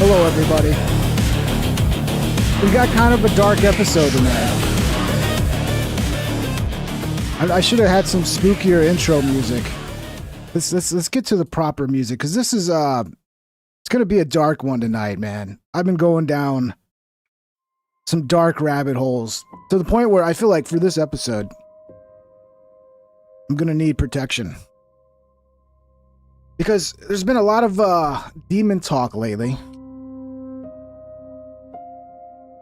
Hello, everybody. We got kind of a dark episode tonight. I should have had some spookier intro music. Let's get to the proper music, because this is it's gonna be a dark one tonight, man. I've been going down some dark rabbit holes to the point where I feel like for this episode, I'm gonna need protection. Because there's been a lot of demon talk lately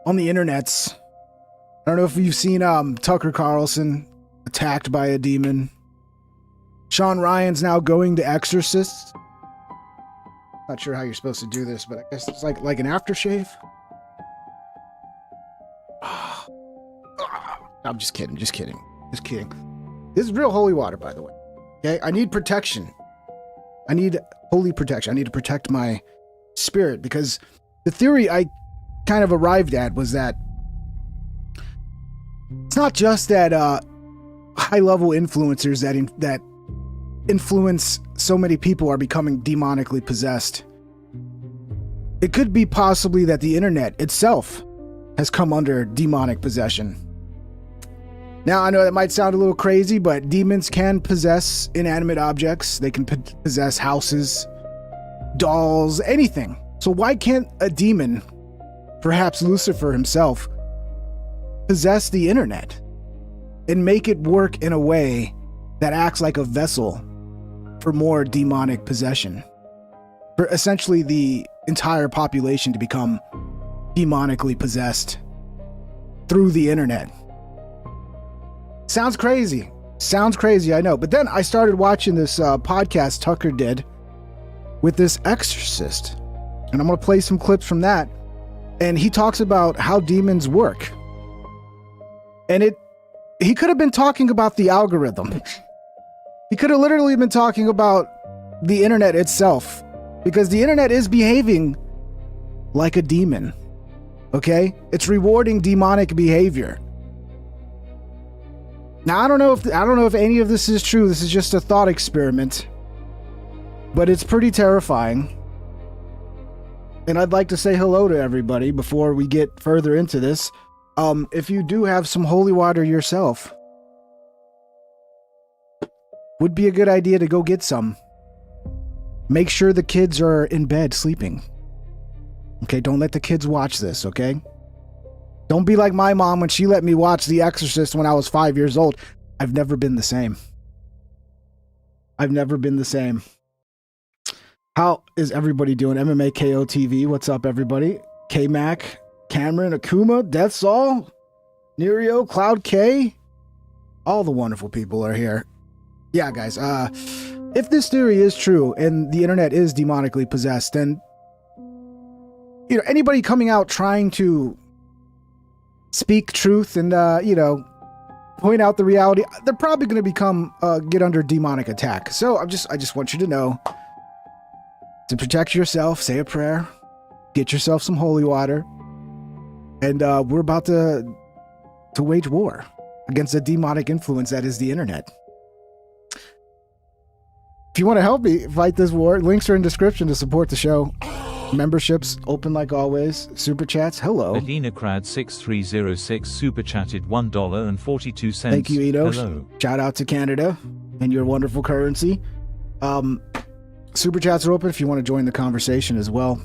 on the internets. I don't know if you've seen Tucker Carlson attacked by a demon. Sean Ryan's now going to exorcists. Not sure how you're supposed to do this, but I guess it's like an aftershave. I'm just kidding. Just kidding. This is real holy water, by the way. Okay, I need protection. I need holy protection. I need to protect my spirit, because the theory I kind of arrived at was that it's not just that high-level influencers that influence so many people are becoming demonically possessed. It could be possibly that the internet itself has come under demonic possession. Now, I know that might sound a little crazy, but demons can possess inanimate objects. They can possess houses, dolls, anything. So why can't a demon, perhaps Lucifer himself, possess the internet and make it work in a way that acts like a vessel for more demonic possession? For essentially the entire population to become demonically possessed through the internet. Sounds crazy, I know. But then I started watching this podcast Tucker did with this exorcist. And I'm going to play some clips from that. And he talks about how demons work. And he could have been talking about the algorithm. He could have literally been talking about the internet itself. Because the internet is behaving like a demon. Okay? It's rewarding demonic behavior. Now, I don't know if any of this is true. This is just a thought experiment. But it's pretty terrifying. And I'd like to say hello to everybody before we get further into this. If you do have some holy water yourself, would be a good idea to go get some. Make sure the kids are in bed sleeping. Okay, don't let the kids watch this, okay? Don't be like my mom when she let me watch The Exorcist when I was 5 years old. I've never been the same. How is everybody doing? MMA KO TV, what's up, everybody? K-Mac, Cameron, Akuma, Death Saul, Nerio, Cloud K. All the wonderful people are here. Yeah, guys, if this theory is true and the internet is demonically possessed, then anybody coming out trying to speak truth and point out the reality, they're probably going to get under demonic attack. So I just want you to know to protect yourself, say a prayer, get yourself some holy water, and we're about to wage war against the demonic influence that is the internet. If you want to help me fight this war, links are in description to support the show. Memberships open like always. Super chats, hello. Adina Crad 6306 super chatted $1.42. Thank you, Edo. Hello. Shout out to Canada and your wonderful currency. Super chats are open if you want to join the conversation as well.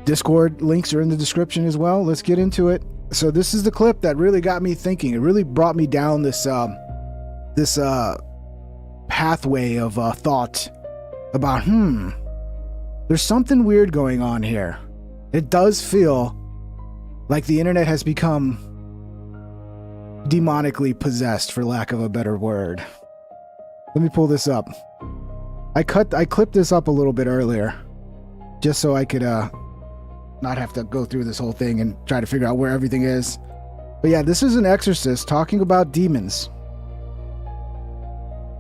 Discord links are in the description as well. Let's get into it. So this is the clip that really got me thinking. It really brought me down this pathway of thought about there's something weird going on here. It does feel like the internet has become demonically possessed, for lack of a better word. Let me pull this up. I clipped this up a little bit earlier just so I could not have to go through this whole thing and try to figure out where everything is. But yeah, this is an exorcist talking about demons.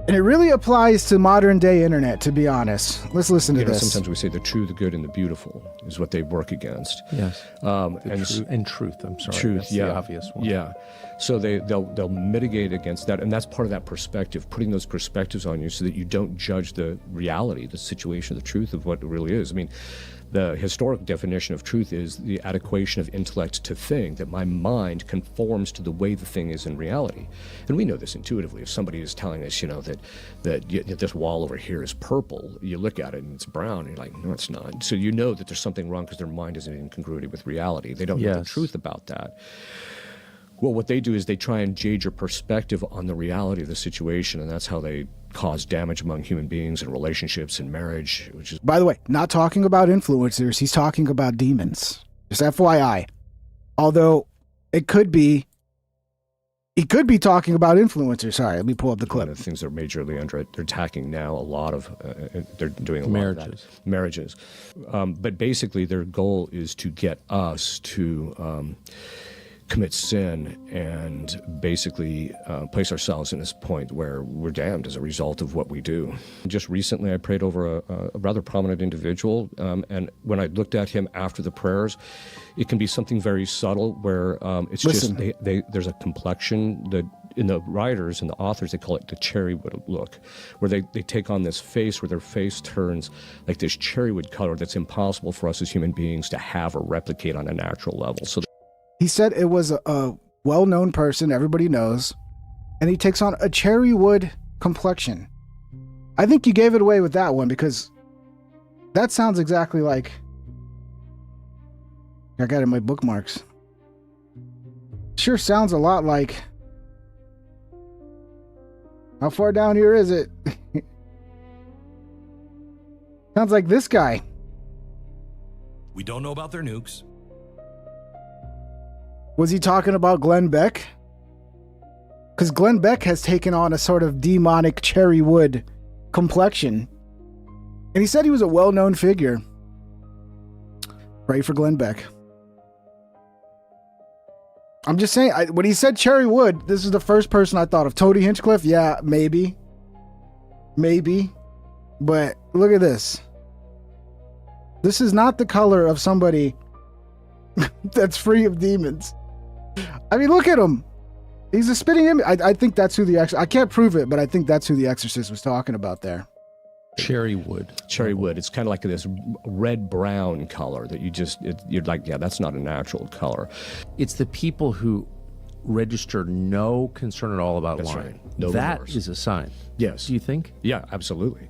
And it really applies to modern day internet, to be honest. Let's listen to this. Sometimes we say the true, the good, and the beautiful is what they work against. Yes. And truth. I'm sorry. Truth. That's yeah. The obvious one. Yeah. So they'll mitigate against that, and that's part of that perspective, putting those perspectives on you so that you don't judge the reality, the situation, the truth of what it really is. I mean, the historic definition of truth is the adequation of intellect to thing, that my mind conforms to the way the thing is in reality. And we know this intuitively. If somebody is telling us, that this wall over here is purple, you look at it and it's brown, and you're like, no, it's not. So you know that there's something wrong because their mind isn't in congruity with reality. They don't know the truth about that. Well, what they do is they try and jade your perspective on the reality of the situation, and that's how they cause damage among human beings and relationships and marriage, which is... By the way, not talking about influencers, he's talking about demons. Just FYI. Although, he could be talking about influencers. Sorry, let me pull up the clip. One of the things they're majorly they're attacking now, a lot of, they're doing a marriages. lot of that. Marriages. But basically, their goal is to get us to... commit sin and basically place ourselves in this point where we're damned as a result of what we do. Just recently, I prayed over a rather prominent individual, and when I looked at him after the prayers, it can be something very subtle where it's just there's a complexion that in the writers and the authors, they call it the cherrywood look, where they take on this face where their face turns like this cherrywood color that's impossible for us as human beings to have or replicate on a natural level. So he said it was a well-known person, everybody knows, and he takes on a cherrywood complexion. I think you gave it away with that one because that sounds exactly like... I got it in my bookmarks. Sure sounds a lot like... How far down here is it? Sounds like this guy. We don't know about their nukes. Was he talking about Glenn Beck? Because Glenn Beck has taken on a sort of demonic cherrywood complexion. And he said he was a well-known figure. Pray for Glenn Beck. I'm just saying, when he said cherrywood, this is the first person I thought of. Toady Hinchcliffe? Yeah, maybe. Maybe. But look at this. This is not the color of somebody that's free of demons. I mean, look at him. He's a spitting image. I think that's who I can't prove it, but I think that's who the Exorcist was talking about there. Cherrywood. It's kind of like this red-brown color that you're like, yeah, that's not a natural color. It's the people who register no concern at all about lying. Right. No that remorse. is a sign. Yes. Do you think? Yeah, absolutely.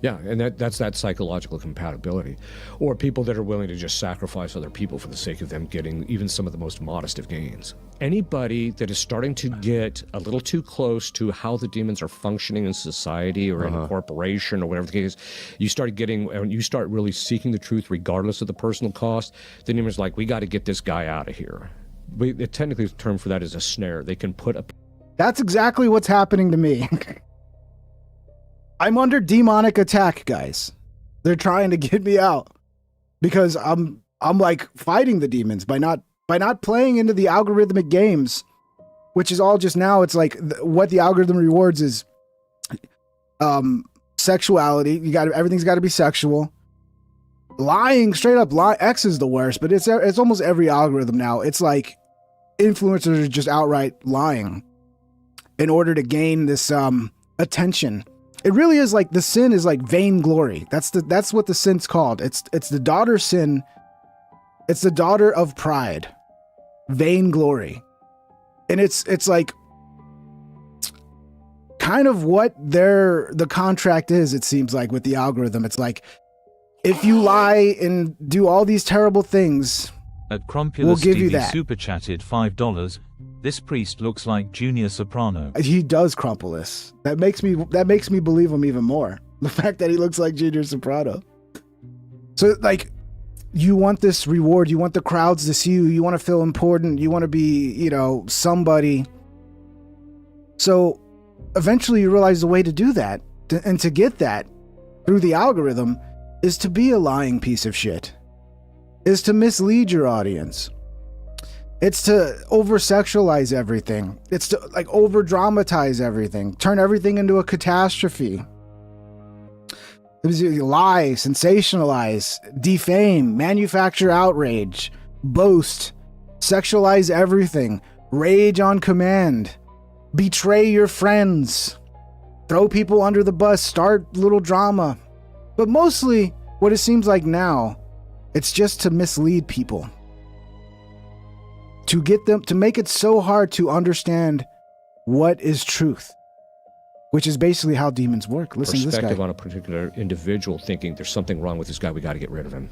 Yeah, and that's that psychological compatibility. Or people that are willing to just sacrifice other people for the sake of them getting even some of the most modest of gains. Anybody that is starting to get a little too close to how the demons are functioning in society or in a corporation or whatever the case, you start really seeking the truth regardless of the personal cost, the demon's like, we got to get this guy out of here. Technically, the term for that is a snare. They can put a... That's exactly what's happening to me. I'm under demonic attack, guys. They're trying to get me out because I'm like fighting the demons by not playing into the algorithmic games, which is all just now. It's like what the algorithm rewards is sexuality. Everything's got to be sexual. Lying, straight up lie. X is the worst, but it's almost every algorithm now. It's like influencers are just outright lying in order to gain this attention. It really is like the sin is like vainglory. That's what the sin's called. It's the daughter sin. It's the daughter of pride, vainglory, and it's like kind of what the contract is. It seems like with the algorithm, it's like if you lie and do all these terrible things, At Crumpulus we'll give you TV that. super chatted $5. This priest looks like Junior Soprano. He does Crumpulus. That makes me believe him even more. The fact that he looks like Junior Soprano. So like, you want this reward. You want the crowds to see you. You want to feel important. You want to be, somebody. So eventually you realize the way to do that and to get that through the algorithm is to be a lying piece of shit, is to mislead your audience. It's to over-sexualize everything. It's to like over-dramatize everything, turn everything into a catastrophe. Lie, sensationalize, defame, manufacture outrage, boast, sexualize everything, rage on command, betray your friends, throw people under the bus, start little drama. But mostly, what it seems like now, it's just to mislead people. To get them, to make it so hard to understand what is truth. Which is basically how demons work. Listen to this guy. Perspective on a particular individual thinking there's something wrong with this guy, we got to get rid of him.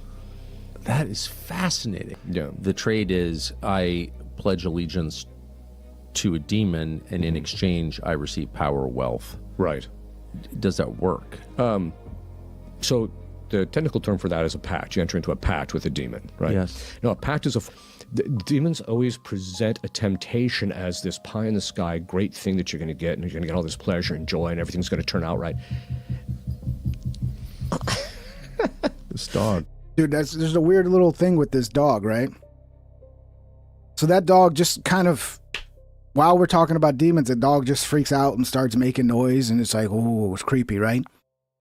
That is fascinating. Yeah. The trade is I pledge allegiance to a demon, and in exchange, I receive power or wealth. Right. Does that work? So the technical term for that is a pact. You enter into a pact with a demon, right? Yes. No, a pact is demons always present a temptation as this pie in the sky, great thing that you're going to get, and you're going to get all this pleasure and joy, and everything's going to turn out right. This dog. Dude, there's a weird little thing with this dog, right? So that dog just kind of, while we're talking about demons, the dog just freaks out and starts making noise, and it's like, oh, it's creepy, right?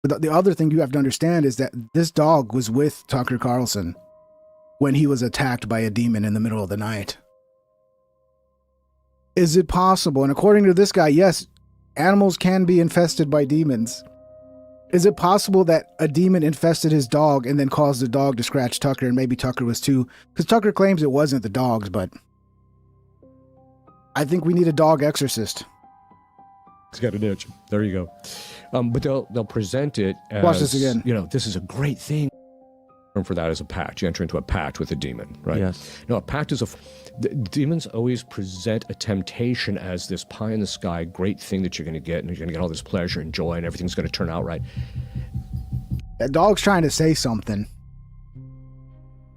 But the other thing you have to understand is that this dog was with Tucker Carlson when he was attacked by a demon in the middle of the night. Is it possible? And according to this guy, yes, animals can be infested by demons. Is it possible that a demon infested his dog and then caused the dog to scratch Tucker, and maybe Tucker was too? Because Tucker claims it wasn't the dog's, but I think we need a dog exorcist. He's got an itch. There you go. But they'll present it as, watch this again. You know, this is a great thing. Term for that is a pact. You enter into a pact with a demon, right? Yes. No, a pact is demons always present a temptation as this pie in the sky, great thing that you're going to get, and you're going to get all this pleasure and joy, and everything's going to turn out right. That dog's trying to say something.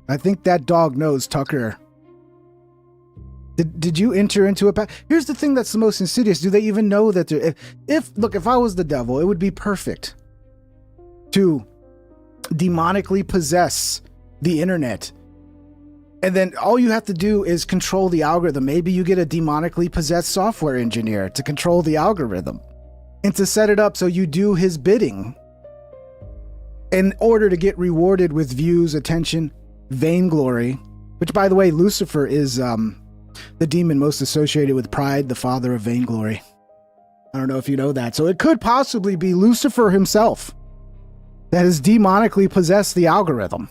I think that dog knows Tucker. Did you enter into a pact? Here's the thing that's the most insidious. Do they even know that they're... If I was the devil, it would be perfect to demonically possess the internet, and then all you have to do is control the algorithm. Maybe you get a demonically possessed software engineer to control the algorithm and to set it up so you do his bidding in order to get rewarded with views, attention, vainglory, which, by the way, Lucifer is the demon most associated with pride, the father of vainglory. I don't know if you know that. So it could possibly be Lucifer himself that has demonically possessed the algorithm.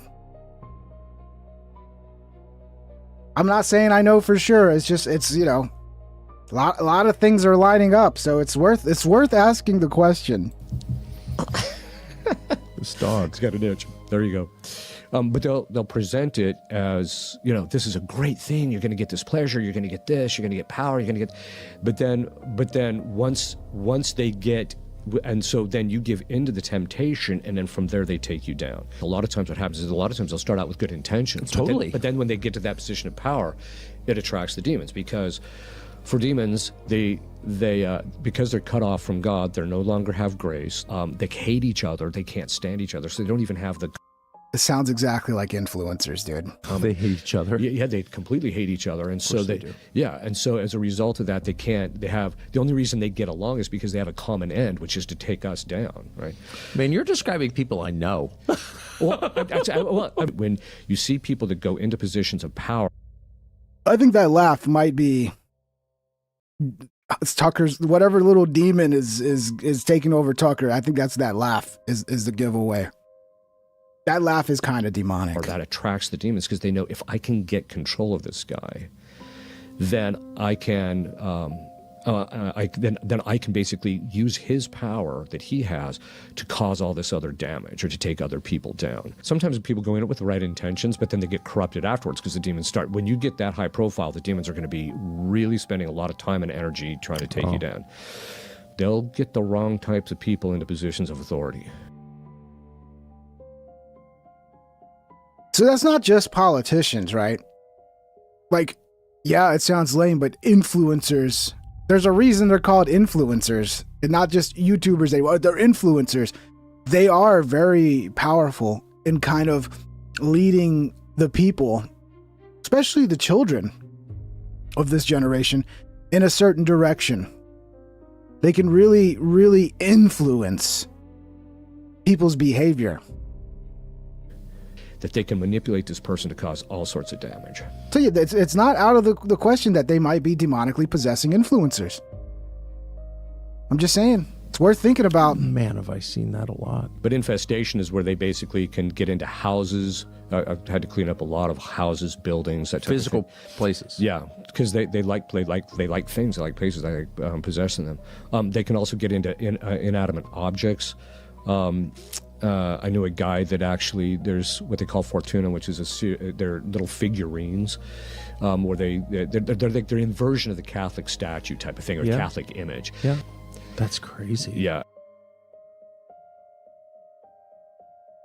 I'm not saying I know for sure. It's you know, a lot of things are lining up, so it's worth asking the question. This dog's got an itch. There you go. But they'll present it as, you know, this is a great thing. You're going to get this pleasure. You're going to get this. You're going to get power. You're going to get, but then once they get. And so then you give into the temptation, and then from there they take you down. A lot of times what happens is they'll start out with good intentions. Totally. But then when they get to that position of power, it attracts the demons, because for demons, because they're cut off from God, they no longer have grace. They hate each other. They can't stand each other. So they don't even have the... It sounds exactly like influencers, dude. They hate each other. Yeah, they completely hate each other, and so they do. Yeah, and so as a result of that, the only reason they get along is because they have a common end, which is to take us down, right? Man, you're describing people I know. When you see people that go into positions of power, I think that laugh might be it's Tucker's, whatever little demon is taking over Tucker. I think that laugh is the giveaway. That laugh is kind of demonic. or that attracts the demons, because they know, if I can get control of this guy, then I can then I can basically use his power that he has to cause all this other damage or to take other people down. Sometimes people go in it with the right intentions, but then they get corrupted afterwards, because the demons start. When you get that high profile, the demons are going to be really spending a lot of time and energy trying to take you down. They'll get the wrong types of people into positions of authority. So that's not just politicians, right? Like, yeah, it sounds lame, but influencers. There's a reason they're called influencers, and not just YouTubers. They're influencers. They are very powerful in kind of leading the people, especially the children, of this generation in a certain direction. They can really, really influence people's behavior. That they can manipulate this person to cause all sorts of damage. So yeah, it's not out of the question that they might be demonically possessing influencers. I'm just saying, it's worth thinking about. Man, have I seen that a lot. But infestation is where they basically can get into houses. I've had to clean up a lot of houses, buildings, that type Physical of thing. places. Yeah, because they like things, they like places, they like possessing them. They can also get into inanimate objects. I knew a guy that actually, there's what they call Fortuna, which is they're little figurines, where they're inversion of the Catholic statue type of thing, or Catholic image. Yeah, that's crazy. Yeah.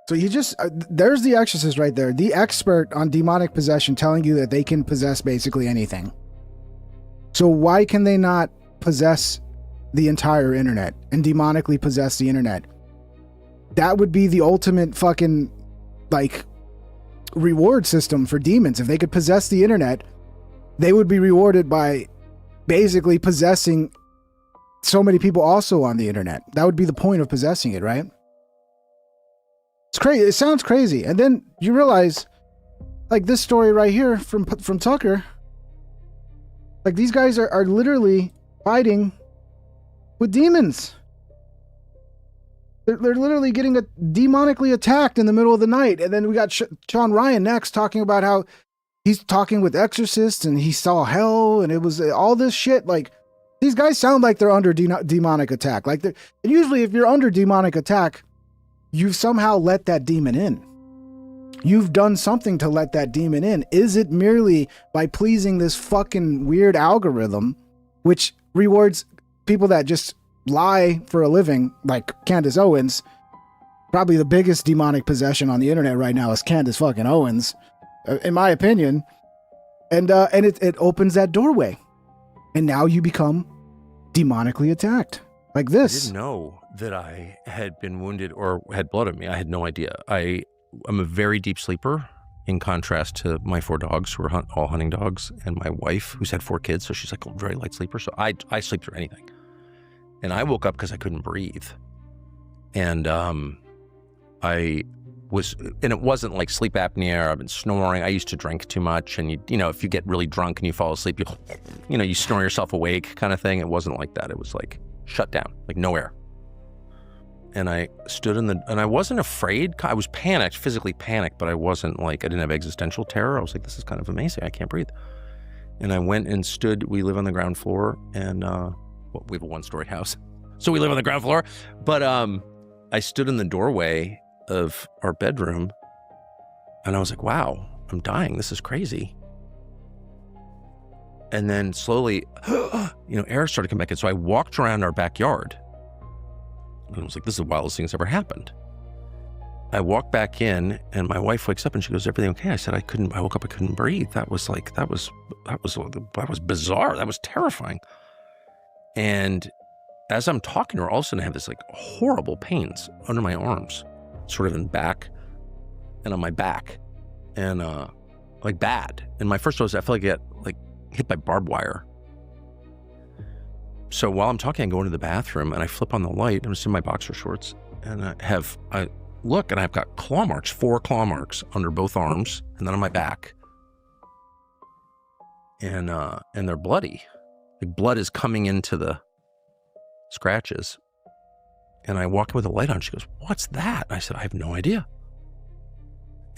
So you just, there's the exorcist right there, the expert on demonic possession, telling you that they can possess basically anything. So why can they not possess the entire internet and demonically possess the internet? That would be the ultimate fucking, like, reward system for demons. If they could possess the internet, they would be rewarded by basically possessing so many people also on the internet. That would be the point of possessing it, right? It's crazy. It sounds crazy. And then you realize, like this story right here from Tucker, like these guys are literally fighting with demons. They're literally getting demonically attacked in the middle of the night. And then we got Sean Ryan next talking about how he's talking with exorcists and he saw hell and it was all this shit. Like, these guys sound like they're under demonic attack. Like, and usually if you're under demonic attack, you've somehow let that demon in. You've done something to let that demon in. Is it merely by pleasing this fucking weird algorithm, which rewards people that just lie for a living, like Candace Owens? Probably the biggest demonic possession on the internet right now is Candace fucking Owens, in my opinion. And it opens that doorway. And now you become demonically attacked. Like this. I didn't know that I had been wounded or had blood on me. I had no idea. I'm a very deep sleeper, in contrast to my 4 dogs, who are all hunting dogs, and my wife, who's had 4 kids, so she's like a very light sleeper. So I sleep through anything. And I woke up because I couldn't breathe. And I was, and it wasn't like sleep apnea or I've been snoring. I used to drink too much. And you know, if you get really drunk and you fall asleep, you snore yourself awake kind of thing. It wasn't like that. It was like shut down, like no air. And I stood and I wasn't afraid. I was panicked, physically panicked, but I wasn't like, I didn't have existential terror. I was like, this is kind of amazing. I can't breathe. And I went and stood, we live on the ground floor and, we have a 1-story house. So we live on the ground floor. But I stood in the doorway of our bedroom and I was like, wow, I'm dying. This is crazy. And then slowly, air started to come back in. So I walked around our backyard. And I was like, this is the wildest thing that's ever happened. I walked back in and my wife wakes up and she goes, everything okay? I said, I woke up, I couldn't breathe. That was bizarre. That was terrifying. And as I'm talking to her, all of a sudden I have this like horrible pains under my arms, sort of in back and on my back and like bad. And my first thought was, I felt like I get like hit by barbed wire. So while I'm talking, I go into the bathroom and I flip on the light. I'm just in my boxer shorts and I look and I've got claw marks, 4 claw marks under both arms and then on my back. And they're bloody. Like blood is coming into the scratches. And I walk in with the light on. She goes, what's that? I said, I have no idea.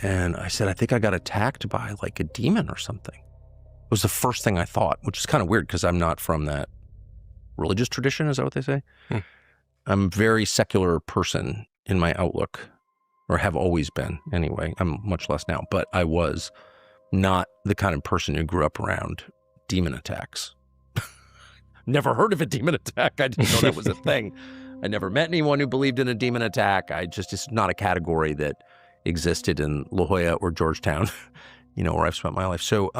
And I said, I think I got attacked by like a demon or something. It was the first thing I thought, which is kind of weird because I'm not from that religious tradition. Is that what they say? I'm a very secular person in my outlook, or have always been anyway. I'm much less now, but I was not the kind of person who grew up around demon attacks. Never heard of a demon attack. I didn't know that was a thing. I never met anyone who believed in a demon attack. It's not a category that existed in La Jolla or Georgetown, where I've spent my life. So,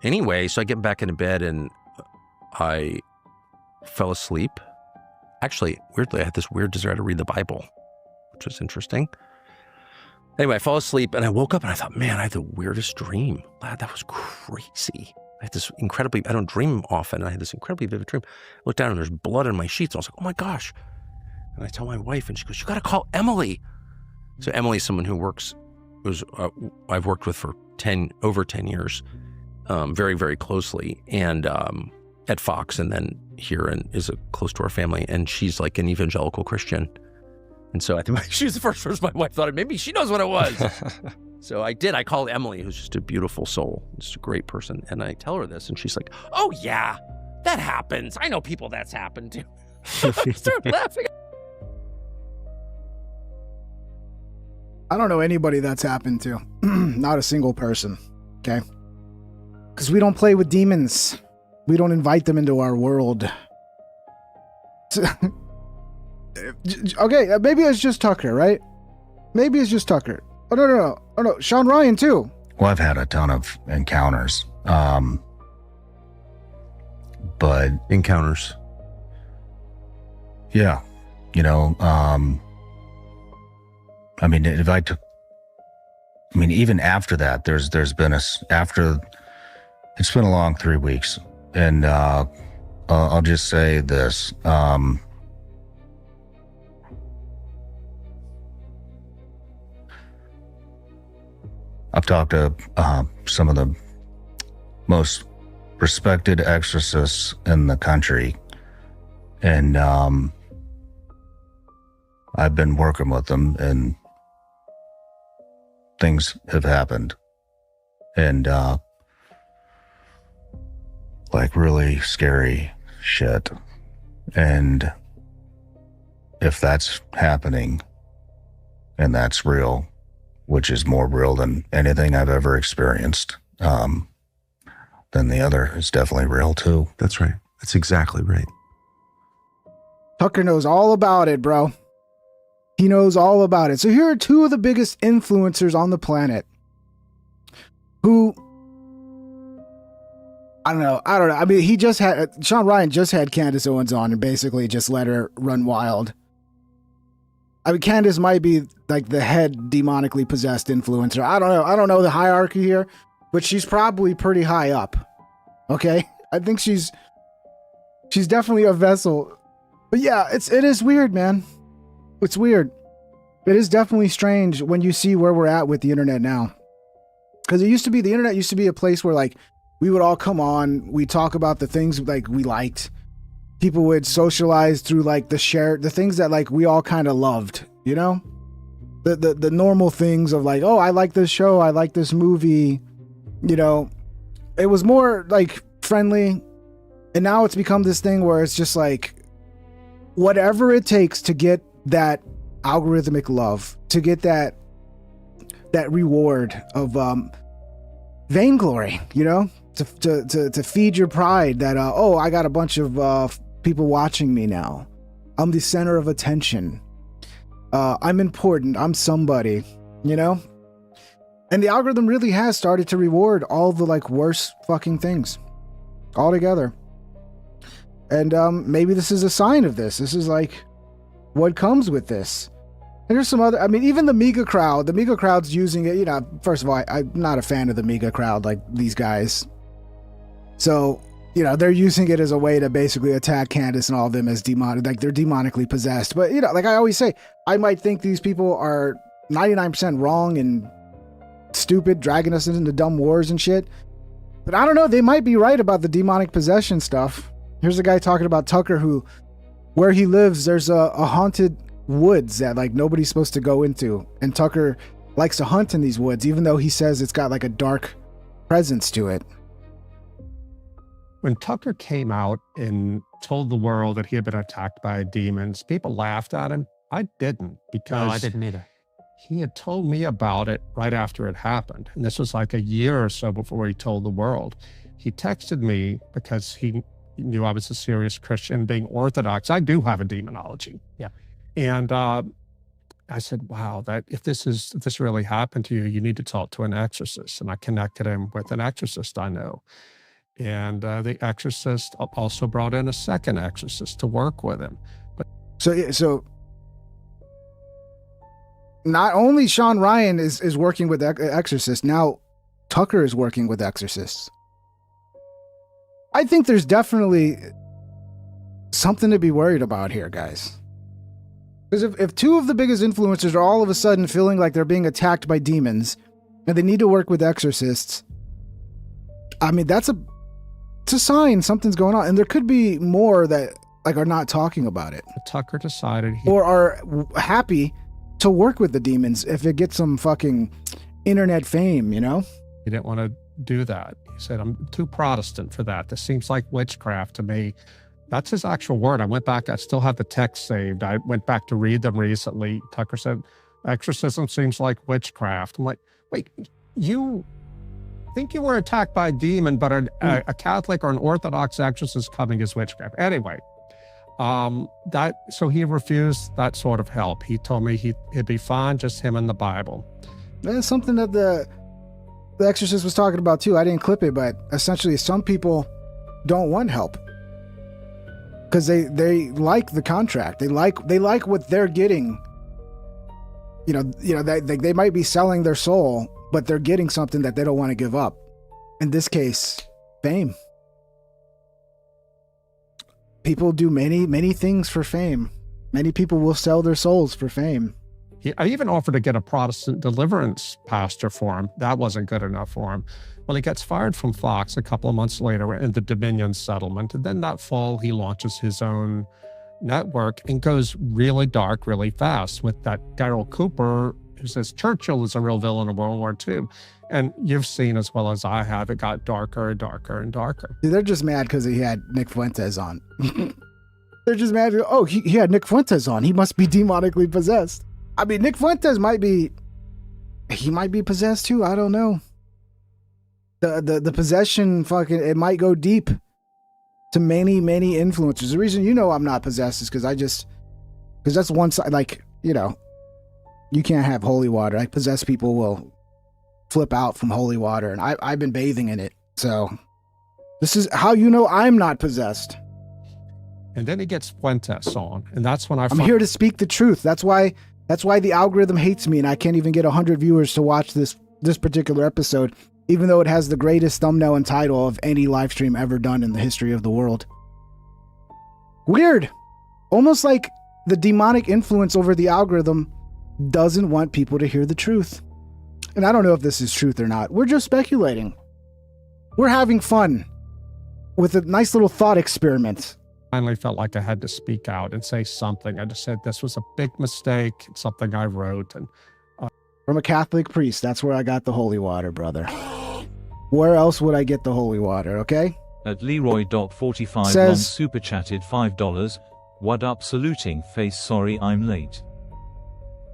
anyway, so I get back into bed and I fell asleep. Actually, weirdly, I had this weird desire to read the Bible, which was interesting. Anyway, I fall asleep and I woke up and I thought, man, I had the weirdest dream. That was crazy. I had this I don't dream often. I had this incredibly vivid dream. I looked down and there's blood in my sheets. I was like, oh my gosh. And I tell my wife and she goes, you got to call Emily. So Emily's someone who I've worked with for over 10 years, very, very closely. And at Fox and then here and is close to our family. And she's like an evangelical Christian. And so I think she was the first person my wife thought, maybe she knows what it was. So I did. I called Emily, who's just a beautiful soul, just a great person. And I tell her this, and she's like, oh, yeah, that happens. I know people that's happened to. I started laughing. I don't know anybody that's happened to. Not a single person, okay? Because we don't play with demons. We don't invite them into our world. Okay, maybe it's just Tucker, right? Maybe it's just Tucker. Oh, no. Sean Ryan, too. Well, I've had a ton of encounters. But... Encounters. Yeah. You know, I mean, even after that, there's been it's been a long 3 weeks. And I'll just say this. I've talked to some of the most respected exorcists in the country, and I've been working with them, and things have happened, and like really scary shit. And if that's happening and that's real, which is more real than anything I've ever experienced, then the other is definitely real too. That's right. That's exactly right. Tucker knows all about it, bro. He knows all about it. So here are two of the biggest influencers on the planet who, I don't know. I mean, Sean Ryan just had Candace Owens on and basically just let her run wild. I mean, Candace might be like the head demonically possessed influencer. I don't know. I don't know the hierarchy here, but she's probably pretty high up. Okay? I think she's definitely a vessel. But yeah, it is weird, man. It's weird. It is definitely strange when you see where we're at with the internet now. Because the internet used to be a place where like we would all come on, we talk about the things like we liked. People would socialize through like the things that like we all kind of loved, you know? The normal things of like, oh, I like this show, I like this movie, you know? It was more like friendly. And now it's become this thing where it's just like whatever it takes to get that algorithmic love, to get that reward of vainglory, you know? To feed your pride that I got a bunch of people watching me now. I'm the center of attention. I'm important. I'm somebody, you know? And the algorithm really has started to reward all the like worst fucking things all together. And maybe this is a sign of this. This is like what comes with this. And there's some other, I mean, even the MEGA crowd. The MEGA crowd's using it, you know, first of all, I'm not a fan of the MEGA crowd, like these guys. So, you know, they're using it as a way to basically attack Candace and all of them as demonic, like they're demonically possessed. But, you know, like I always say, I might think these people are 99% wrong and stupid, dragging us into dumb wars and shit. But I don't know, they might be right about the demonic possession stuff. Here's a guy talking about Tucker where he lives, there's a haunted woods that like nobody's supposed to go into. And Tucker likes to hunt in these woods, even though he says it's got like a dark presence to it. When Tucker came out and told the world that he had been attacked by demons, people laughed at him. I didn't, because No, I didn't either. he had told me about it right after it happened. And this was like a year or so before he told the world. He texted me because he knew I was a serious Christian, being Orthodox. I do have a demonology. Yeah. And I said, wow, that if this really happened to you, you need to talk to an exorcist. And I connected him with an exorcist I know. And the exorcist also brought in a second exorcist to work with him. So not only Sean Ryan is working with Exorcists, now Tucker is working with Exorcists. I think there's definitely something to be worried about here, guys. Because if two of the biggest influencers are all of a sudden feeling like they're being attacked by demons and they need to work with exorcists, I mean, it's a sign something's going on. And there could be more that like are not talking about it. Tucker decided or are happy to work with the demons if it gets some fucking internet fame, you know? he didn't want to do that. He said, I'm too Protestant for that. This seems like witchcraft to me. That's his actual word. I went back, I still have the text saved. I went back to read them recently. Tucker said, exorcism seems like witchcraft. I'm like, wait, you think you were attacked by a demon, but a Catholic or an Orthodox exorcist coming is witchcraft. Anyway, so he refused that sort of help. He told me he'd be fine, just him and the Bible. That's something that the exorcist was talking about too. I didn't clip it, but essentially some people don't want help. Because they like the contract, they like what they're getting. You know they might be selling their soul, but they're getting something that they don't want to give up. In this case, fame. People do many things for fame. Many people will sell their souls for fame. I even offered to get a Protestant deliverance pastor for him. That wasn't good enough for him. Well, he gets fired from Fox a couple of months later in the Dominion settlement. And then that fall, he launches his own network and goes really dark, really fast with that Daryl Cooper who says Churchill is a real villain in World War II. And you've seen as well as I have, it got darker and darker and darker. They're just mad because he had Nick Fuentes on. They're just mad. Oh, he had Nick Fuentes on. He must be demonically possessed. I mean, Nick Fuentes might be possessed too. I don't know. The possession it might go deep to many influencers. The reason I'm not possessed is because that's one side. Like, you can't have holy water. Like, possessed people will flip out from holy water, and I've been bathing in it. So this is how I'm not possessed. And then he gets Fuentes on, and that's when I'm here to speak the truth. That's why the algorithm hates me, and I can't even get 100 viewers to watch this particular episode, even though it has the greatest thumbnail and title of any live stream ever done in the history of the world. Weird. Almost like the demonic influence over the algorithm doesn't want people to hear the truth. And I don't know if this is truth or not. We're just speculating. We're having fun with a nice little thought experiment. Finally felt like I had to speak out and say something. I just said this was a big mistake. It's something I wrote. And from a Catholic priest, that's where I got the holy water, brother. Where else would I get the holy water, okay? At Leroy.45 Says, super chatted $5. What up, saluting face, sorry I'm late.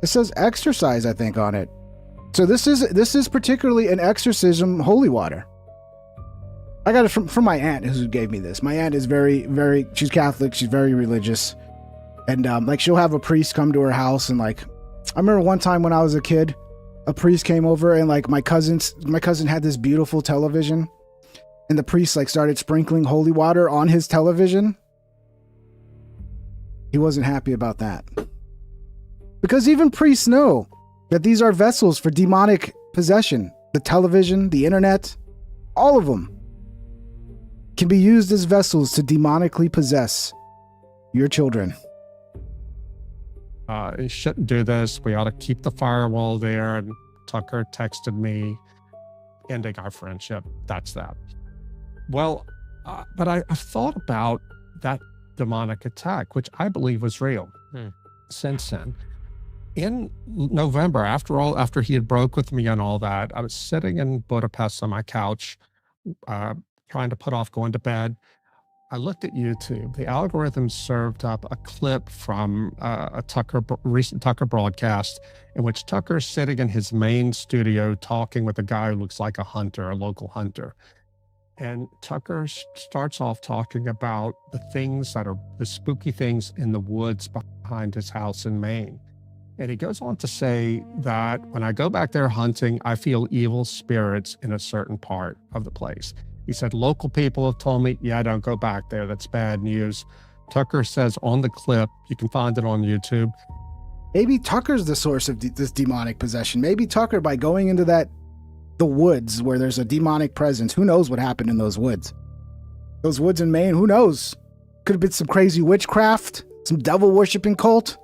It says exercise, I think, on it. So this is particularly an exorcism holy water. I got it from my aunt who gave me this. My aunt is she's Catholic, she's very religious. And she'll have a priest come to her house, and I remember one time when I was a kid, a priest came over, and my cousin had this beautiful television, and the priest started sprinkling holy water on his television. He wasn't happy about that. Because even priests know that these are vessels for demonic possession. The television, the internet, all of them can be used as vessels to demonically possess your children. You shouldn't do this. We ought to keep the firewall there. And Tucker texted me, ending our friendship. That's that. Well, but I've thought about that demonic attack, which I believe was real since then. In November, after he had broke with me and all that, I was sitting in Budapest on my couch, trying to put off going to bed. I looked at YouTube. The algorithm served up a clip from a recent Tucker broadcast in which Tucker's sitting in his main studio talking with a guy who looks like a local hunter. And Tucker starts off talking about the spooky things in the woods behind his house in Maine. And he goes on to say that when I go back there hunting, I feel evil spirits in a certain part of the place. He said, local people have told me, yeah, don't go back there. That's bad news. Tucker says on the clip, you can find it on YouTube, Maybe Tucker's the source of this demonic possession. Maybe Tucker, by going into the woods where there's a demonic presence, who knows what happened in those woods? Those woods in Maine, who knows? Could have been some crazy witchcraft, some devil worshipping cult.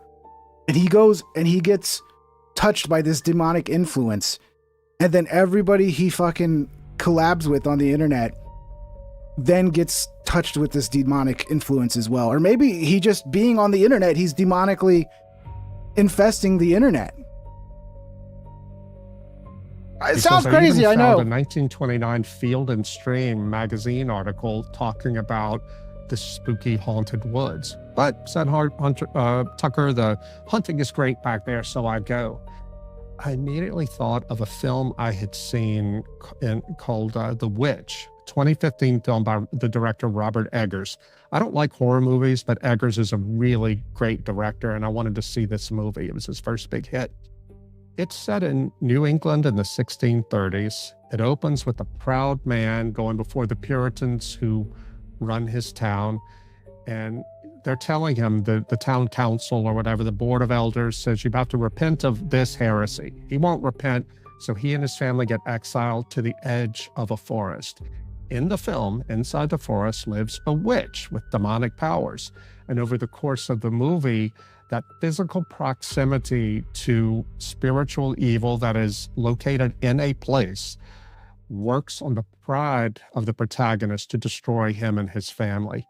And he goes and he gets touched by this demonic influence. And then everybody he fucking collabs with on the internet then gets touched with this demonic influence as well. Or maybe he just being on the internet, he's demonically infesting the internet. It sounds crazy, I know. A 1929 Field and Stream magazine article talking about the spooky haunted woods. But said Tucker, the hunting is great back there, so I go. I immediately thought of a film I had seen called The Witch, 2015 film by the director Robert Eggers. I don't like horror movies, but Eggers is a really great director, and I wanted to see this movie. It was his first big hit. It's set in New England in the 1630s. It opens with a proud man going before the Puritans who run his town, and they're telling him, the town council or whatever, the board of elders says, you have to repent of this heresy. He won't repent, so he and his family get exiled to the edge of a forest. In the film, inside the forest lives a witch with demonic powers. And over the course of the movie, that physical proximity to spiritual evil that is located in a place works on the pride of the protagonist to destroy him and his family.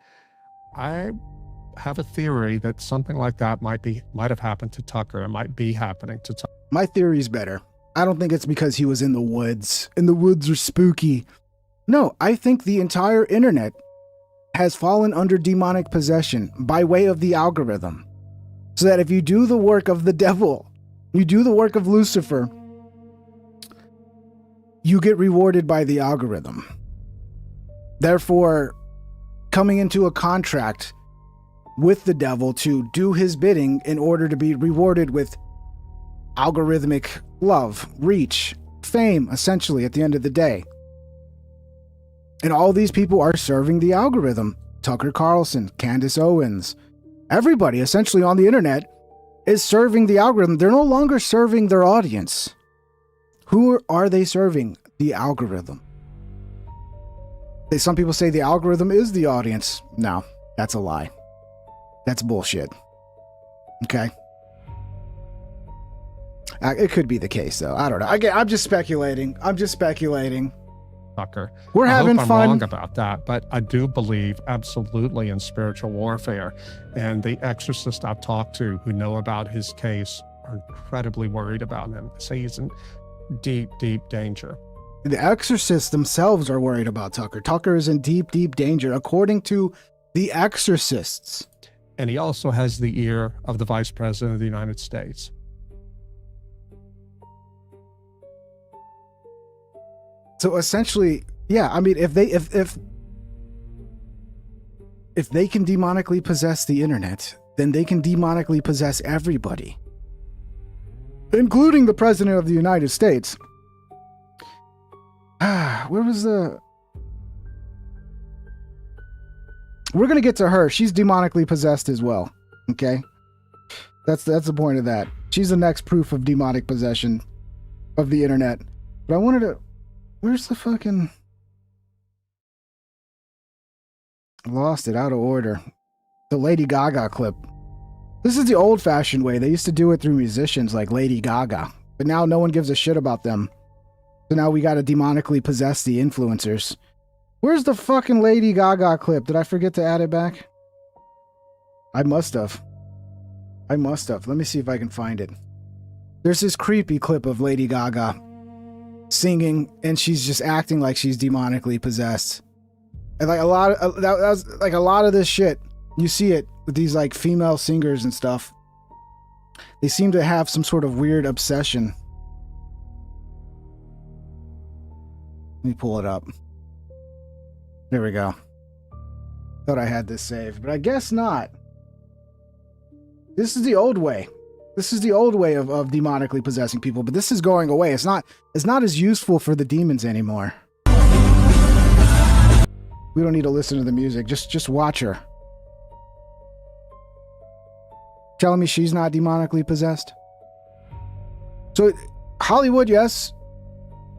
I have a theory that something like that might have happened to Tucker. It might be happening to Tucker. My theory's better. I don't think it's because he was in the woods. And the woods are spooky. No, I think the entire internet has fallen under demonic possession by way of the algorithm. So that if you do the work of the devil, you do the work of Lucifer, you get rewarded by the algorithm. Therefore, coming into a contract with the devil to do his bidding in order to be rewarded with algorithmic love, reach, fame, essentially, at the end of the day. And all these people are serving the algorithm. Tucker Carlson, Candace Owens, everybody essentially on the internet is serving the algorithm. They're no longer serving their audience. Who are they serving? The algorithm. Some people say the algorithm is the audience. No, that's a lie. That's bullshit. Okay. It could be the case, though. I don't know. I'm just speculating. Tucker. We're having I'm fun. Wrong about that, but I do believe absolutely in spiritual warfare. And the exorcists I've talked to who know about his case are incredibly worried about him. Say he's in deep, deep danger. The exorcists themselves are worried about Tucker. Tucker is in deep, deep danger, according to the exorcists. And he also has the ear of the Vice President of the United States. So essentially, yeah, I mean, if they can demonically possess the internet, then they can demonically possess everybody, including the President of the United States. Where was the... We're going to get to her. She's demonically possessed as well. Okay? That's the point of that. She's the next proof of demonic possession of the internet. But I wanted to... Where's the fucking... Lost it, out of order. The Lady Gaga clip. This is the old-fashioned way. They used to do it through musicians like Lady Gaga. But now no one gives a shit about them. So now we gotta demonically possess the influencers. Where's the fucking Lady Gaga clip? Did I forget to add it back? I must have. Let me see if I can find it. There's this creepy clip of Lady Gaga singing, and she's just acting like she's demonically possessed. And like a lot of this shit, you see it with these like female singers and stuff. They seem to have some sort of weird obsession. Let me pull it up. There we go. Thought I had this saved, but I guess not. This is the old way. This is the old way of demonically possessing people, but this is going away. It's not as useful for the demons anymore. We don't need to listen to the music. Just watch her. telling me she's not demonically possessed. So Hollywood, yes.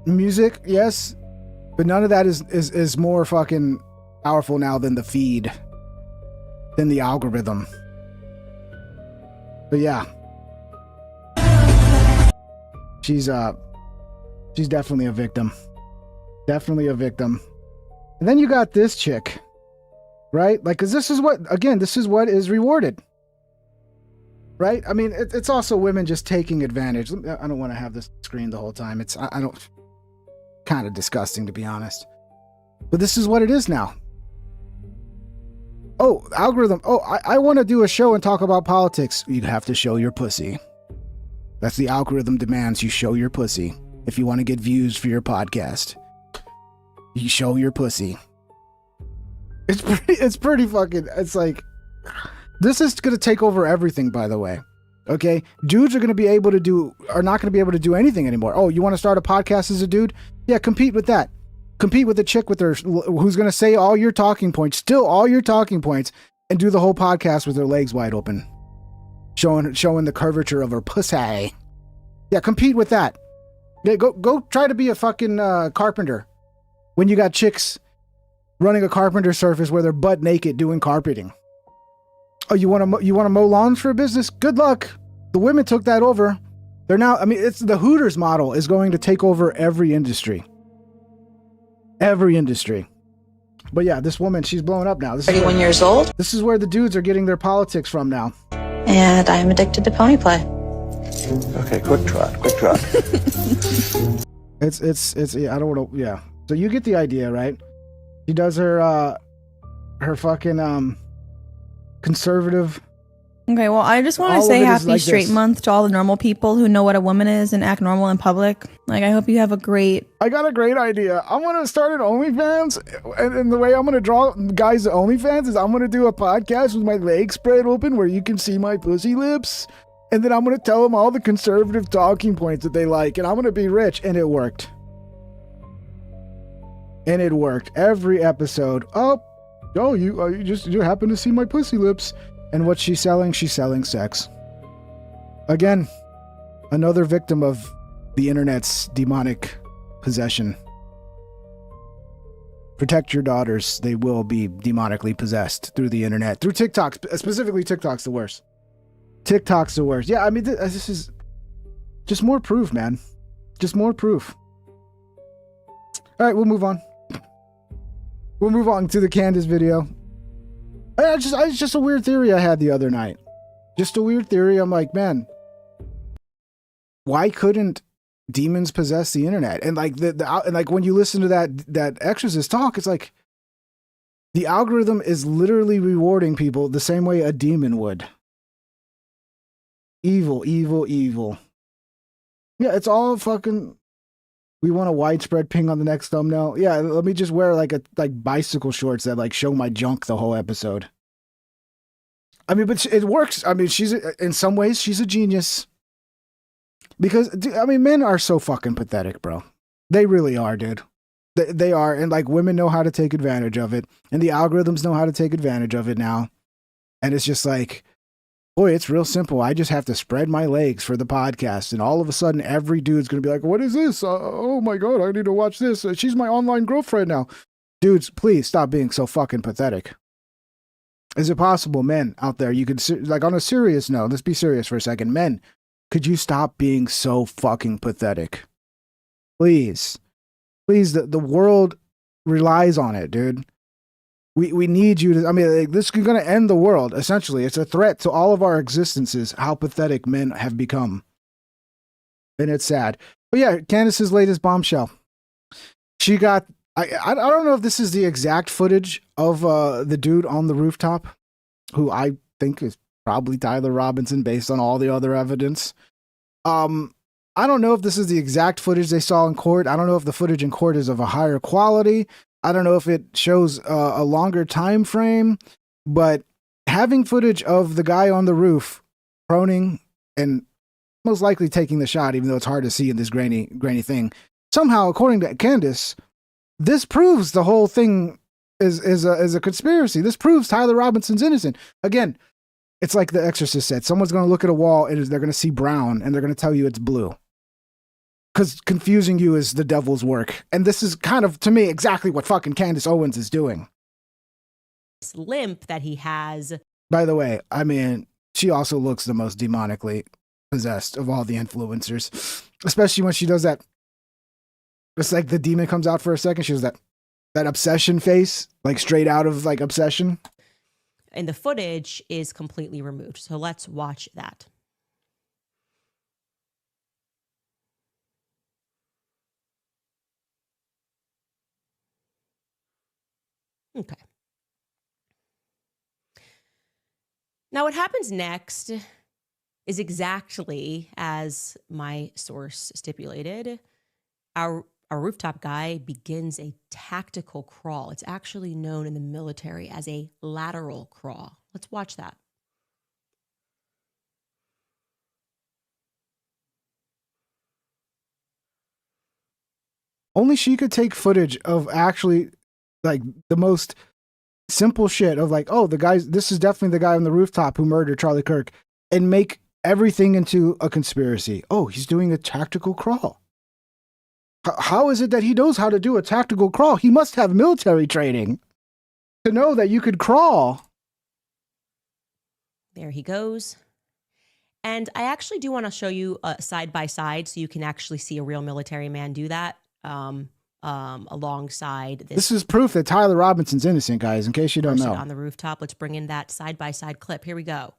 Music, yes. But none of that is more fucking powerful now than the feed, than the algorithm. But yeah. She's definitely a victim. Definitely a victim. And then you got this chick, right? Like, cause this is what is rewarded. Right? I mean, it's also women just taking advantage. I don't want to have this screen the whole time. I don't, kind of disgusting to be honest. But this is what it is now. Oh, algorithm. Oh, I want to do a show and talk about politics. You have to show your pussy. That's the algorithm demands you show your pussy. If you want to get views for your podcast, you show your pussy. It's pretty fucking, it's like, this is going to take over everything, by the way. Okay? Dudes are not going to be able to do anything anymore. Oh, you want to start a podcast as a dude? Yeah, compete with that. Compete with a chick who's going to say all your talking points, steal all your talking points, and do the whole podcast with her legs wide open. Showing the curvature of her pussy. Yeah, compete with that. Yeah, go try to be a fucking carpenter when you got chicks running a carpenter surface where they're butt naked doing carpeting. Oh, you want to mow lawns for a business? Good luck. The women took that over. They're now, I mean, it's the Hooters model is going to take over every industry. Every industry. But yeah, this woman, she's blowing up now. 31 years old. This is where the dudes are getting their politics from now. And I'm addicted to pony play. Okay, quick trot. It's yeah, I don't want to, yeah. So you get the idea, right? She does her fucking conservative. Okay, well, I just want to say happy straight month to all the normal people who know what a woman is and act normal in public. Like, I hope you have a great... I got a great idea. I'm going to start an OnlyFans, and the way I'm going to draw guys to OnlyFans is I'm going to do a podcast with my legs spread open where you can see my pussy lips, and then I'm going to tell them all the conservative talking points that they like, and I'm going to be rich, and it worked. And it worked. Every episode. You happen to see my pussy lips. And what she's selling sex. Again, another victim of the internet's demonic possession. Protect your daughters. They will be demonically possessed through the internet. Through TikTok. Specifically, TikTok's the worst. TikTok's the worst. Yeah, I mean, this is just more proof, man. Just more proof. All right, we'll move on. We'll move on to the Candace video. It's just a weird theory I had the other night. Just a weird theory. I'm like, man, why couldn't demons possess the internet? And like and like when you listen to that Exorcist talk, it's like the algorithm is literally rewarding people the same way a demon would. Evil, evil, evil. Yeah, it's all fucking. We want a widespread ping on the next thumbnail. Yeah, let me just wear like bicycle shorts that like show my junk the whole episode. I mean, but it works. I mean, in some ways she's a genius. Because I mean, men are so fucking pathetic, bro. They really are, dude. They are, and like women know how to take advantage of it, and the algorithms know how to take advantage of it now. And it's just like, boy, it's real simple. I just have to spread my legs for the podcast. And all of a sudden, every dude's going to be like, what is this? Oh my God, I need to watch this. She's my online girlfriend now. Dudes, please stop being so fucking pathetic. Is it possible, men out there, you could, like on a serious note, let's be serious for a second. Men, could you stop being so fucking pathetic? Please. Please, the world relies on it, dude. We need you to, I mean, like, this is going to end the world, essentially. It's a threat to all of our existences, how pathetic men have become. And it's sad. But yeah, Candace's latest bombshell. She got, I don't know if this is the exact footage of the dude on the rooftop, who I think is probably Tyler Robinson based on all the other evidence. I don't know if this is the exact footage they saw in court. I don't know if the footage in court is of a higher quality. I don't know if it shows a longer time frame, but having footage of the guy on the roof proning and most likely taking the shot, even though it's hard to see in this grainy thing, somehow, according to Candace, this proves the whole thing is a conspiracy. This proves Tyler Robinson's innocent. Again, It's like the Exorcist said. Someone's going to look at a wall and they're going to see brown and they're going to tell you it's blue. Because confusing you is the devil's work. And this is kind of, to me, exactly what fucking Candace Owens is doing. This limp that he has. By the way, I mean, she also looks the most demonically possessed of all the influencers. Especially when she does that. It's like the demon comes out for a second. She has that obsession face, like straight out of like Obsession. And the footage is completely removed. So let's watch that. Okay. Now what happens next is exactly as my source stipulated. Our rooftop guy begins a tactical crawl. It's actually known in the military as a lateral crawl. Let's watch that. Only she could take footage of actually like the most simple shit of like, oh, this is definitely the guy on the rooftop who murdered Charlie Kirk, and make everything into a conspiracy. Oh, he's doing a tactical crawl. How is it that he knows how to do a tactical crawl? He must have military training to know that you could crawl. There he goes. And I actually do want to show you side by side so you can actually see a real military man do that. Alongside this. This is proof that Tyler Robinson's innocent, guys, in case you don't know. On the rooftop. Let's bring in that side-by-side clip. Here we go.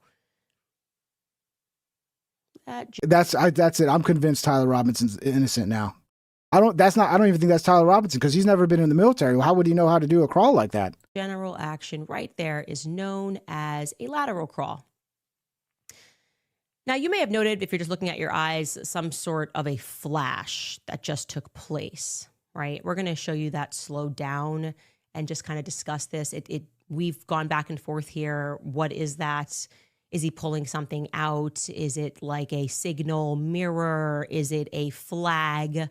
That's it. I'm convinced Tyler Robinson's innocent now. I don't even think that's Tyler Robinson because he's never been in the military. How would he know how to do a crawl like that? General action right there is known as a lateral crawl. Now, you may have noted, if you're just looking at your eyes, some sort of a flash that just took place, right? We're going to show you that slowed down and just kind of discuss this. We've gone back and forth here. What is that? Is he pulling something out? Is it like a signal mirror? Is it a flag?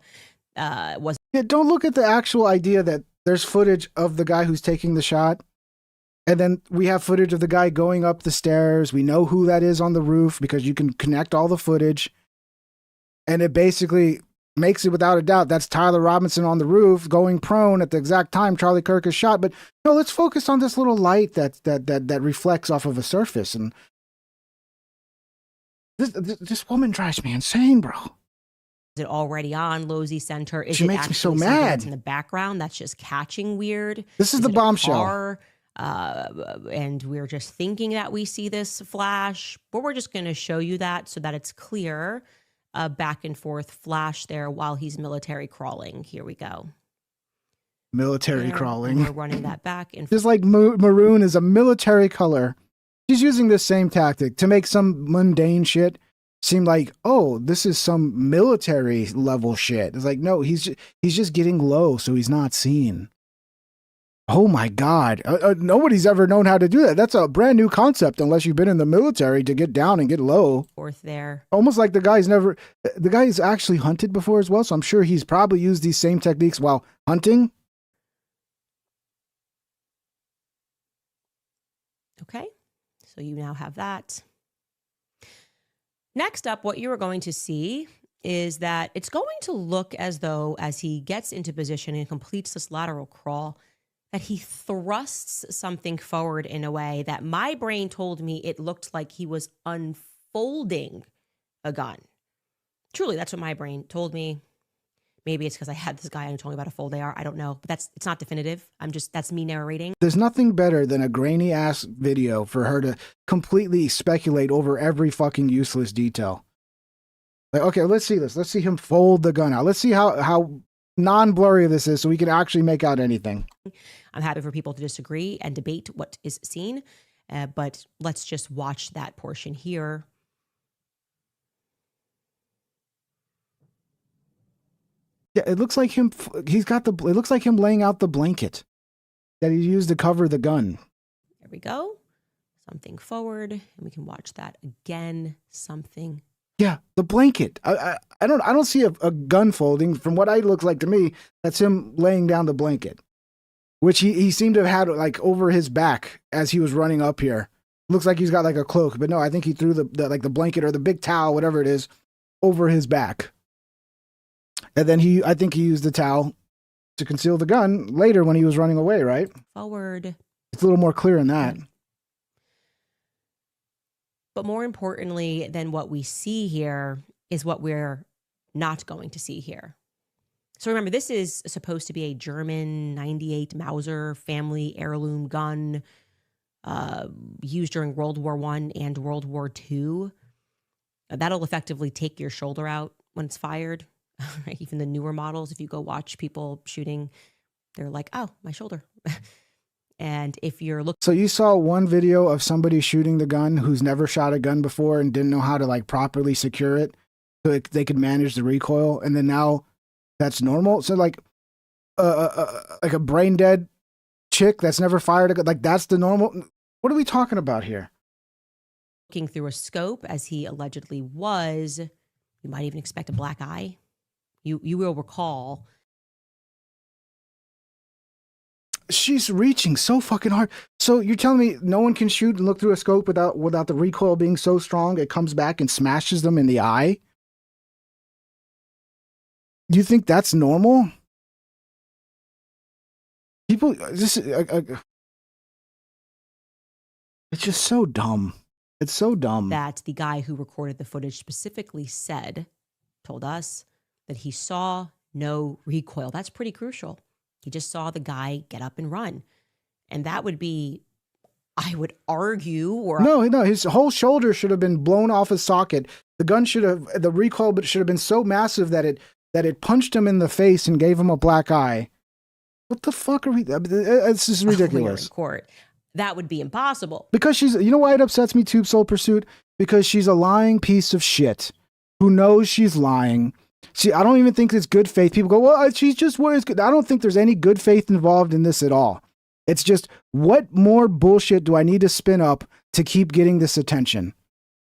Don't look at the actual idea that there's footage of the guy who's taking the shot. And then we have footage of the guy going up the stairs. We know who that is on the roof because you can connect all the footage. And it basically makes it without a doubt. That's Tyler Robinson on the roof going prone at the exact time Charlie Kirk is shot. But no, let's focus on this little light that reflects off of a surface. And this woman drives me insane, bro. Is it already on Losey Center? She makes me so mad. In the background, that's just catching weird. This is the bombshell. And we're just thinking that we see this flash, but we're just going to show you that so that it's clear. Back and forth flash there while he's military crawling. Here we go. Military crawling. We're running that back and just like maroon is a military color. She's using this same tactic to make some mundane shit seem like, oh, this is some military level shit. It's like, no, he's just getting low so he's not seen. Oh my God. Nobody's ever known how to do that. That's a brand new concept unless you've been in the military to get down and get low. Fourth there. Almost like the guy's actually hunted before as well. So I'm sure he's probably used these same techniques while hunting. Okay. So you now have that. Next up, what you are going to see is that it's going to look as though as he gets into position and completes this lateral crawl, that he thrusts something forward in a way that my brain told me it looked like he was unfolding a gun. Truly, that's what my brain told me. Maybe it's because I had this guy who told me about a fold AR. I don't know, but it's not definitive. That's me narrating. There's nothing better than a grainy ass video for her to completely speculate over every fucking useless detail. Like, okay, let's see this. Let's see him fold the gun out. Let's see how non-blurry this is so we can actually make out anything. I'm happy for people to disagree and debate what is seen, but let's just watch that portion here. Yeah, it looks like him. It looks like him laying out the blanket that he used to cover the gun. There we go. Something forward, and we can watch that again. Something. Yeah, the blanket. I don't see a gun folding. From what it looks like to me, that's him laying down the blanket, which he seemed to have had like over his back as he was running up here. Looks like he's got like a cloak, but no, I think he threw the like the blanket or the big towel, whatever it is, over his back. And then I think he used the towel to conceal the gun later when he was running away, right? Forward. It's a little more clear in that. But more importantly than what we see here is what we're not going to see here. So remember, this is supposed to be a German 98 Mauser family heirloom gun used during World War I and World War II. That'll effectively take your shoulder out when it's fired. Even the newer models, if you go watch people shooting, they're like, oh, my shoulder. And if you're looking... So you saw one video of somebody shooting the gun who's never shot a gun before and didn't know how to like properly secure it so they could manage the recoil. And then now that's normal. So like a brain dead chick that's never fired a gun, like that's the normal. What are we talking about here? Looking through a scope as he allegedly was, you might even expect a black eye. You will recall. She's reaching so fucking hard. So you're telling me no one can shoot and look through a scope without the recoil being so strong it comes back and smashes them in the eye? Do you think that's normal? People, it's just so dumb. It's so dumb. That the guy who recorded the footage specifically told us that he saw no recoil. That's pretty crucial. He just saw the guy get up and run. And that would be, I would argue, or... No, his whole shoulder should have been blown off his socket. The recoil should have been so massive that it punched him in the face and gave him a black eye. What the fuck are we... It's just ridiculous. In court. That would be impossible. Because you know why it upsets me, Tube Soul Pursuit? Because she's a lying piece of shit who knows she's lying. I don't even think it's good faith. People go, well, she's just what is good. I don't think there's any good faith involved in this at all. It's just, what more bullshit do I need to spin up to keep getting this attention?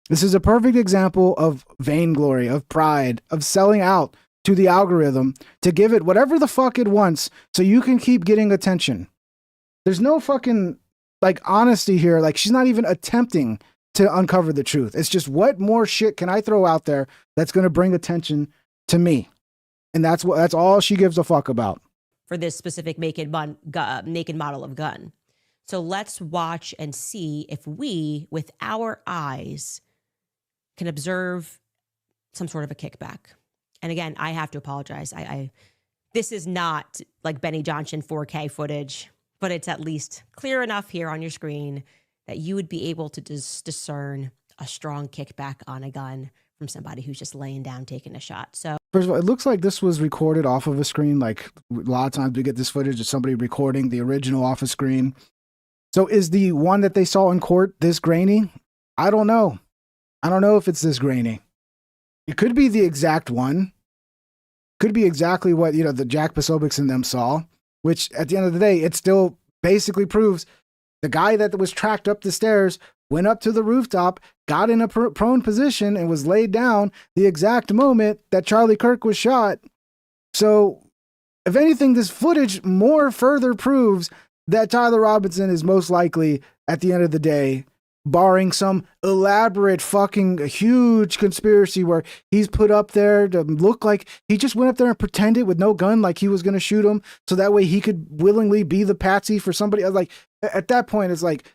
This is a perfect example of vainglory, of pride, of selling out to the algorithm to give it whatever the fuck it wants so you can keep getting attention. There's no fucking like honesty here. Like she's not even attempting to uncover the truth. It's just, what more shit can I throw out there that's going to bring attention to me? And that's all she gives a fuck about. For this specific naked model of gun. So let's watch and see if we, with our eyes, can observe some sort of a kickback. And again, I have to apologize. This is not like Benny Johnson 4K footage, but it's at least clear enough here on your screen that you would be able to discern a strong kickback on a gun from somebody who's just laying down taking a shot. So first of all, it looks like this was recorded off of a screen. Like a lot of times we get this footage of somebody recording the original off a screen. So is the one that they saw in court this grainy? I don't know. I don't know if it's this grainy. It could be the exact one. Could be exactly what, the Jack Posobics and them saw, which at the end of the day, it still basically proves the guy that was tracked up the stairs went up to the rooftop, got in a prone position, and was laid down the exact moment that Charlie Kirk was shot. So, if anything, this footage more further proves that Tyler Robinson is most likely, at the end of the day, barring some elaborate fucking huge conspiracy where he's put up there to look like he just went up there and pretended with no gun like he was going to shoot him so that way he could willingly be the patsy for somebody. I was like, at that point, it's like,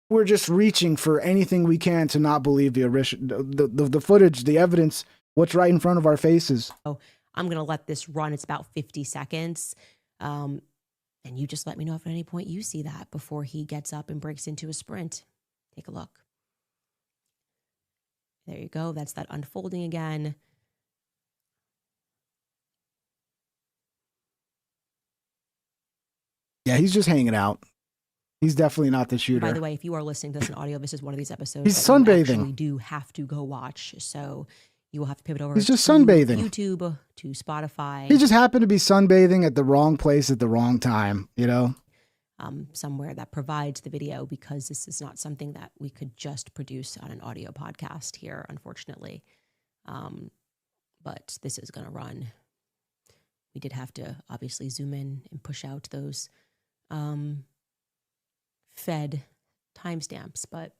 we're just reaching for anything we can to not believe the footage, the evidence, what's right in front of our faces. Oh, I'm going to let this run. It's about 50 seconds. And you just let me know if at any point you see that before he gets up and breaks into a sprint. Take a look. There you go. That's that unfolding again. Yeah, he's just hanging out. He's definitely not the shooter. By the way, if you are listening to this in audio, this is one of these episodes he's that sunbathing. You actually do have to go watch. So you will have to pivot over he's just to sunbathing. YouTube, to Spotify. He just happened to be sunbathing at the wrong place at the wrong time, somewhere that provides the video, because this is not something that we could just produce on an audio podcast here, unfortunately. But this is going to run. We did have to obviously zoom in and push out those fed timestamps, but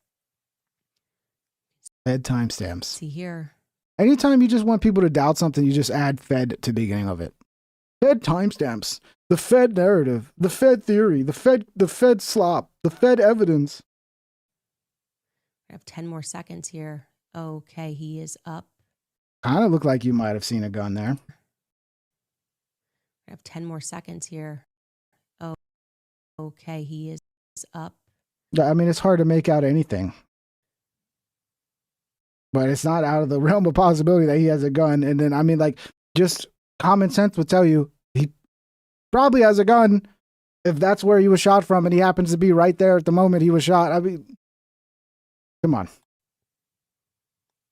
Fed timestamps. See here. Anytime you just want people to doubt something, you just add Fed to the beginning of it. Fed timestamps. The Fed narrative. The Fed theory. The Fed slop. The Fed evidence. I have 10 more seconds here. Okay, he is up. Kind of looked like you might have seen a gun there. I have 10 more seconds here. Oh, okay, he is up. I mean, it's hard to make out anything. But it's not out of the realm of possibility that he has a gun. And then, I mean, like, just common sense would tell you he probably has a gun if that's where he was shot from and he happens to be right there at the moment he was shot. I mean, come on.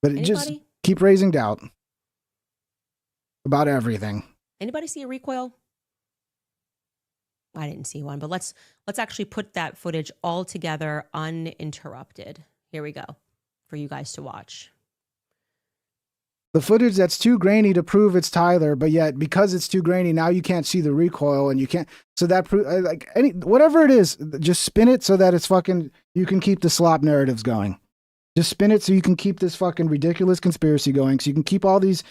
But it just keep raising doubt about everything. Anybody see a recoil? I didn't see one, but let's actually put that footage all together uninterrupted. Here we go for you guys to watch. The footage that's too grainy to prove it's Tyler, but yet because it's too grainy, now you can't see the recoil and you can't. So that like whatever it is, just spin it so that it's fucking. You can keep the slop narratives going. Just spin it so you can keep this fucking ridiculous conspiracy going. So you can keep all these,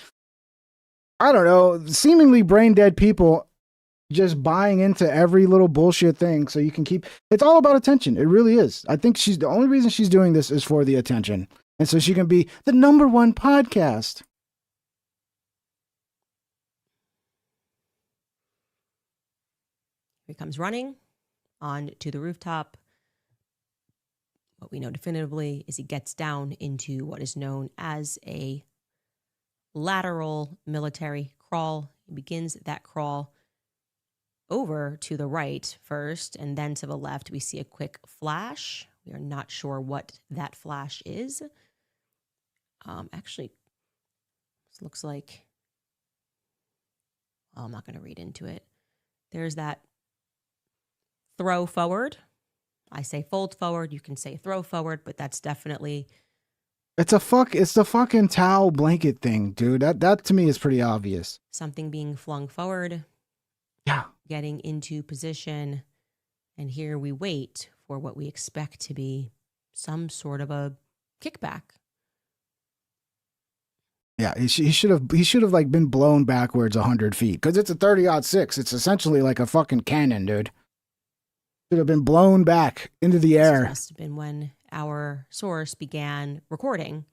I don't know, seemingly brain dead people just buying into every little bullshit thing. So you can keep. It's all about attention. It really is. I think the only reason she's doing this is for the attention. And so she can be the #1 podcast. He comes running on to the rooftop. What we know definitively is he gets down into what is known as a lateral military crawl. He begins that crawl over to the right first, and then to the left. We see a quick flash. We are not sure what that flash is. Actually, this looks like, I'm not going to read into it. There's that throw forward. I say fold forward. You can say throw forward, but that's definitely. It's the fucking towel blanket thing, dude. That to me is pretty obvious. Something being flung forward. Yeah. Getting into position. And here we wait for what we expect to be some sort of a kickback. Yeah, he should have like been blown backwards 100 feet because it's a 30-06. It's essentially like a fucking cannon, dude. Should have been blown back into the air. This must have been when our source began recording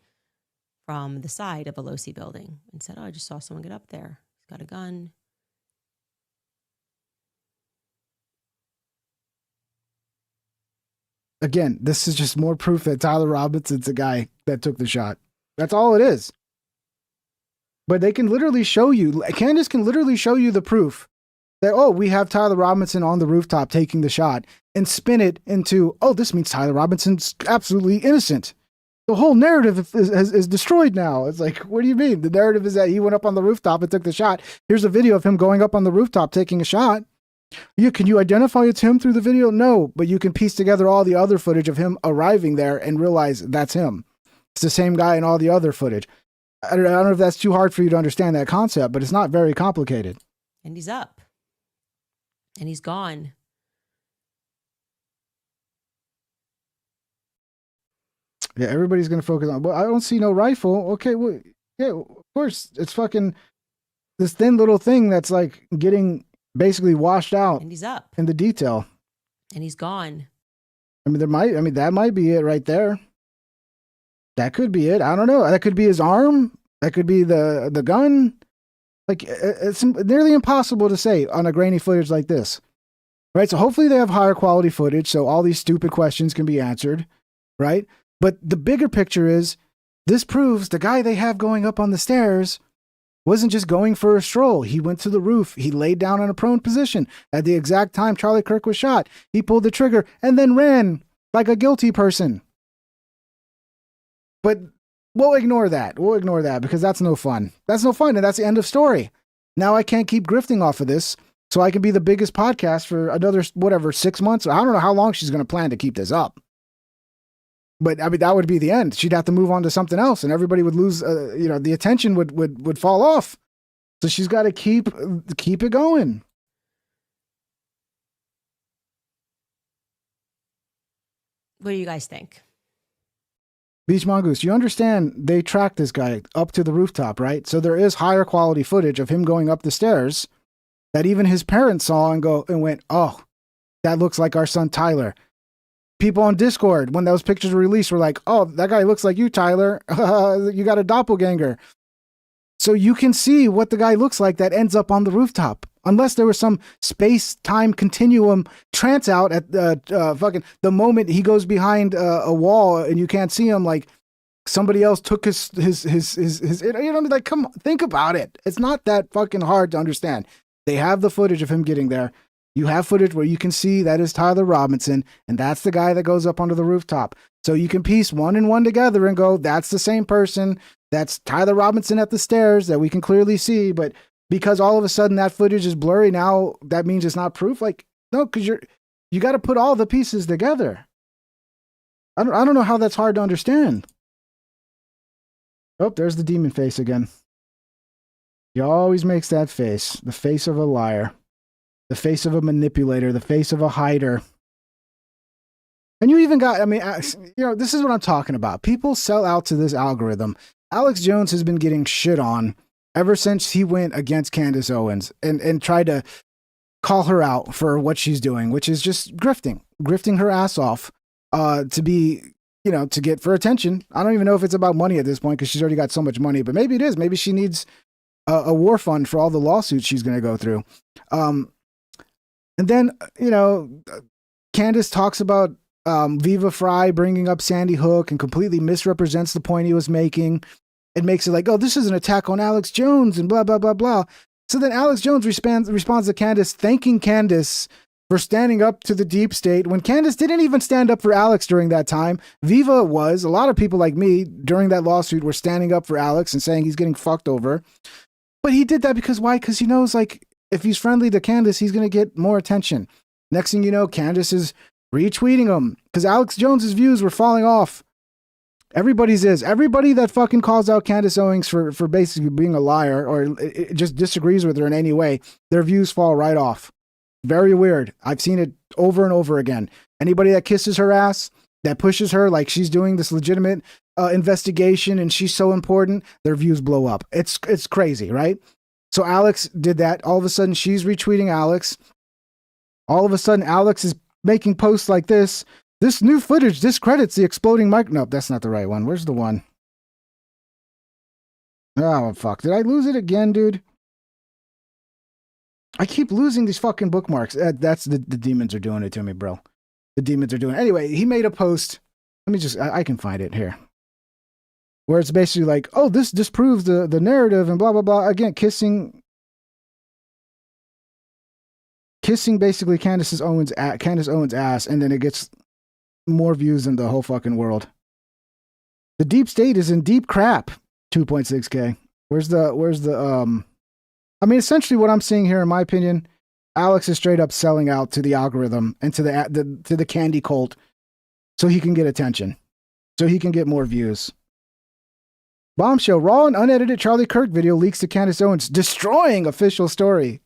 from the side of a Losi building and said, "Oh, I just saw someone get up there. He's got a gun." Again, this is just more proof that Tyler Robinson's the guy that took the shot. That's all it is. But they can literally show you, Candace can literally show you the proof that, oh, we have Tyler Robinson on the rooftop taking the shot and spin it into, oh, this means Tyler Robinson's absolutely innocent. The whole narrative is destroyed now. It's like, what do you mean? The narrative is that he went up on the rooftop and took the shot. Here's a video of him going up on the rooftop taking a shot. Yeah, can you identify it's him through the video? No, but you can piece together all the other footage of him arriving there and realize that's him. It's the same guy in all the other footage. I don't know if that's too hard for you to understand that concept, but it's not very complicated. And he's up. And he's gone. Yeah, everybody's going to focus on, well, I don't see no rifle. Okay, well, yeah, of course. It's fucking this thin little thing that's like getting basically washed out. And he's up. In the detail. And he's gone. That might be it right there. That could be it. I don't know. That could be his arm. That could be the gun. Like, it's nearly impossible to say on a grainy footage like this. Right? So hopefully they have higher quality footage so all these stupid questions can be answered. Right? But the bigger picture is this proves the guy they have going up on the stairs wasn't just going for a stroll. He went to the roof. He laid down in a prone position at the exact time Charlie Kirk was shot. He pulled the trigger and then ran like a guilty person. But we'll ignore that. We'll ignore that because that's no fun. That's no fun, and that's the end of story. Now I can't keep grifting off of this, so I can be the biggest podcast for another, 6 months. I don't know how long she's going to plan to keep this up. But I mean, that would be the end. She'd have to move on to something else, and everybody would lose. The attention would fall off. So she's got to keep it going. What do you guys think? Beach Mongoose, you understand they tracked this guy up to the rooftop, right? So there is higher quality footage of him going up the stairs that even his parents saw and went, oh, that looks like our son Tyler. People on Discord, when those pictures were released, were like, oh, that guy looks like you, Tyler. You got a doppelganger. So you can see what the guy looks like that ends up on the rooftop. Unless there was some space-time continuum trance out at the moment he goes behind a wall and you can't see him, like somebody else took his you know, like, come on, think about it. It's not that fucking hard to understand. They have the footage of him getting there. You have footage where you can see that is Tyler Robinson, and that's the guy that goes up onto the rooftop. So you can piece one and one together and go, that's the same person. That's Tyler Robinson at the stairs that we can clearly see, but because all of a sudden that footage is blurry now, that means it's not proof? Like, no, because you got to put all the pieces together. I don't know how that's hard to understand. Oh, there's the demon face again. He always makes that face. The face of a liar. The face of a manipulator. The face of a hider. And you even got, I mean, you know, this is what I'm talking about. People sell out to this algorithm. Alex Jones has been getting shit on ever since he went against Candace Owens and tried to call her out for what she's doing, which is just grifting her ass off to be, you know, to get for attention. I don't even know if it's about money at this point because she's already got so much money, but maybe it is. Maybe she needs a war fund for all the lawsuits she's going to go through. And then, you know, Candace talks about Viva Fry bringing up Sandy Hook and completely misrepresents the point he was making. It makes it like, oh, this is an attack on Alex Jones and blah, blah, blah, blah. So then Alex Jones responds to Candace, thanking Candace for standing up to the deep state when Candace didn't even stand up for Alex during that time. Viva was. A lot of people like me during that lawsuit were standing up for Alex and saying he's getting fucked over. But he did that because why? Because he knows, like, if he's friendly to Candace, he's going to get more attention. Next thing you know, Candace is retweeting him because Alex Jones's views were falling off. Everybody's is. Everybody that fucking calls out Candace Owens for basically being a liar or it just disagrees with her in any way, their views fall right off. Very weird. I've seen it over and over again. Anybody that kisses her ass, that pushes her like she's doing this legitimate investigation and she's so important, their views blow up. It's crazy, right? So Alex did that. All of a sudden, she's retweeting Alex. All of a sudden, Alex is making posts like this. This new footage discredits the exploding mic. Nope, that's not the right one. Where's the one? Oh, fuck. Did I lose it again, dude? I keep losing these fucking bookmarks. That's the demons are doing it to me, bro. The demons are doing it. Anyway, he made a post. Let me just, I can find it here. Where it's basically like, oh, this disproves the narrative and blah, blah, blah. Again, kissing basically Candace Owens' ass, and then it gets more views than the whole fucking world. The deep state is in deep crap. 2.6K. Where's the I mean, essentially what I'm seeing here, in my opinion, Alex is straight up selling out to the algorithm and to the candy cult so he can get attention, so he can get more views. Bombshell, raw and unedited Charlie Kirk video leaks to Candace Owens, destroying official story.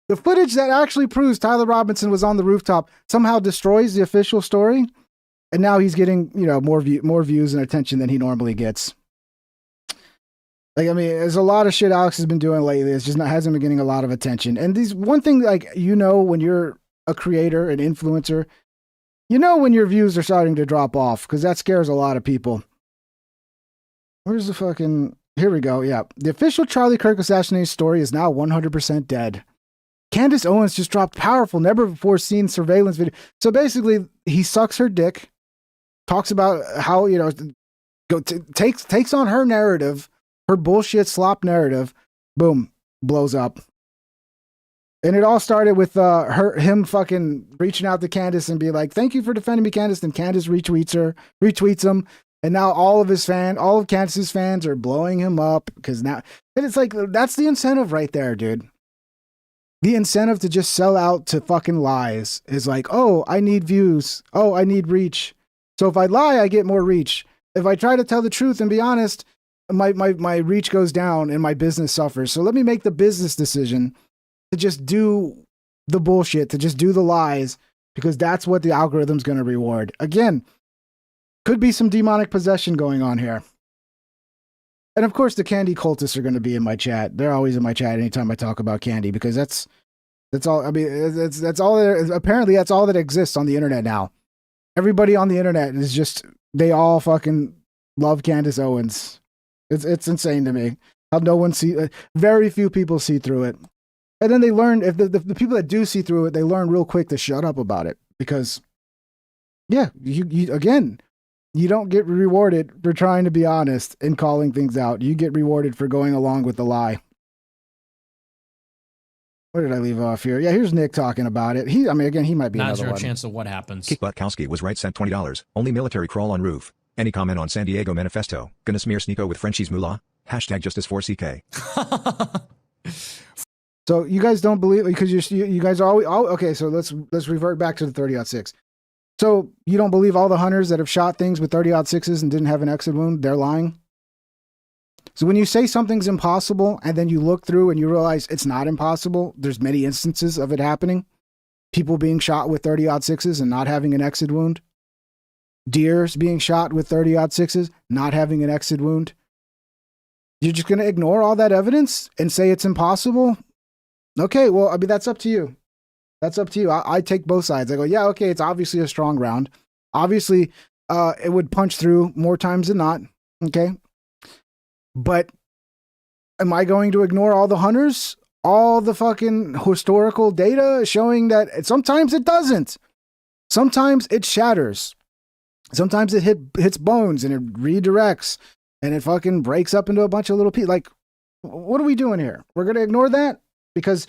The footage that actually proves Tyler Robinson was on the rooftop somehow destroys the official story, and now he's getting, you know, more views and attention than he normally gets. Like, I mean, there's a lot of shit Alex has been doing lately. It's just hasn't been getting a lot of attention. And one thing, like, you know, when you're a creator, an influencer, you know when your views are starting to drop off because that scares a lot of people. Where's the fucking... Here we go, yeah. The official Charlie Kirk assassination story is now 100% dead. Candace Owens just dropped powerful, never-before-seen surveillance video. So basically, he sucks her dick, talks about how, you know, takes on her narrative, her bullshit slop narrative, boom, blows up. And it all started with him fucking reaching out to Candace and be like, thank you for defending me, Candace. And Candace retweets him. And now all of Candace's fans are blowing him up because now, and it's like, that's the incentive right there, dude. The incentive to just sell out to fucking lies is like, oh, I need views. Oh, I need reach. So if I lie, I get more reach. If I try to tell the truth and be honest, my reach goes down and my business suffers. So let me make the business decision to just do the bullshit, to just do the lies, because that's what the algorithm's going to reward. Again, Could be some demonic possession going on here. And of course, the candy cultists are going to be in my chat. They're always in my chat anytime I talk about candy, because that's all. I mean, that's all. Apparently, that's all that exists on the internet now. Everybody on the internet is just, they all fucking love Candace Owens. It's insane to me how no one very few people see through it. And then they learn, if the people that do see through it, they learn real quick to shut up about it, because yeah, you again, you don't get rewarded for trying to be honest and calling things out. You get rewarded for going along with the lie. Where did I leave off here? Yeah, here's Nick talking about it. He might be Not another zero one. chance of what happens. Kick Butkowski was right, sent $20. Only military crawl on roof. Any comment on San Diego manifesto? Gonna smear Sneeko with Frenchie's moolah? Hashtag justice for CK. So you guys don't believe, because you guys are always, okay, so let's revert back to the 30-06. So you don't believe all the hunters that have shot things with 30-06s and didn't have an exit wound? They're lying? So when you say something's impossible and then you look through and you realize it's not impossible, there's many instances of it happening. People being shot with 30-06s and not having an exit wound. Deers being shot with 30-06s, not having an exit wound. You're just going to ignore all that evidence and say it's impossible? Okay, well, I mean, that's up to you. That's up to you. I take both sides. I go, yeah, okay, it's obviously a strong round. Obviously, it would punch through more times than not. Okay. But am I going to ignore all the hunters? All the fucking historical data showing that sometimes it doesn't. Sometimes it shatters. Sometimes it hits bones and it redirects and it fucking breaks up into a bunch of little pieces. Like, what are we doing here? We're going to ignore that because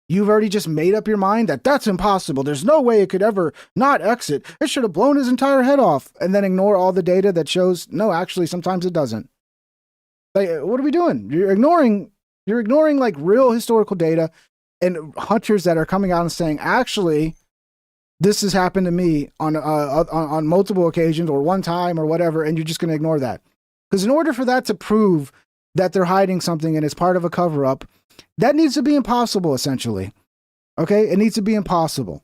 you've already just made up your mind that that's impossible. There's no way it could ever not exit. It should have blown his entire head off, and then ignore all the data that shows, no, actually, sometimes it doesn't. Like, what are we doing? You're ignoring like real historical data and hunters that are coming out and saying, actually, this has happened to me on multiple occasions or one time or whatever, and you're just going to ignore that. Because in order for that to prove that they're hiding something and it's part of a cover-up, that needs to be impossible, essentially. Okay? It needs to be impossible.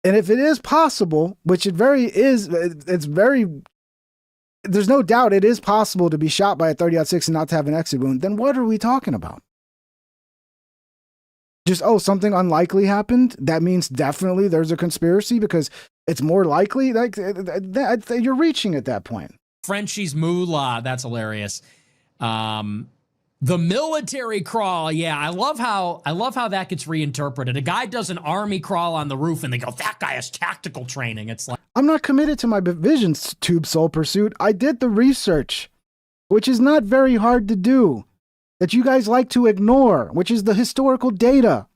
And if it is possible, which there's no doubt it is possible to be shot by a 30-06 and not to have an exit wound, then what are we talking about? Just, something unlikely happened? That means definitely there's a conspiracy because it's more likely? Like, you're reaching at that point. Frenchie's moolah. That's hilarious. The military crawl. Yeah, I love how that gets reinterpreted. A guy does an army crawl on the roof and they go, that guy has tactical training. It's like, I'm not committed to my vision tube soul pursuit. I did the research, which is not very hard to do, that you guys like to ignore, which is the historical data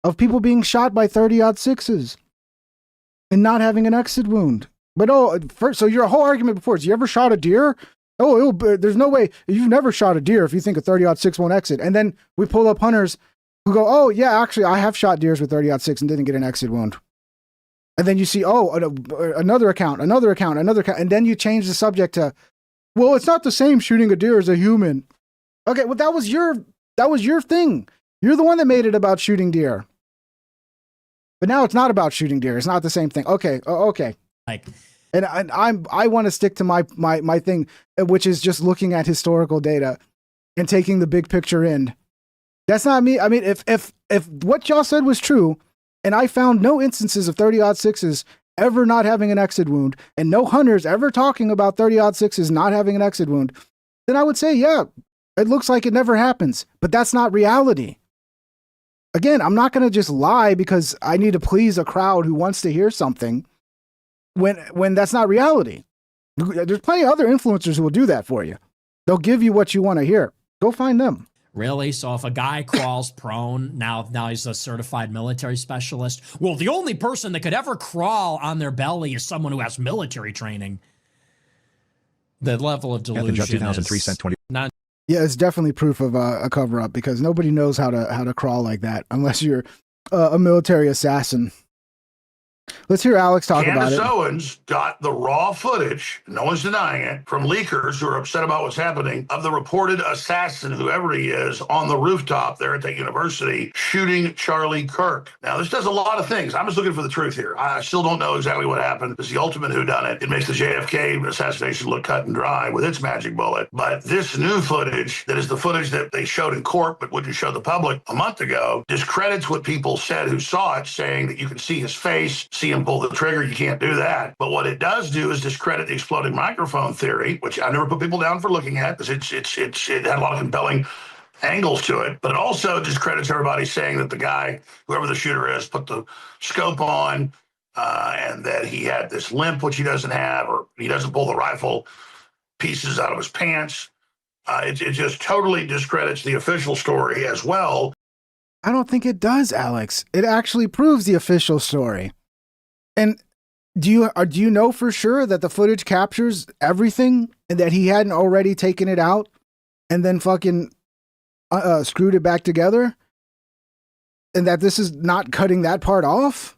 of people being shot by 30-06s and not having an exit wound. But so your whole argument before is, you ever shot a deer? There's no way. You've never shot a deer if you think a 30-06 won't exit. And then we pull up hunters who go, oh, yeah, actually, I have shot deers with 30-06 and didn't get an exit wound. And then you see, another account. And then you change the subject to, well, it's not the same shooting a deer as a human. Okay, well, that was your thing. You're the one that made it about shooting deer. But now it's not about shooting deer. It's not the same thing. Okay, okay. And I want to stick to my thing, which is just looking at historical data and taking the big picture in. That's not me. I mean, if what y'all said was true, and I found no instances of 30-06s ever not having an exit wound, and no hunters ever talking about 30-06s not having an exit wound, then I would say, yeah, it looks like it never happens. But that's not reality. Again, I'm not going to just lie because I need to please a crowd who wants to hear something when that's not reality. There's plenty of other influencers who will do that for you. They'll give you what you want to hear. Go find them. Really? So if a guy crawls prone, now he's a certified military specialist. Well, the only person that could ever crawl on their belly is someone who has military training. The level of delusion Just 2003 is sent 20. not. Yeah, it's definitely proof of a cover-up because nobody knows how to crawl like that unless you're a military assassin. Let's hear Alex talk about Candace it. Owens got the raw footage, no one's denying it, from leakers who are upset about what's happening, of the reported assassin, whoever he is, on the rooftop there at that university, shooting Charlie Kirk. Now, this does a lot of things. I'm just looking for the truth here. I still don't know exactly what happened. It's the ultimate whodunit. It makes the JFK assassination look cut and dry with its magic bullet. But this new footage, that is the footage that they showed in court but wouldn't show the public a month ago, discredits what people said who saw it, saying that you can see his face, see him pull the trigger. You can't do that. But what it does do is discredit the exploding microphone theory, which I never put people down for looking at, because it had a lot of compelling angles to it. But it also discredits everybody saying that the guy, whoever the shooter is, put the scope on, and that he had this limp, which he doesn't have, or he doesn't pull the rifle pieces out of his pants. It just totally discredits the official story as well. I don't think it does, Alex. It actually proves the official story. And do you know for sure that the footage captures everything and that he hadn't already taken it out and then fucking screwed it back together? And that this is not cutting that part off?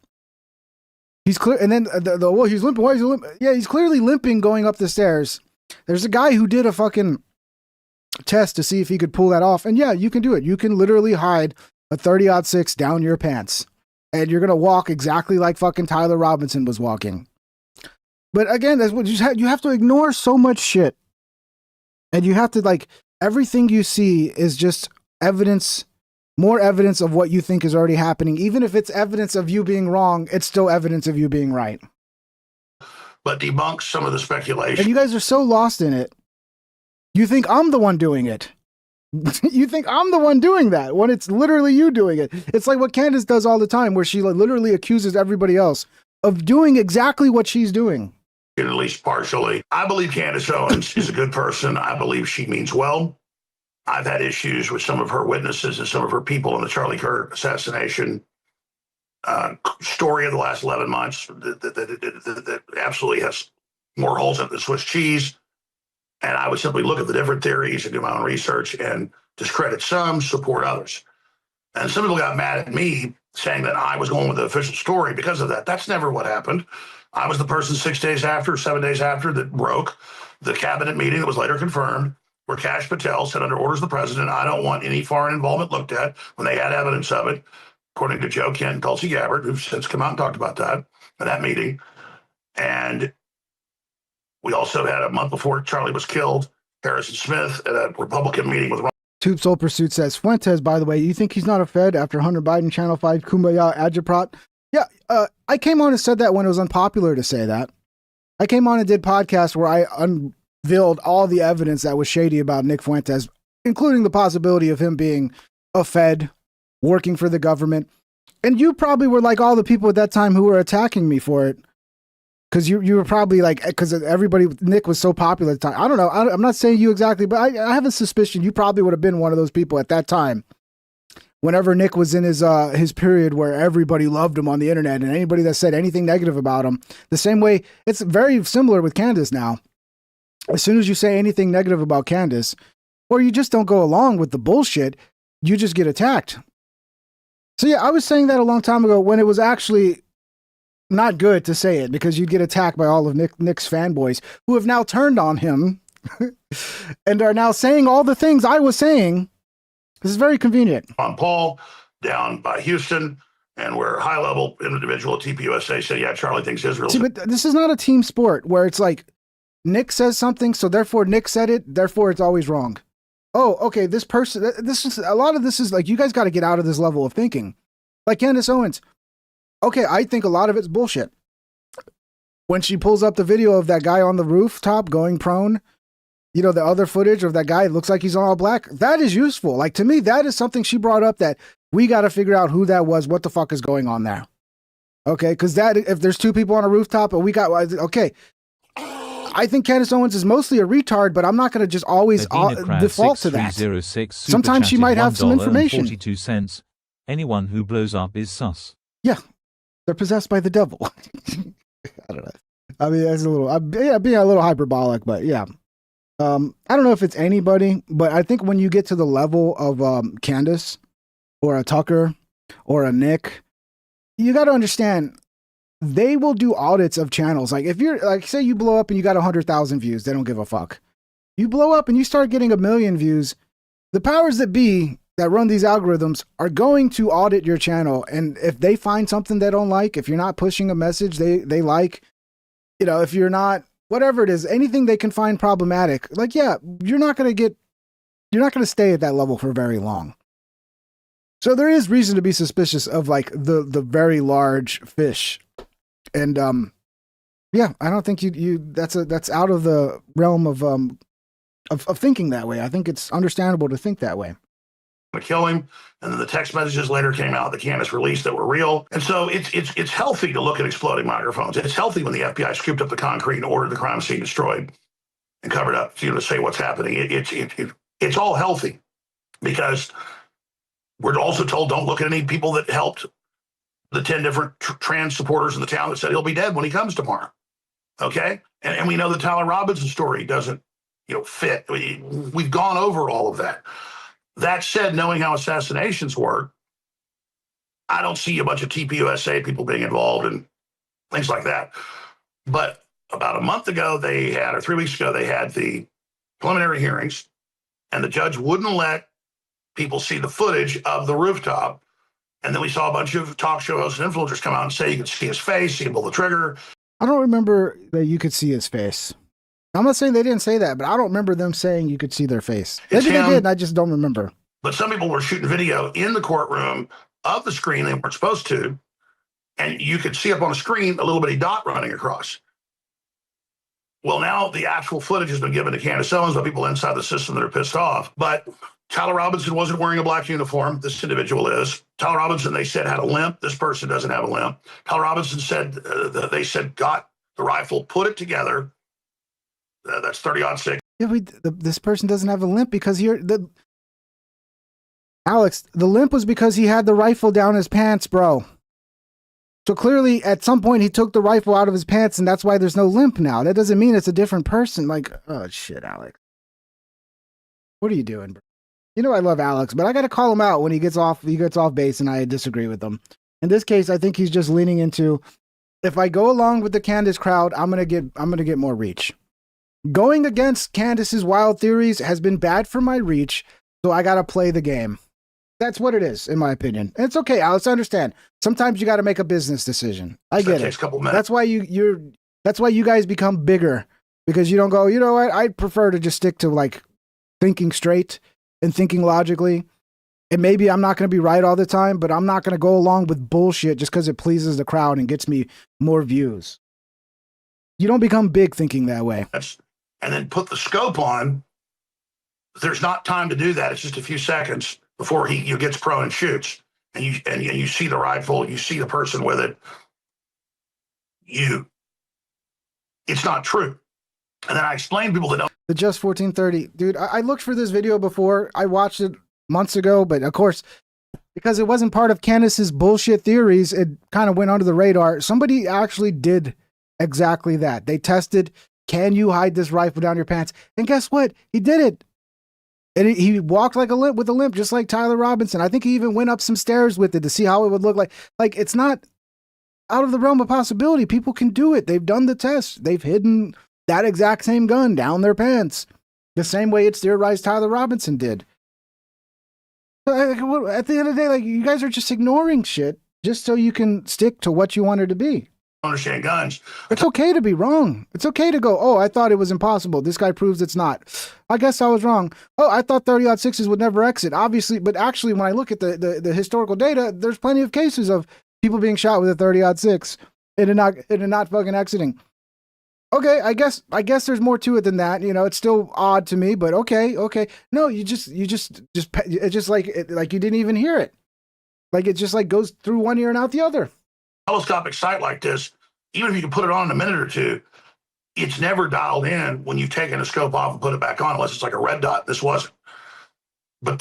He's clear. And then he's limping. Why is he limping? Yeah, he's clearly limping going up the stairs. There's a guy who did a fucking test to see if he could pull that off. And yeah, you can do it. You can literally hide a 30-06 down your pants. And you're going to walk exactly like fucking Tyler Robinson was walking. But again, that's what you have to ignore so much shit. And you have to, like, everything you see is just evidence, more evidence of what you think is already happening. Even if it's evidence of you being wrong, it's still evidence of you being right. But debunks some of the speculation. And you guys are so lost in it. You think I'm the one doing it. You think I'm the one doing that when it's literally you doing it. It's like what Candace does all the time, where she literally accuses everybody else of doing exactly what she's doing. At least partially. I believe Candace Owens is a good person. I believe she means well. I've had issues with some of her witnesses and some of her people in the Charlie Kirk assassination story of the last 11 months that absolutely has more holes in it than Swiss cheese. And I would simply look at the different theories and do my own research and discredit some, support others. And some people got mad at me saying that I was going with the official story because of that. That's never what happened. I was the person 7 days after that broke the cabinet meeting that was later confirmed, where Kash Patel said under orders of the president, I don't want any foreign involvement looked at, when they had evidence of it, according to Joe Kent and Tulsi Gabbard, who've since come out and talked about that at that meeting. And we also had, a month before Charlie was killed, Harrison Smith at a Republican meeting with Tube Soul Pursuit says, Fuentes, by the way, you think he's not a Fed after Hunter Biden Channel 5 Kumbaya Agitprop? Yeah, I came on and said that when it was unpopular to say that. I came on and did podcasts where I unveiled all the evidence that was shady about Nick Fuentes, including the possibility of him being a Fed, working for the government. And you probably were like all the people at that time who were attacking me for it. Because you were probably like, because everybody, Nick was so popular at the time. I don't know. I'm not saying you exactly, but I have a suspicion you probably would have been one of those people at that time. Whenever Nick was in his period where everybody loved him on the internet, and anybody that said anything negative about him, the same way, it's very similar with Candace now. As soon as you say anything negative about Candace, or you just don't go along with the bullshit, you just get attacked. So yeah, I was saying that a long time ago when it was actually not good to say it, because you'd get attacked by all of Nick's fanboys who have now turned on him and are now saying all the things I was saying. This is very convenient. On Paul, down by Houston, and where high-level individual at TPUSA said, yeah, Charlie thinks Israel's... See, but this is not a team sport where it's like Nick says something, so therefore Nick said it, therefore it's always wrong. Oh, okay, this person... This is a lot of this is like, you guys got to get out of this level of thinking. Like Candace Owens. Okay, I think a lot of it's bullshit. When she pulls up the video of that guy on the rooftop going prone, you know, the other footage of that guy, it looks like he's all black. That is useful. Like, to me, that is something she brought up that we got to figure out who that was. What the fuck is going on there? Okay, because that, if there's two people on a rooftop and we got, okay. I think Candace Owens is mostly a retard, but I'm not going to just always default to that. Sometimes she might have some information. 42 cents. Anyone who blows up is sus. Yeah, they're possessed by the devil. I don't know. I mean, that's a little, being a little hyperbolic, but yeah. I don't know if it's anybody, but I think when you get to the level of Candace or a Tucker or a Nick, you got to understand they will do audits of channels. Like if you're like, say you blow up and you got 100,000 views, they don't give a fuck. You blow up and you start getting 1 million views, the powers that be that run these algorithms are going to audit your channel. And if they find something they don't like, if you're not pushing a message they like, you know, if you're not, whatever it is, anything they can find problematic, like, yeah, you're not going to stay at that level for very long. So there is reason to be suspicious of like the very large fish. And, yeah, I don't think that's out of the realm of thinking that way. I think it's understandable to think that way. To kill him, and then the text messages later came out that Candace released that were real. And so it's healthy to look at exploding microphones. It's healthy when the FBI scooped up the concrete and ordered the crime scene destroyed and covered up, you know, to say what's happening. It's all healthy, because we're also told don't look at any people that helped the 10 different trans supporters in the town that said he'll be dead when he comes tomorrow. Okay, and we know the Tyler Robinson story doesn't, you know, fit. We've gone over all of that. That said, knowing how assassinations work, I don't see a bunch of TPUSA people being involved and things like that. But about a month ago, or 3 weeks ago, they had the preliminary hearings, and the judge wouldn't let people see the footage of the rooftop. And then we saw a bunch of talk show hosts and influencers come out and say you could see his face, see him pull the trigger. I don't remember that you could see his face. I'm not saying they didn't say that, but I don't remember them saying you could see their face. Maybe they did, and I just don't remember. But some people were shooting video in the courtroom of the screen they weren't supposed to, and you could see up on the screen a little bitty dot running across. Well, now the actual footage has been given to Candace Owens by people inside the system that are pissed off. But Tyler Robinson wasn't wearing a black uniform. This individual is. Tyler Robinson, they said, had a limp. This person doesn't have a limp. Tyler Robinson said, they said, got the rifle, put it together. That's 30-06. Yeah, this person doesn't have a limp because Alex, the limp was because he had the rifle down his pants, bro. So clearly, at some point, he took the rifle out of his pants, and that's why there's no limp now. That doesn't mean it's a different person. Like, oh, shit, Alex. What are you doing, bro? You know I love Alex, but I got to call him out when he gets off base, and I disagree with him. In this case, I think he's just leaning into, if I go along with the Candace crowd, I'm gonna get more reach. Going against Candace's wild theories has been bad for my reach, so I got to play the game. That's what it is, in my opinion. And it's okay, Alex. I understand. Sometimes you got to make a business decision. I get it. That's why that's why you guys become bigger, because you don't go, you know what? I'd prefer to just stick to like thinking straight and thinking logically. And maybe I'm not going to be right all the time, but I'm not going to go along with bullshit just because it pleases the crowd and gets me more views. You don't become big thinking that way. And then put the scope on. There's not time to do that. It's just a few seconds before he gets prone and shoots, and you see the rifle, you see the person with it. It's not true. And then I explain to people that don't. The Just 1430, dude. I looked for this video before. I watched it months ago, but of course, because it wasn't part of Candace's bullshit theories, it kind of went under the radar. Somebody actually did exactly that. They tested, can you hide this rifle down your pants? And guess what? He did it. And he walked like with a limp, just like Tyler Robinson. I think he even went up some stairs with it to see how it would look like. Like, it's not out of the realm of possibility. People can do it. They've done the test. They've hidden that exact same gun down their pants, the same way it's theorized Tyler Robinson did. At the end of the day, like, you guys are just ignoring shit just so you can stick to what you wanted to be. Understand guns. It's okay to be wrong. It's okay to go, oh, I thought it was impossible. This guy proves it's not. I guess I was wrong. Oh, I thought 30-06s would never exit. Obviously, but actually, when I look at the historical data, there's plenty of cases of people being shot with a 30-06 and it not fucking exiting. Okay, I guess there's more to it than that. You know, it's still odd to me, but okay. No, you just it's just like you didn't even hear it. Like it just like goes through one ear and out the other. Telescopic sight like this, even if you can put it on in a minute or two, it's never dialed in when you've taken a scope off and put it back on, unless it's like a red dot. This wasn't. But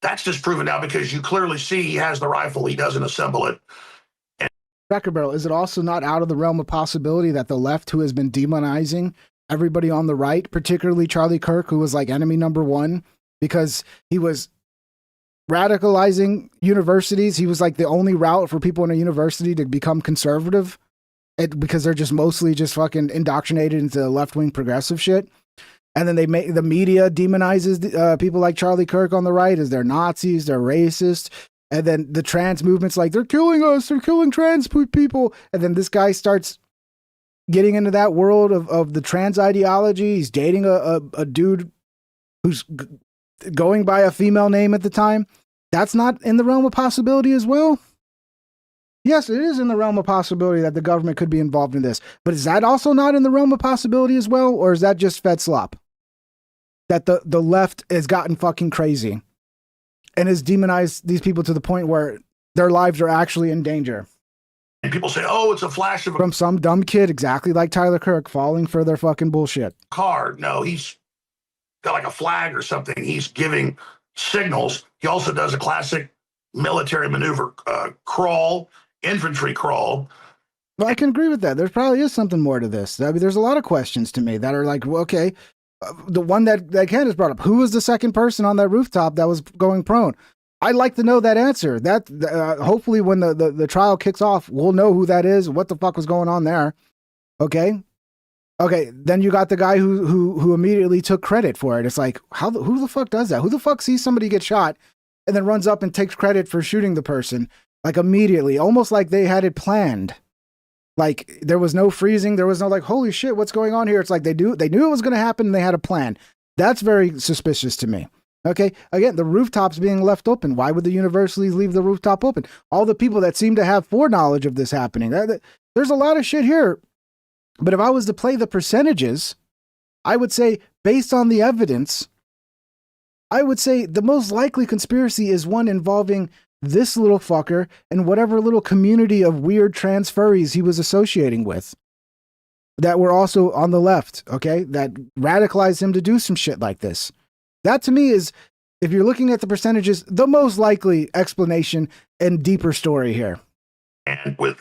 that's just proven now because you clearly see he has the rifle. He doesn't assemble it. Cracker Barrel, is it also not out of the realm of possibility that the left, who has been demonizing everybody on the right, particularly Charlie Kirk, who was like enemy number one because he was radicalizing universities. He was like the only route for people in a university to become conservative. because they're just mostly just fucking indoctrinated into left-wing progressive shit. And then they make the media demonizes people like Charlie Kirk on the right as they're Nazis, they're racist. And then the trans movement's like, they're killing us, they're killing trans people. And then this guy starts getting into that world of the trans ideology. He's dating a dude who's going by a female name at the time. That's not in the realm of possibility as well. Yes, it is in the realm of possibility that the government could be involved in this. But is that also not in the realm of possibility as well? Or is that just fed slop? That the left has gotten fucking crazy and has demonized these people to the point where their lives are actually in danger. And people say, oh, it's a flash of a From some dumb kid, exactly like Tyler Kirk, falling for their fucking bullshit. car. No, he's got like a flag or something. He's giving signals. He also does a classic military maneuver, crawl, infantry crawl. Well, I can agree with that. There probably is something more to this. I mean, there's a lot of questions to me that are like, well, okay, the one that Candace brought up, who was the second person on that rooftop that was going prone? I'd like to know that answer. That hopefully when the trial kicks off, we'll know who that is, what the fuck was going on there. Okay. Then you got the guy who immediately took credit for it. It's like, who the fuck does that? Who the fuck sees somebody get shot and then runs up and takes credit for shooting the person like immediately, almost like they had it planned. Like there was no freezing. There was no like, holy shit, what's going on here? It's like they knew it was going to happen and they had a plan. That's very suspicious to me. Okay. Again, the rooftops being left open. Why would the universities leave the rooftop open? All the people that seem to have foreknowledge of this happening. There's a lot of shit here. But if I was to play the percentages, I would say based on the evidence, I would say the most likely conspiracy is one involving this little fucker and whatever little community of weird trans furries he was associating with that were also on the left, okay, that radicalized him to do some shit like this. That to me is, if you're looking at the percentages, the most likely explanation and deeper story here. And with,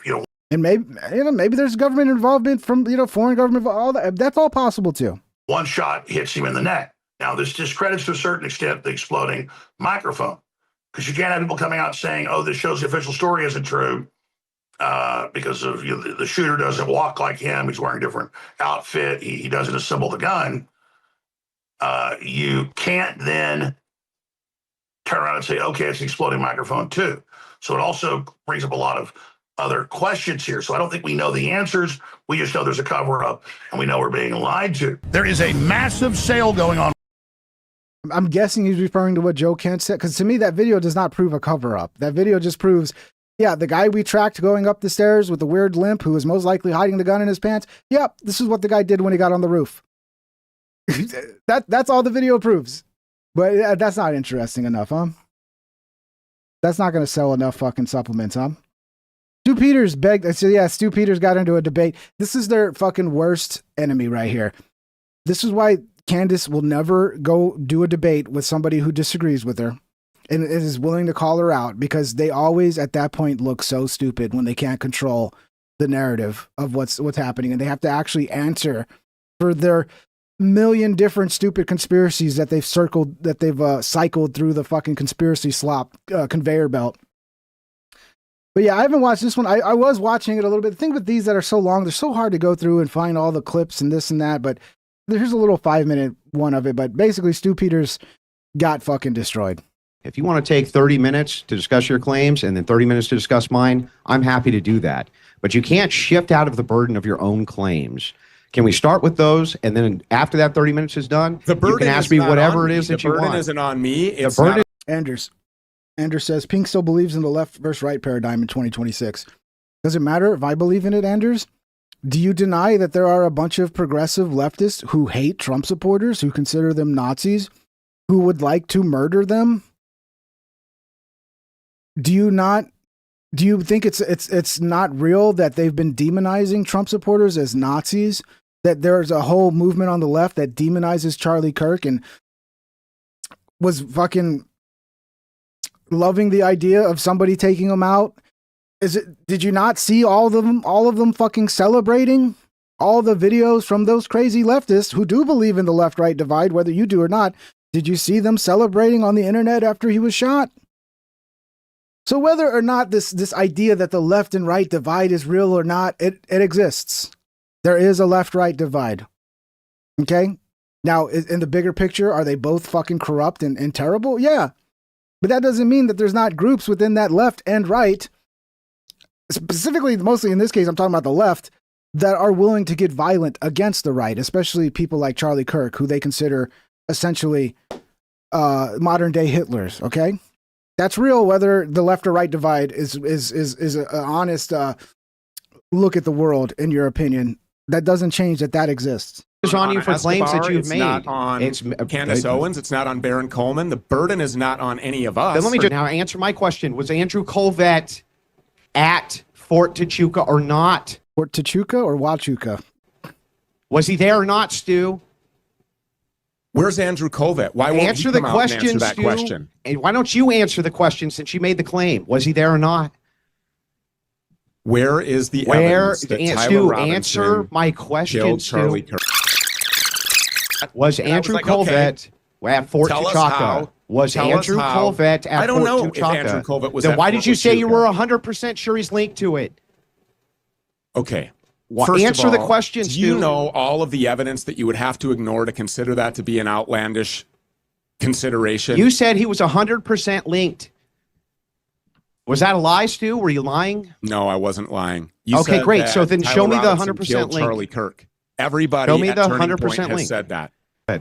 and maybe there's government involvement from, foreign government, all that. That's all possible too. One shot hits him in the neck. Now, this discredits to a certain extent the exploding microphone, because you can't have people coming out saying, oh, this shows the official story isn't true because of the shooter doesn't walk like him. He's wearing a different outfit. He doesn't assemble the gun. You can't then turn around and say, okay, it's an exploding microphone too. So it also brings up a lot of other questions here. So I don't think we know the answers. We just know there's a cover up and we know we're being lied to. There is a massive sale going on. I'm guessing he's referring to what Joe Kent said, because to me, that video does not prove a cover up. That video just proves, the guy we tracked going up the stairs with the weird limp, who was most likely hiding the gun in his pants. Yep, this is what the guy did when he got on the roof. That's all the video proves. But that's not interesting enough, huh? That's not going to sell enough fucking supplements, huh? Stu Peters Stu Peters got into a debate. This is their fucking worst enemy right here. This is why Candace will never go do a debate with somebody who disagrees with her and is willing to call her out, because they always at that point look so stupid when they can't control the narrative of what's happening, and they have to actually answer for their million different stupid conspiracies that they've cycled through the fucking conspiracy slop conveyor belt. But yeah, I haven't watched this one. I was watching it a little bit. The thing with these that are so long, they're so hard to go through and find all the clips and this and that, but here's a little 5-minute one of it. But basically, Stu Peters got fucking destroyed. If you want to take 30 minutes to discuss your claims and then 30 minutes to discuss mine, I'm happy to do that. But you can't shift out of the burden of your own claims. Can we start with those, and then after that 30 minutes is done, you can ask me whatever it is that you want. The burden isn't on me. It's Anders says, Pink still believes in the left versus right paradigm in 2026. Does it matter if I believe in it, Anders? Do you deny that there are a bunch of progressive leftists who hate Trump supporters, who consider them Nazis, who would like to murder them? Do you think it's not real that they've been demonizing Trump supporters as Nazis? That there's a whole movement on the left that demonizes Charlie Kirk and was fucking loving the idea of somebody taking him out? Did you not see all of them fucking celebrating all the videos from those crazy leftists who do believe in the left-right divide, whether you do or not? Did you see them celebrating on the internet after he was shot? So whether or not this idea that the left and right divide is real or not, it exists. There is a left-right divide. Okay? Now, in the bigger picture, are they both fucking corrupt and terrible? Yeah. But that doesn't mean that there's not groups within that left and right, specifically, mostly in this case, I'm talking about the left, that are willing to get violent against the right, especially people like Charlie Kirk, who they consider essentially modern-day Hitlers, okay? That's real, whether the left or right divide is an honest look at the world, in your opinion. That doesn't change that exists. It's on you for claims that you've made. Not on Candace Owens. It's not on Baron Coleman. The burden is not on any of us. Then let me just now answer my question. Was Andrew Colvett at Fort Tachuca or not? Fort Tachuca or Huachuca? Was he there or not, Stu? Where's Andrew Colvett? Why won't answer he the come out question, and answer that Stu? question? And why don't you answer the question since you made the claim? Was he there or not? Where is the evidence that Tyler Stu, Robinson answer my question, killed Stu. Charlie Kirk? Was Andrew Colvett at Fort Tachuca? Was Andrew Colvett at I don't know Fort if Tachuca? Andrew Colvett was Then at why Fort did you say you were Tachuca. 100% sure he's linked to it? Okay. Well, answer the question, Do Stu. you know all of the evidence that you would have to ignore to consider that to be an outlandish consideration? You said he was 100% linked. Was that a lie, Stu? Were you lying? No, I wasn't lying. You Okay, said great. that So then Tyler show me the Robinson 100% killed link. Charlie Kirk. Everybody Show me at the Turning 100% Point has link. said that.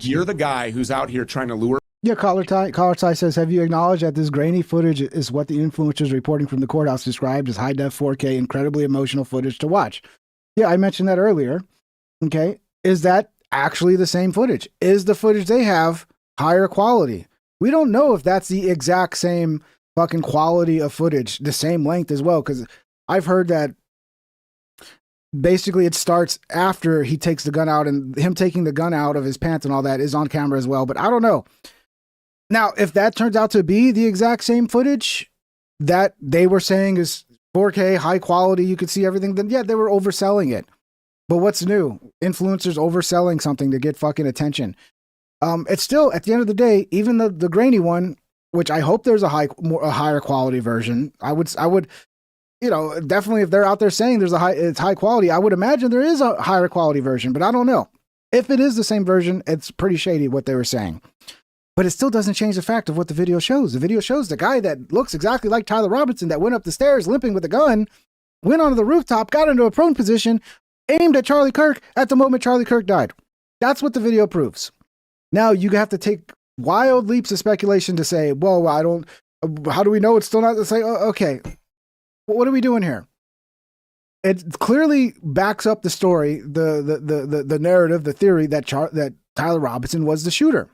You're the guy who's out here trying to lure. Yeah, Caller Ty says, have you acknowledged that this grainy footage is what the influencers reporting from the courthouse described as high-def 4K, incredibly emotional footage to watch? Yeah, I mentioned that earlier. Okay. Is that actually the same footage? Is the footage they have higher quality? We don't know if that's the exact same fucking quality of footage, the same length as well, because I've heard that basically it starts after he takes the gun out, and him taking the gun out of his pants and all that is on camera as well, but I don't know. Now, if that turns out to be the exact same footage that they were saying is 4K, high quality, you could see everything, then yeah, they were overselling it. But what's new? Influencers overselling something to get fucking attention. It's still, at the end of the day, even the grainy one, which I hope there's a higher quality version. I would, you know, definitely if they're out there saying it's high quality, I would imagine there is a higher quality version, but I don't know. If it is the same version, it's pretty shady what they were saying. But it still doesn't change the fact of what the video shows. The video shows the guy that looks exactly like Tyler Robinson that went up the stairs limping with a gun, went onto the rooftop, got into a prone position, aimed at Charlie Kirk at the moment Charlie Kirk died. That's what the video proves. Now you have to take wild leaps of speculation to say, well, how do we know it's still not the same? Okay. What are we doing here? It clearly backs up the story, the narrative, the theory that Tyler Robinson was the shooter.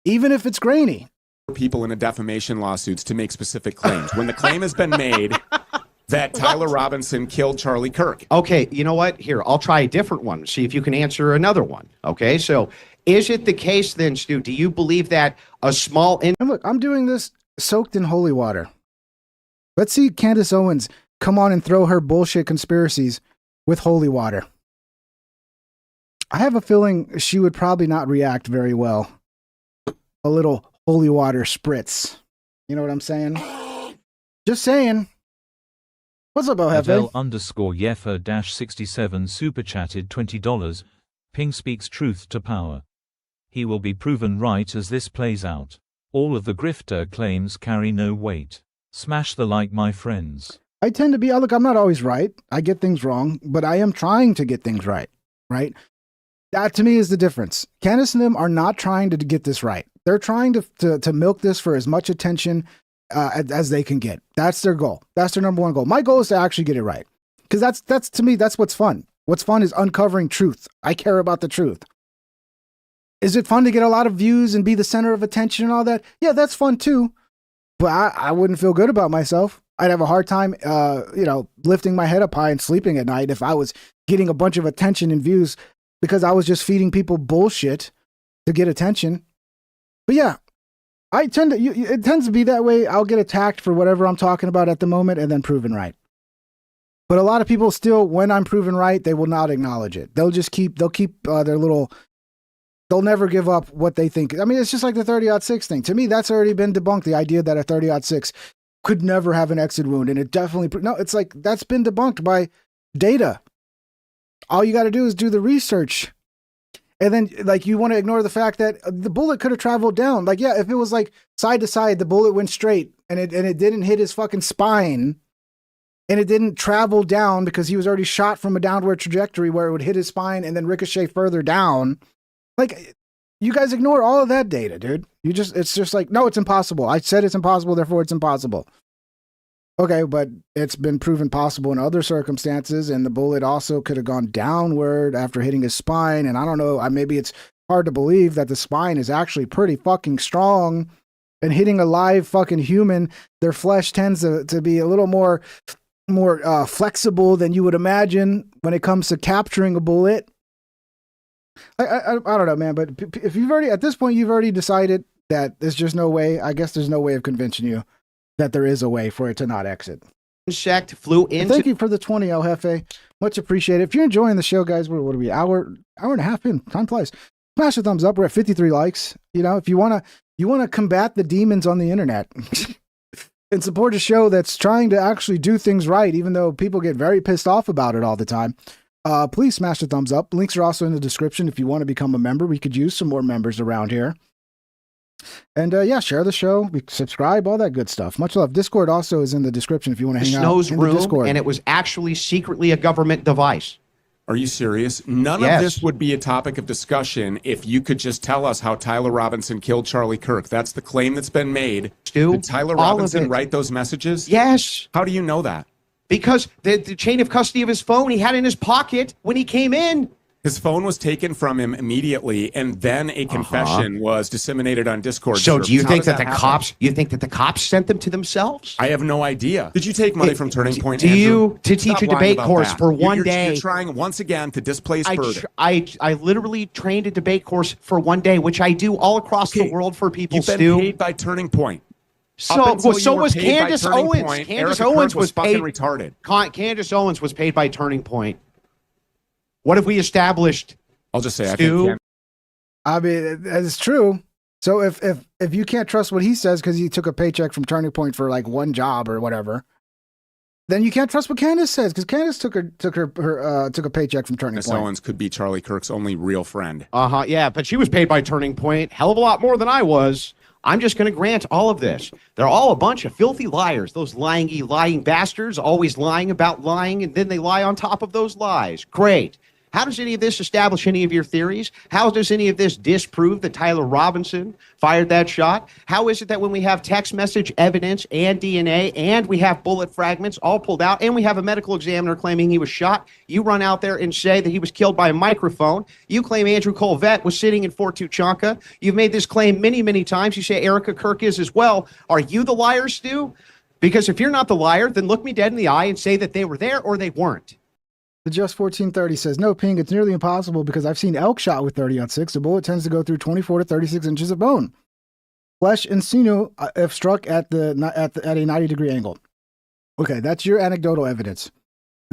Even if it's grainy. People in a defamation lawsuits to make specific claims. When the claim has been made that Tyler Robinson killed Charlie Kirk. Okay, you know what? Here, I'll try a different one. See if you can answer another one. Okay, so is it the case then, Stu? Do you believe that a small... And look, I'm doing this soaked in holy water. Let's see Candace Owens come on and throw her bullshit conspiracies with holy water. I have a feeling she would probably not react very well. A little holy water spritz. You know what I'm saying? Just saying. What's up, Ohefe? Adele_Yefa-67 super chatted $20. Ping speaks truth to power. He will be proven right as this plays out. All of the grifter claims carry no weight. Smash the like, my friends. I tend to be, look, I'm not always right. I get things wrong, but I am trying to get things right. Right? That to me is the difference. Candace and them are not trying to get this right. They're trying to milk this for as much attention as they can get. That's their goal. That's their number one goal. My goal is to actually get it right. Because that's to me, that's what's fun. What's fun is uncovering truth. I care about the truth. Is it fun to get a lot of views and be the center of attention and all that? Yeah, that's fun too. But I wouldn't feel good about myself. I'd have a hard time, lifting my head up high and sleeping at night if I was getting a bunch of attention and views because I was just feeding people bullshit to get attention. But yeah, it tends to be that way. I'll get attacked for whatever I'm talking about at the moment and then proven right. But a lot of people still, when I'm proven right, they will not acknowledge it. They'll keep their little, they'll never give up what they think. I mean, it's just like the 30-06 thing. To me, that's already been debunked. The idea that a 30-06 could never have an exit wound. And it definitely, no, it's like, that's been debunked by data. All you got to do is do the research. And then, like, you want to ignore the fact that the bullet could have traveled down. Like, yeah, if it was like side to side, the bullet went straight and it didn't hit his fucking spine and it didn't travel down because he was already shot from a downward trajectory where it would hit his spine and then ricochet further down. Like, you guys ignore all of that data, dude. It's just like, no, it's impossible. I said it's impossible, therefore it's impossible. Okay, but it's been proven possible in other circumstances, and the bullet also could have gone downward after hitting his spine. And I don't know, maybe it's hard to believe that the spine is actually pretty fucking strong, and hitting a live fucking human, their flesh tends to be a little more flexible than you would imagine when it comes to capturing a bullet. I don't know, man, but if you've already, at this point, you've already decided that there's just no way, I guess there's no way of convincing you that there is a way for it to not exit. Insect flew into. Thank you for the 20, El Jefe. Much appreciated. If you're enjoying the show, guys, what are we, hour and a half in? Time flies. Smash a thumbs up. We're at 53 likes. You know, if you want to combat the demons on the internet and support a show that's trying to actually do things right, even though people get very pissed off about it all the time, please smash the thumbs up. Links are also in the description if you want to become a member. We could use some more members around here. And yeah, share the show, subscribe, all that good stuff. Much love. Discord also is in the description if you want to hang out in the Discord. And it was actually secretly a government device. Are you serious? None of this would be a topic of discussion if you could just tell us how Tyler Robinson killed Charlie Kirk. That's the claim that's been made. Stu, did Tyler Robinson write those messages? Yes. How do you know that? Because the chain of custody of his phone he had in his pocket when he came in. His phone was taken from him immediately, and then a confession was disseminated on Discord. So do you think that the cops? You think that the cops sent them to themselves? I have no idea. Did you take money from Turning Point? Do you to Stop teach a debate course that. for one day? You're trying once again to displace burden. I literally trained a debate course for one day, which I do all across the world for people. You've been paid by Turning Point. So was Candace Owens. Candace Owens was paid. Retarded. Candace Owens was paid by Turning Point. What have we established? I'll just say, Stu? I mean, it's true. So if you can't trust what he says because he took a paycheck from Turning Point for like one job or whatever, then you can't trust what Candace says because Candace took a paycheck from Turning Point. Owens could be Charlie Kirk's only real friend. Yeah, but she was paid by Turning Point, hell of a lot more than I was. I'm just going to grant all of this. They're all a bunch of filthy liars. Those lying bastards, always lying about lying, and then they lie on top of those lies. Great. How does any of this establish any of your theories? How does any of this disprove that Tyler Robinson fired that shot? How is it that when we have text message evidence and DNA and we have bullet fragments all pulled out and we have a medical examiner claiming he was shot, you run out there and say that he was killed by a microphone? You claim Andrew Colvett was sitting in Fort Tuchanka. You've made this claim many, many times. You say Erica Kirk is as well. Are you the liar, Stu? Because if you're not the liar, then look me dead in the eye and say that they were there or they weren't. The Just 1430 says, no, Ping, it's nearly impossible because I've seen elk shot with 30-06. The bullet tends to go through 24 to 36 inches of bone. Flesh and sinew if struck at a 90-degree angle. Okay, that's your anecdotal evidence.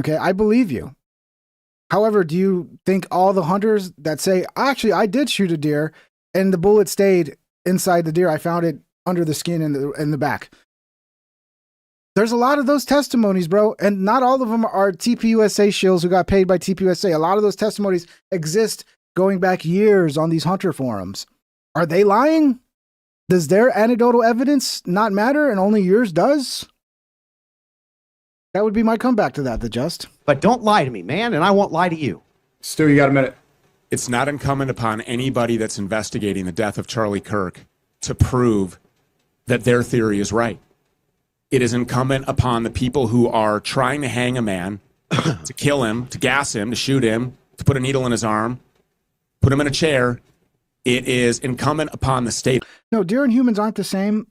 Okay, I believe you. However, do you think all the hunters that say, actually, I did shoot a deer and the bullet stayed inside the deer, I found it under the skin in the back. There's a lot of those testimonies, bro, and not all of them are TPUSA shills who got paid by TPUSA. A lot of those testimonies exist going back years on these hunter forums. Are they lying? Does their anecdotal evidence not matter and only yours does? That would be my comeback to that, the Just. But don't lie to me, man, and I won't lie to you. Stu, you got a minute. It's not incumbent upon anybody that's investigating the death of Charlie Kirk to prove that their theory is right. It is incumbent upon the people who are trying to hang a man, to kill him, to gas him, to shoot him, to put a needle in his arm, put him in a chair. It is incumbent upon the state. No, deer and humans aren't the same,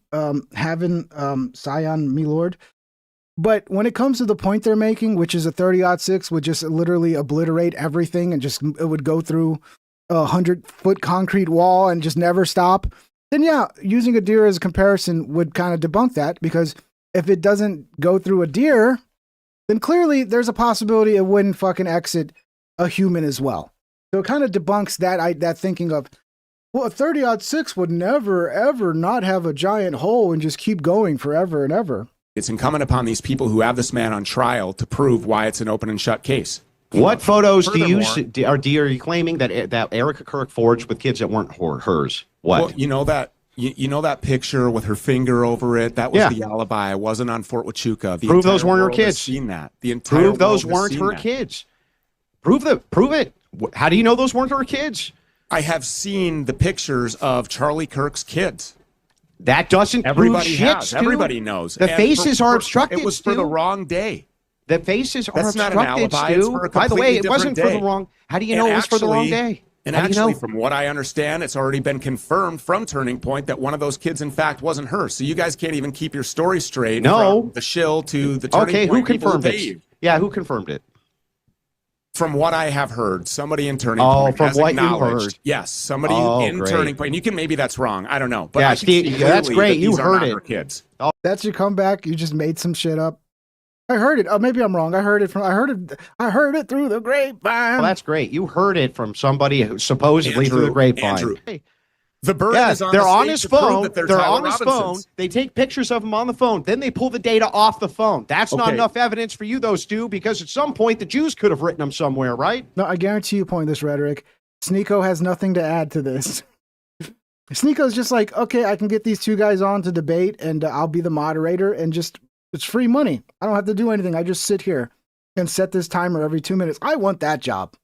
having Scion, me lord. But when it comes to the point they're making, which is a 30-06 would just literally obliterate everything and just it would go through a 100-foot concrete wall and just never stop, then yeah, using a deer as a comparison would kind of debunk that, because if it doesn't go through a deer, then clearly there's a possibility it wouldn't fucking exit a human as well. So it kind of debunks that thinking of, well, a 30-06 would never, ever not have a giant hole and just keep going forever and ever. It's incumbent upon these people who have this man on trial to prove why it's an open and shut case. What photos are you claiming that Erica Kirk forged with kids that weren't hers? What? Well, you know that picture with her finger over it. That was the alibi. I wasn't on Fort Huachuca. Prove those weren't her kids. Seen that. The entire Prove those world weren't her kids. Prove it. How do you know those weren't her kids? I have seen the pictures of Charlie Kirk's kids. That doesn't prove shit, Stu. Everybody knows. The faces are obstructed. It was for the wrong day. The faces are That's obstructed, not an alibi. Stu. It's for a By the way, it completely wasn't different for the day. wrong. How do you know it was for the wrong day? And How do you actually, know? from what I understand, it's already been confirmed from Turning Point that one of those kids, in fact, wasn't her. So you guys can't even keep your story straight. No. From the shill to the Turning Okay, Point. who confirmed people who it? pay you. Yeah, who confirmed it? From what I have heard, somebody in Turning Oh, Point from has what you acknowledged. heard. Yes, somebody in great. Turning Point. And you can maybe that's wrong. I don't know. But Yeah, I can Steve, see that's clearly great. that You these are heard not it. her kids. That's your comeback. You just made some shit up. I heard it. Oh, maybe I'm wrong. I heard it through the grapevine. Well, that's great. You heard it from somebody who supposedly through the grapevine. Andrew, the burden is on they're the on state his to prove phone. that They're Tyler on his phone. Robinsons. They take pictures of him on the phone. Then they pull the data off the phone. That's not Okay. enough evidence for you, though, Stu, because at some point the Jews could have written them somewhere, right? No, I guarantee you point this rhetoric. Sneeko has nothing to add to this. Sneeko's just like, okay, I can get these two guys on to debate and I'll be the moderator and just, it's free money. I don't have to do anything. I just sit here and set this timer every 2 minutes. I want that job.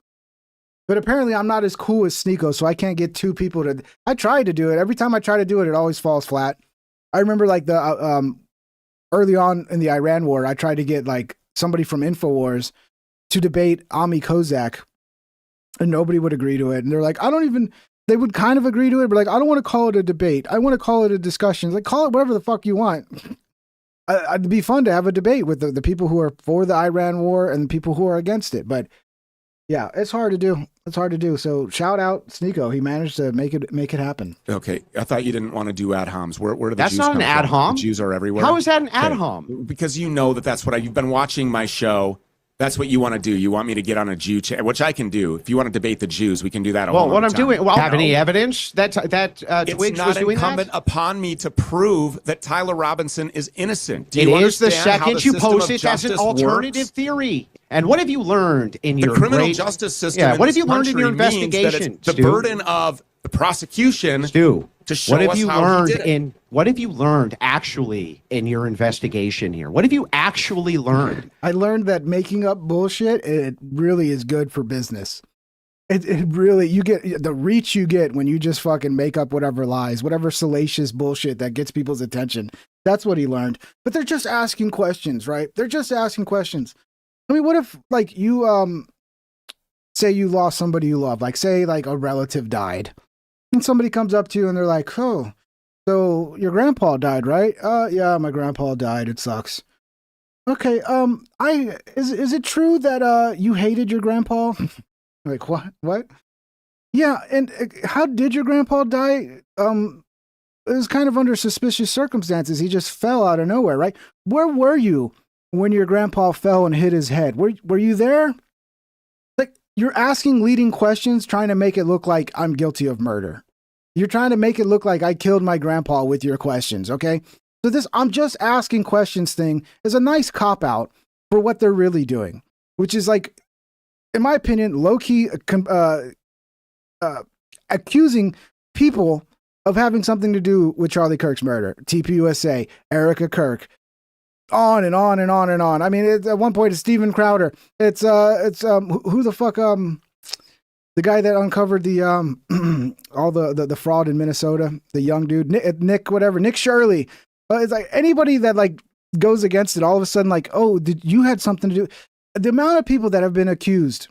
But apparently I'm not as cool as Sneeko, so I can't get two people to, I tried to do it. Every time I try to do it, it always falls flat. I remember like the, early on in the Iran war, I tried to get like somebody from InfoWars to debate Ami Kozak and nobody would agree to it. And they're like, they would kind of agree to it, but like, I don't want to call it a debate. I want to call it a discussion. Like, call it whatever the fuck you want. It'd be fun to have a debate with the people who are for the Iran war and the people who are against it. But yeah, it's hard to do. It's hard to do. So shout out Sneeko. He managed to make it happen. Okay, I thought you didn't want to do ad homs. Where do the That's Jews not come an ad from? hom. The Jews are everywhere. How is that an ad Okay. hom? Because you know that's what you've been watching my show. That's what you want to do. You want me to get on a Jew chat, which I can do. If you want to debate the Jews, we can do that. Well, what I'm doing, well, have No. any evidence that It's Twiggs not was doing incumbent that? upon me to prove that Tyler Robinson is innocent. Do It you is the understand how second you system post of it as an justice alternative works? theory. And what have you learned in The your criminal great- justice system. Yeah, in what have this you learned in your country means that it's investigation? The Stu? burden of the prosecution Stu, to show what have us you how he learned did it. what have you learned actually in your investigation here? What have you actually learned? I learned that making up bullshit, it really is good for business. It really, you get the reach you get when you just fucking make up whatever lies, whatever salacious bullshit that gets people's attention. That's what he learned. But they're just asking questions, right? They're just asking questions. I mean, what if like you say you lost somebody you love, like say like a relative died, and somebody comes up to you and they're like, "Oh, so your grandpa died, right?" Yeah, my grandpa died. It sucks. Okay, is it true that you hated your grandpa? Like what? Yeah, and how did your grandpa die? It was kind of under suspicious circumstances. He just fell out of nowhere, right? Where were you when your grandpa fell and hit his head? Were you there? Like, you're asking leading questions, trying to make it look like I'm guilty of murder. You're trying to make it look like I killed my grandpa with your questions, okay? So this I'm just asking questions thing is a nice cop-out for what they're really doing, which is like, in my opinion, low-key accusing people of having something to do with Charlie Kirk's murder, TPUSA, Erica Kirk, on and on and on and on. I mean, at one point it's Steven Crowder. It's who the fuck the guy that uncovered the all the fraud in Minnesota, the young dude, Nick Shirley. It's like anybody that like goes against it, all of a sudden like, oh, did you had something to do? The amount of people that have been accused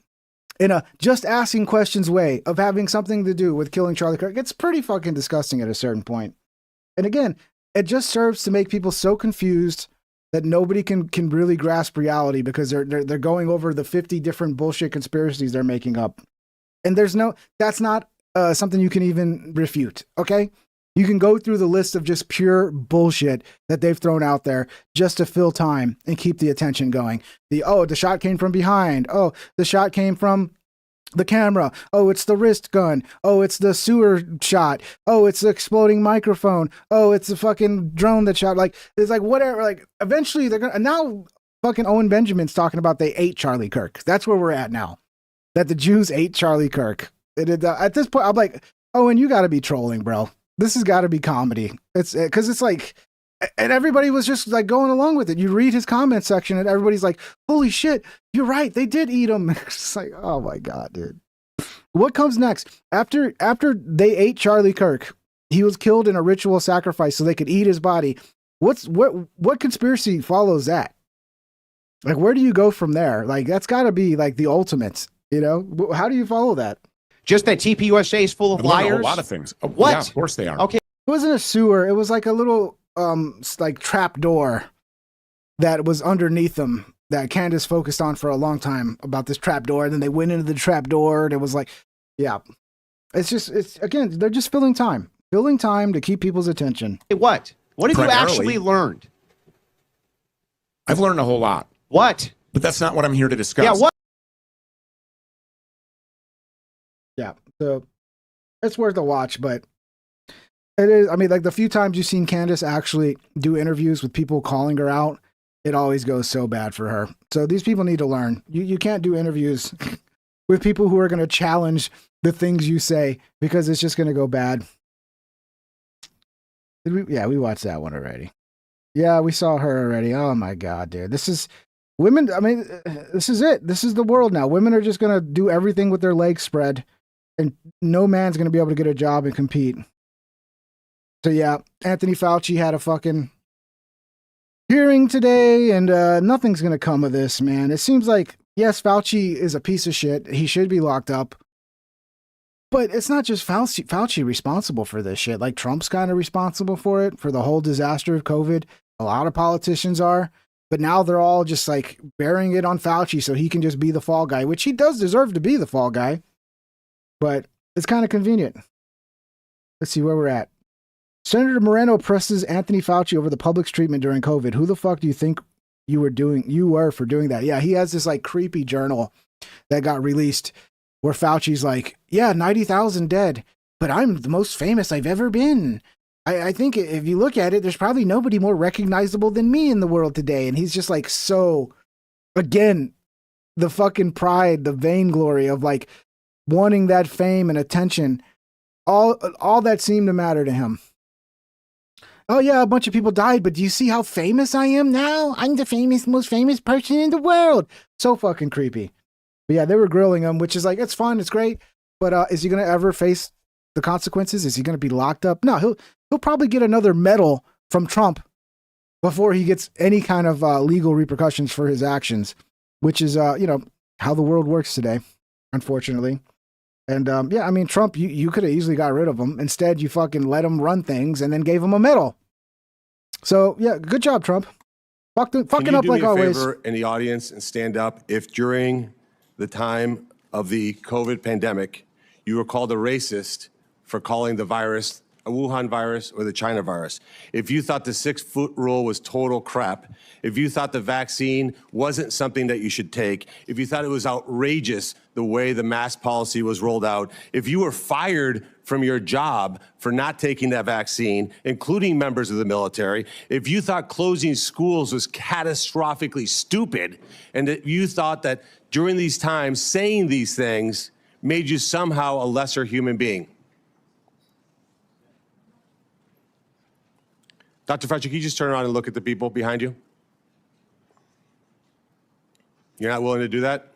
in a just asking questions way of having something to do with killing Charlie Kirk, it's pretty fucking disgusting at a certain point. And again, it just serves to make people so confused that nobody can really grasp reality because they're going over the 50 different bullshit conspiracies they're making up. And that's not something you can even refute, okay? You can go through the list of just pure bullshit that they've thrown out there just to fill time and keep the attention going. The shot came from behind. Oh, the shot came from the camera. Oh, it's the wrist gun. Oh, it's the sewer shot. Oh, it's the exploding microphone. Oh, it's the fucking drone that shot. Like, it's like whatever. Like, eventually they're gonna. Now, fucking Owen Benjamin's talking about they ate Charlie Kirk. That's where we're at now. That the Jews ate Charlie Kirk. At this point, I'm like, Owen, you got to be trolling, bro. This has got to be comedy. It's because it's like. And everybody was just like going along with it. You read his comment section and everybody's like, holy shit, you're right. They did eat him. It's like, oh my God, dude. What comes next? After they ate Charlie Kirk, he was killed in a ritual sacrifice so they could eat his body. What conspiracy follows that? Like, where do you go from there? Like, that's got to be like the ultimate, you know? How do you follow that? Just that TPUSA is full of liars? A lot of things. What? Yeah, of course they are. Okay. It wasn't a sewer. It was like a little like trap door that was underneath them that Candace focused on for a long time about this trap door. And then they went into the trap door and it was like, yeah, it's again, they're just filling time to keep people's attention. Hey, what have you actually learned? I've learned a whole lot. What? But that's not what I'm here to discuss. Yeah, what? Yeah, so it's worth a watch, but it is, I mean, like the few times you've seen Candace actually do interviews with people calling her out, it always goes so bad for her. So these people need to learn. You can't do interviews with people who are going to challenge the things you say because it's just going to go bad. We watched that one already. Yeah, we saw her already. Oh my God, dude. This is women. I mean, this is it. This is the world now. Women are just going to do everything with their legs spread and no man's going to be able to get a job and compete. So yeah, Anthony Fauci had a fucking hearing today and nothing's going to come of this, man. It seems like, yes, Fauci is a piece of shit. He should be locked up. But it's not just Fauci responsible for this shit. Like Trump's kind of responsible for it, for the whole disaster of COVID. A lot of politicians are. But now they're all just like bearing it on Fauci so he can just be the fall guy, which he does deserve to be the fall guy. But it's kind of convenient. Let's see where we're at. Senator Moreno presses Anthony Fauci over the public's treatment during COVID. Who the fuck do you think you were for doing that? Yeah, he has this like creepy journal that got released where Fauci's like, yeah, 90,000 dead, but I'm the most famous I've ever been. I think if you look at it, there's probably nobody more recognizable than me in the world today. And he's just like, so again, the fucking pride, the vainglory of like wanting that fame and attention, all that seemed to matter to him. Oh yeah, a bunch of people died, but do you see how famous I am now? I'm the most famous person in the world. So fucking creepy. But yeah, they were grilling him, which is like, it's fun, it's great. But is he gonna ever face the consequences? Is he gonna be locked up? No, he'll probably get another medal from Trump before he gets any kind of legal repercussions for his actions, which is how the world works today, unfortunately. And yeah, I mean, Trump, you could have easily got rid of him. Instead, you fucking let him run things and then gave him a medal. So yeah, good job, Trump. Fucking up like always. Can you do me a favor in the audience and stand up if during the time of the COVID pandemic, you were called a racist for calling the virus a Wuhan virus or the China virus? If you thought the 6-foot rule was total crap, if you thought the vaccine wasn't something that you should take, if you thought it was outrageous the way the mask policy was rolled out, if you were fired from your job for not taking that vaccine, including members of the military, if you thought closing schools was catastrophically stupid, and that you thought that during these times saying these things made you somehow a lesser human being. Dr. Fauci, can you just turn around and look at the people behind you? You're not willing to do that?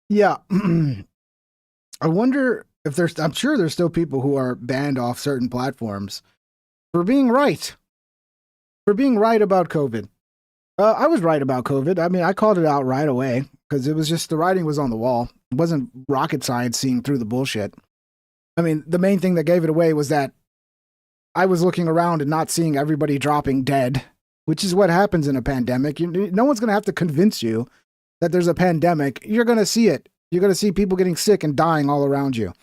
Yeah. I wonder if I'm sure there's still people who are banned off certain platforms for being right. For being right about COVID. I was right about COVID. I mean, I called it out right away because it was just the writing was on the wall. It wasn't rocket science seeing through the bullshit. I mean, the main thing that gave it away was that I was looking around and not seeing everybody dropping dead, which is what happens in a pandemic. No one's going to have to convince you that there's a pandemic. You're going to see it. You're going to see people getting sick and dying all around you.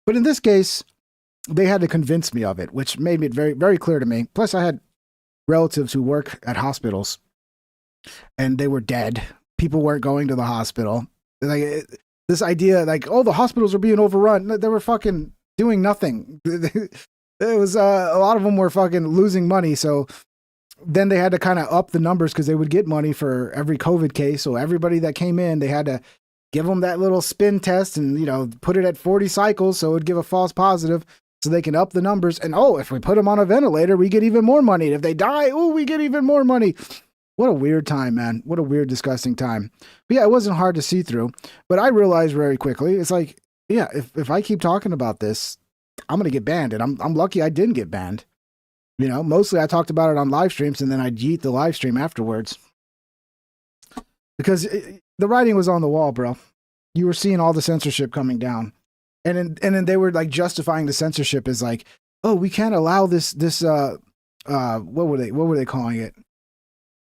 But in this case, they had to convince me of it, which made it very, very clear to me. Plus, I had relatives who work at hospitals and they were dead. People weren't going to the hospital. Like, This idea like, oh, the hospitals are being overrun. They were fucking doing nothing. It was a lot of them were fucking losing money. So then they had to kind of up the numbers because they would get money for every COVID case. So everybody that came in, they had to give them that little spin test and, you know, put it at 40 cycles. So it would give a false positive so they can up the numbers. And, oh, if we put them on a ventilator, we get even more money. And if they die, oh, we get even more money. What a weird time, man. What a weird, disgusting time. But yeah, it wasn't hard to see through. But I realized very quickly, it's like, yeah, if I keep talking about this, I'm going to get banned. And I'm lucky I didn't get banned. You know, mostly I talked about it on live streams and then I'd yeet the live stream afterwards. Because the writing was on the wall, bro. You were seeing all the censorship coming down. And then they were like justifying the censorship as like, oh, we can't allow this what were they calling it?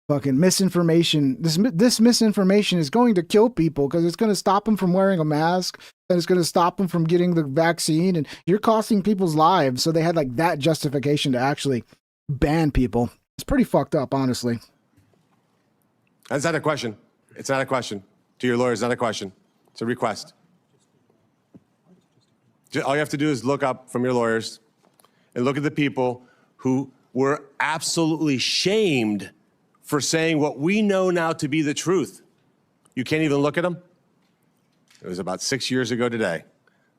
Fucking misinformation. This misinformation is going to kill people because it's going to stop them from wearing a mask and it's going to stop them from getting the vaccine and you're costing people's lives. So they had like that justification to actually ban people. It's pretty fucked up, honestly. That's not a question. It's not a question. To your lawyer, it's not a question. It's a request. All you have to do is look up from your lawyers and look at the people who were absolutely shamed for saying what we know now to be the truth. You can't even look at them. It was about 6 years ago today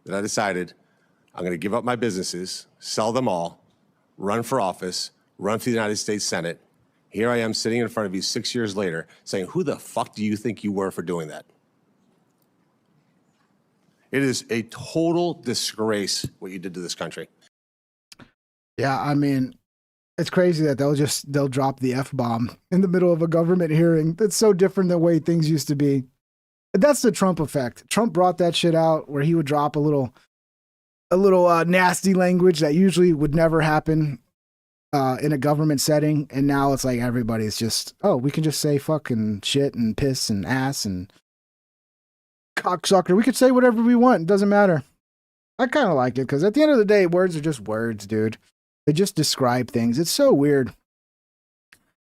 that I decided I'm going to give up my businesses, sell them all, run for office, run for the United States Senate. Here I am sitting in front of you 6 years later saying, who the fuck do you think you were for doing that? It is a total disgrace what you did to this country. Yeah, I mean, it's crazy that they'll drop the F-bomb in the middle of a government hearing. That's so different than the way things used to be. That's the Trump effect. Trump brought that shit out where he would drop a little nasty language that usually would never happen in a government setting. And now it's like everybody's just, oh, we can just say fucking shit and piss and ass and cocksucker. We could say whatever we want. It doesn't matter. I kind of like it because at the end of the day, words are just words, dude. They just describe things. It's so weird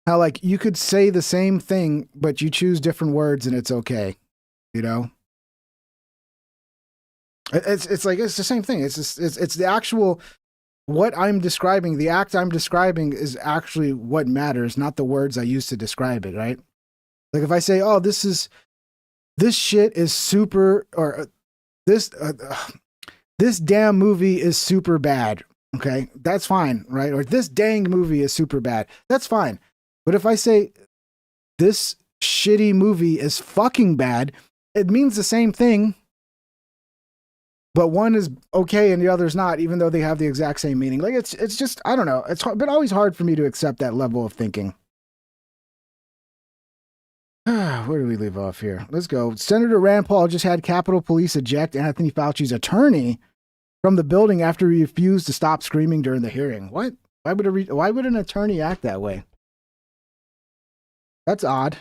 how like you could say the same thing, but you choose different words and it's okay. You know, it's like, it's the same thing. It's just, it's the actual, what I'm describing, the act I'm describing is actually what matters, not the words I use to describe it. Right. Like if I say, oh, this shit is super, or this damn movie is super bad. Okay, that's fine, right? Or this dang movie is super bad. That's fine. But if I say this shitty movie is fucking bad, it means the same thing. But one is okay and the other's not, even though they have the exact same meaning. Like it's just, I don't know. It's been always hard for me to accept that level of thinking. Where do we leave off here? Let's go. Senator Rand Paul just had Capitol Police eject Anthony Fauci's attorney from the building after he refused to stop screaming during the hearing. What? Why would an attorney act that way? That's odd.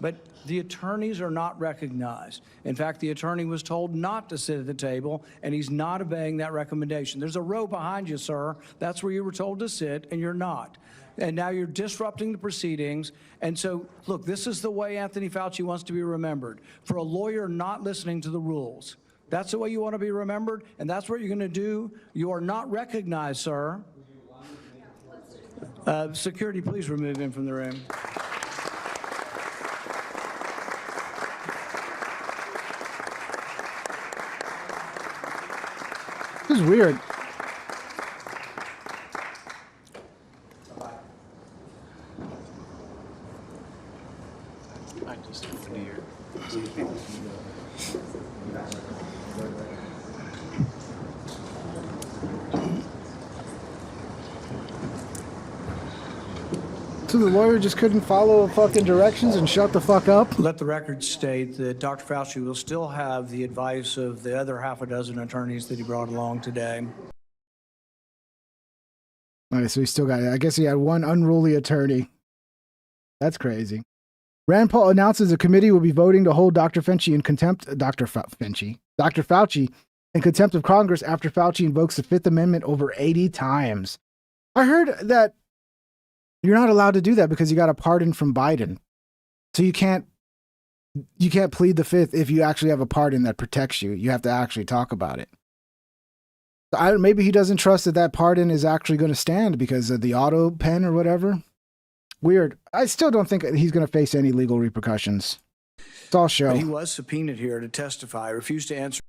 But the attorneys are not recognized. In fact, the attorney was told not to sit at the table, and he's not obeying that recommendation. There's a row behind you, sir. That's where you were told to sit, and you're not. And now you're disrupting the proceedings. And so, look, this is the way Anthony Fauci wants to be remembered. For a lawyer not listening to the rules. That's the way you want to be remembered, and that's what you're going to do. You are not recognized, sir. Security, please remove him from the room. This is weird. So the lawyer just couldn't follow fucking directions and shut the fuck up? Let the record state that Dr. Fauci will still have the advice of the other half a dozen attorneys that he brought along today. All right, so he still got it. I guess he had one unruly attorney. That's crazy. Rand Paul announces a committee will be voting to hold Dr. Fauci in contempt. Dr. Fauci in contempt of Congress after Fauci invokes the Fifth Amendment over 80 times. I heard that you're not allowed to do that because you got a pardon from Biden. So you can't you can't plead the fifth if you actually have a pardon that protects you. You have to actually talk about it. Maybe he doesn't trust that pardon is actually going to stand because of the auto pen or whatever. Weird. I still don't think he's going to face any legal repercussions. It's all show. But he was subpoenaed here to testify, refused to answer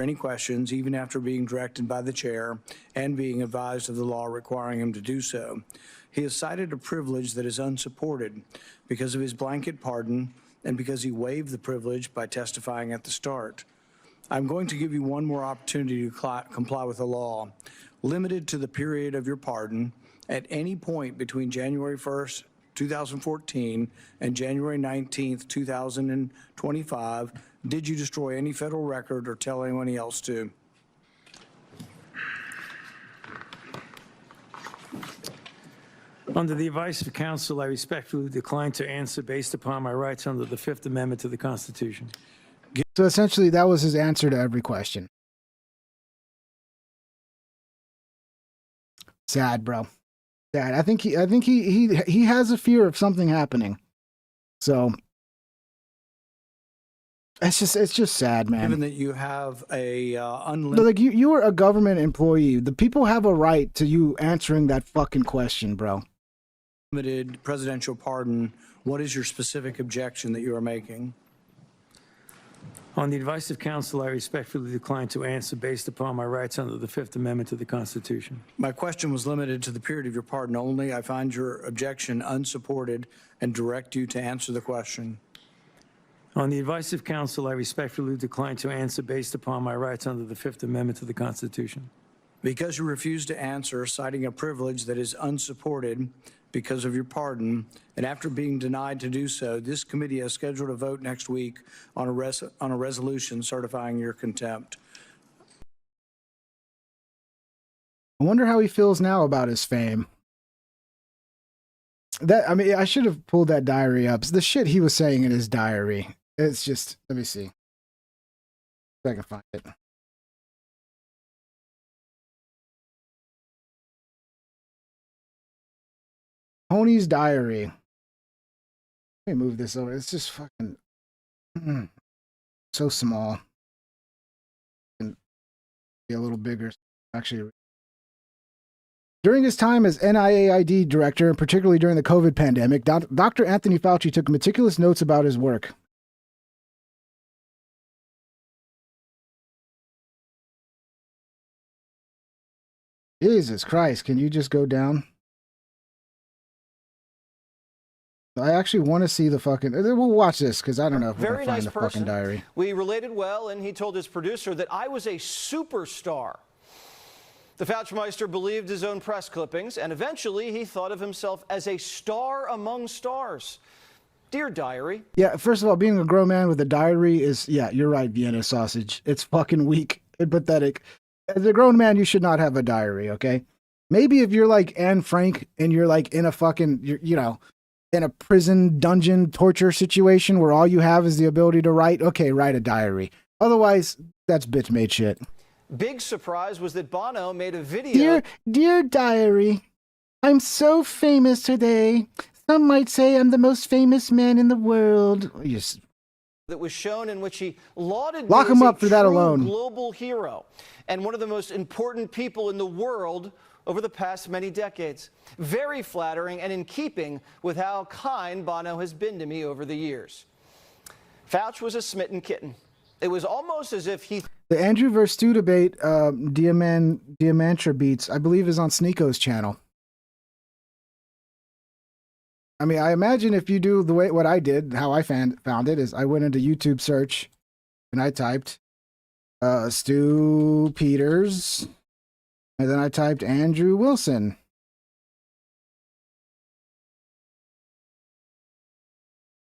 any questions, even after being directed by the chair and being advised of the law requiring him to do so. He has cited a privilege that is unsupported because of his blanket pardon and because he waived the privilege by testifying at the start. I'm going to give you one more opportunity to comply with the law, limited to the period of your pardon. At any point between January 1st, 2014 and January 19th, 2025, did you destroy any federal record or tell anyone else to? Under the advice of counsel, I respectfully decline to answer based upon my rights under the Fifth Amendment to the Constitution. So essentially, that was his answer to every question. Sad, bro. Sad. I think he has a fear of something happening. So it's just sad, man. Given that you have a unlimited, like you were a government employee, the people have a right to you answering that fucking question, bro. limited presidential pardon, what is your specific objection that you are making? On the advice of counsel, I respectfully decline to answer based upon my rights under the Fifth Amendment to the Constitution. My question was limited to the period of your pardon only. I find your objection unsupported and direct you to answer the question. On the advice of counsel, I respectfully decline to answer based upon my rights under the Fifth Amendment to the Constitution. Because you refuse to answer, citing a privilege that is unsupported because of your pardon, and after being denied to do so, this committee has scheduled a vote next week on a resolution certifying your contempt. I wonder how he feels now about his fame. I should have pulled that diary up. The shit he was saying in his diary. It's just, let me see if I can find it. Tony's diary. Let me move this over. It's just fucking so small. And be a little bigger. Actually, during his time as NIAID director, and particularly during the COVID pandemic, Dr. Anthony Fauci took meticulous notes about his work. Jesus Christ, can you just go down? I actually want to see the fucking... We'll watch this, because I don't know if we're going to find the fucking diary. We related well, and he told his producer that I was a superstar. The Fauci-meister believed his own press clippings, and eventually he thought of himself as a star among stars. Dear diary. Yeah, first of all, being a grown man with a diary is... Yeah, you're right, Vienna sausage. It's fucking weak and pathetic. As a grown man, you should not have a diary, okay? Maybe if you're like Anne Frank and you're like in a fucking... you know... in a prison, dungeon, torture situation where all you have is the ability to write, okay, write a diary. Otherwise, that's bitch-made shit. Big surprise was that Bono made a video. Dear diary, I'm so famous today. Some might say I'm the most famous man in the world. Just that was shown in which he lauded lock me him as up a for that true alone. Global hero and one of the most important people in the world over the past many decades. Very flattering and in keeping with how kind Bono has been to me over the years. Fauci was a smitten kitten. It was almost as if he... The Andrew vs. Stu debate, Diamantra Beats, I believe is on Sneako's channel. I mean, I imagine if you do the way what I did, how I found it is I went into YouTube search and I typed Stu Peters. And then I typed Andrew Wilson.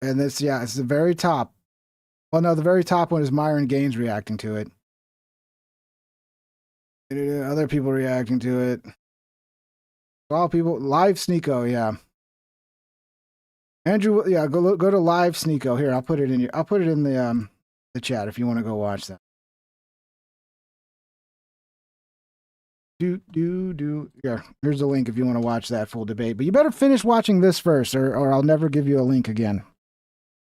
And this, yeah, it's the very top. Well, no, the very top one is Myron Gaines reacting to it. Other people reacting to it. All people, live Sneeko, yeah. Andrew, yeah, go to live Sneeko. Here, I'll put it in your, I'll put it in the chat if you want to go watch that. Yeah, here's the link if you want to watch that full debate. But you better finish watching this first, or I'll never give you a link again.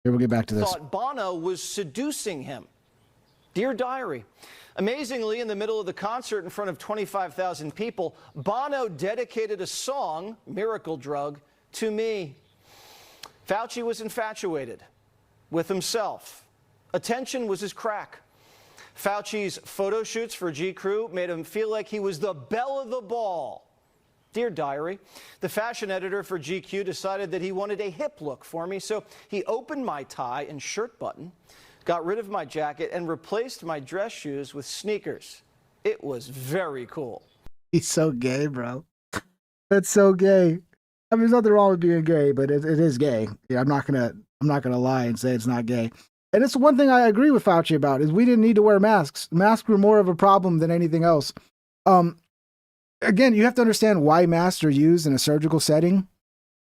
Here, we'll get back to this. Thought Bono was seducing him. Dear Diary, amazingly, in the middle of the concert in front of 25,000 people, Bono dedicated a song, Miracle Drug, to me. Fauci was infatuated with himself. Attention was his crack. Fauci's photo shoots for GQ made him feel like he was the belle of the ball. Dear Diary, the fashion editor for GQ decided that he wanted a hip look for me, so he opened my tie and shirt button, got rid of my jacket, and replaced my dress shoes with sneakers. It was very cool. He's so gay, bro. That's so gay. I mean, there's nothing wrong with being gay, but it is gay. Yeah, I'm not gonna lie and say it's not gay. And it's one thing I agree with Fauci about is we didn't need to wear masks. Masks were more of a problem than anything else. Again, you have to understand why masks are used in a surgical setting.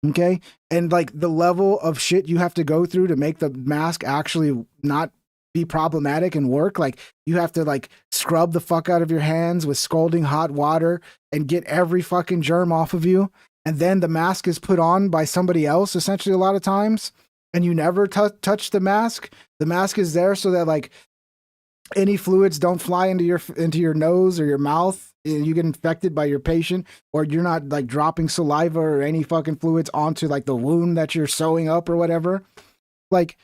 Okay. And like the level of shit you have to go through to make the mask actually not be problematic and work. Like you have to like scrub the fuck out of your hands with scalding hot water and get every fucking germ off of you. And then the mask is put on by somebody else essentially a lot of times. And you never touch the mask. The mask is there so that like any fluids don't fly into your nose or your mouth. You get infected by your patient, or you're not like dropping saliva or any fucking fluids onto like the wound that you're sewing up or whatever. Like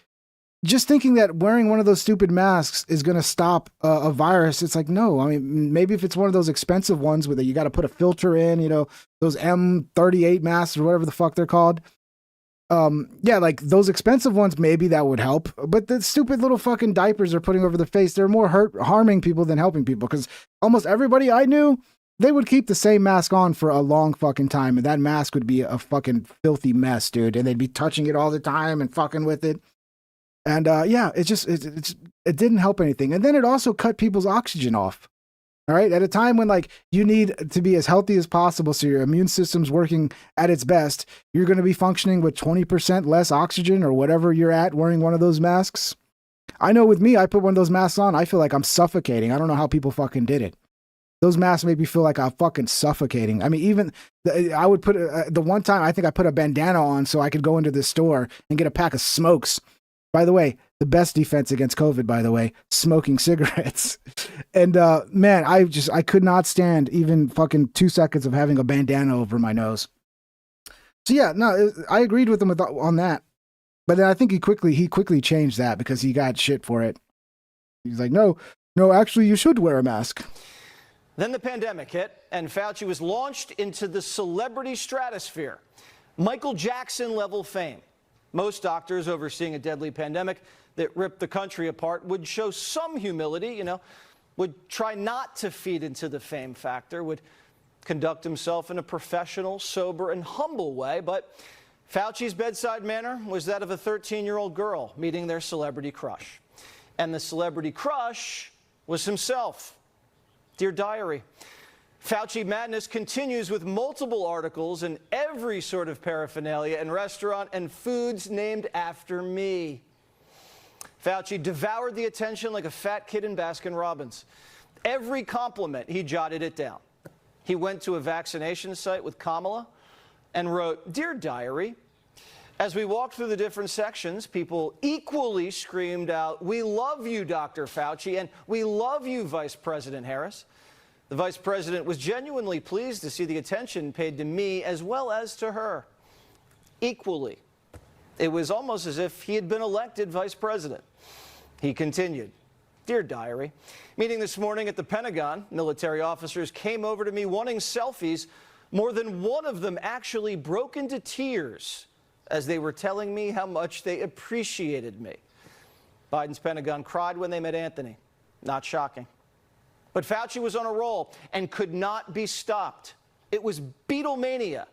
just thinking that wearing one of those stupid masks is going to stop a virus. It's like, no, I mean, maybe if it's one of those expensive ones where you got to put a filter in, you know, those M38 masks or whatever the fuck they're called. Yeah, like those expensive ones, maybe that would help. But the stupid little fucking diapers they're putting over the face, they're more harming people than helping people. Because almost everybody I knew, they would keep the same mask on for a long fucking time. And that mask would be a fucking filthy mess, dude. And they'd be touching it all the time and fucking with it. And yeah, it didn't help anything. And then it also cut people's oxygen off. All right. At a time when like you need to be as healthy as possible so your immune system's working at its best, you're going to be functioning with 20% less oxygen or whatever you're at wearing one of those masks. I know with me, I put one of those masks on. I feel like I'm suffocating. I don't know how people fucking did it. Those masks make me feel like I'm fucking suffocating. I mean, even I would put the one time I think I put a bandana on so I could go into the store and get a pack of smokes. By the way, the best defense against COVID, by the way, smoking cigarettes. And man, I could not stand even fucking 2 seconds of having a bandana over my nose. So yeah, no, I agreed with him on that. But then I think he quickly changed that because he got shit for it. He's like, no, actually you should wear a mask. Then the pandemic hit and Fauci was launched into the celebrity stratosphere. Michael Jackson level fame. Most doctors overseeing a deadly pandemic that ripped the country apart would show some humility, you know, would try not to feed into the fame factor, would conduct himself in a professional, sober, and humble way. But Fauci's bedside manner was that of a 13-year-old girl meeting their celebrity crush. And the celebrity crush was himself. Dear Diary, Fauci madness continues with multiple articles and every sort of paraphernalia and restaurant and foods named after me. Fauci devoured the attention like a fat kid in Baskin-Robbins. Every compliment, he jotted it down. He went to a vaccination site with Kamala and wrote, Dear Diary, as we walked through the different sections, people equally screamed out, we love you, Dr. Fauci, and we love you, Vice President Harris. The vice president was genuinely pleased to see the attention paid to me as well as to her. Equally. It was almost as if he had been elected vice president. He continued, Dear Diary, meeting this morning at the Pentagon, military officers came over to me wanting selfies. More than one of them actually broke into tears as they were telling me how much they appreciated me. Biden's Pentagon cried when they met Anthony. Not shocking. But Fauci was on a roll and could not be stopped. It was Beatlemania.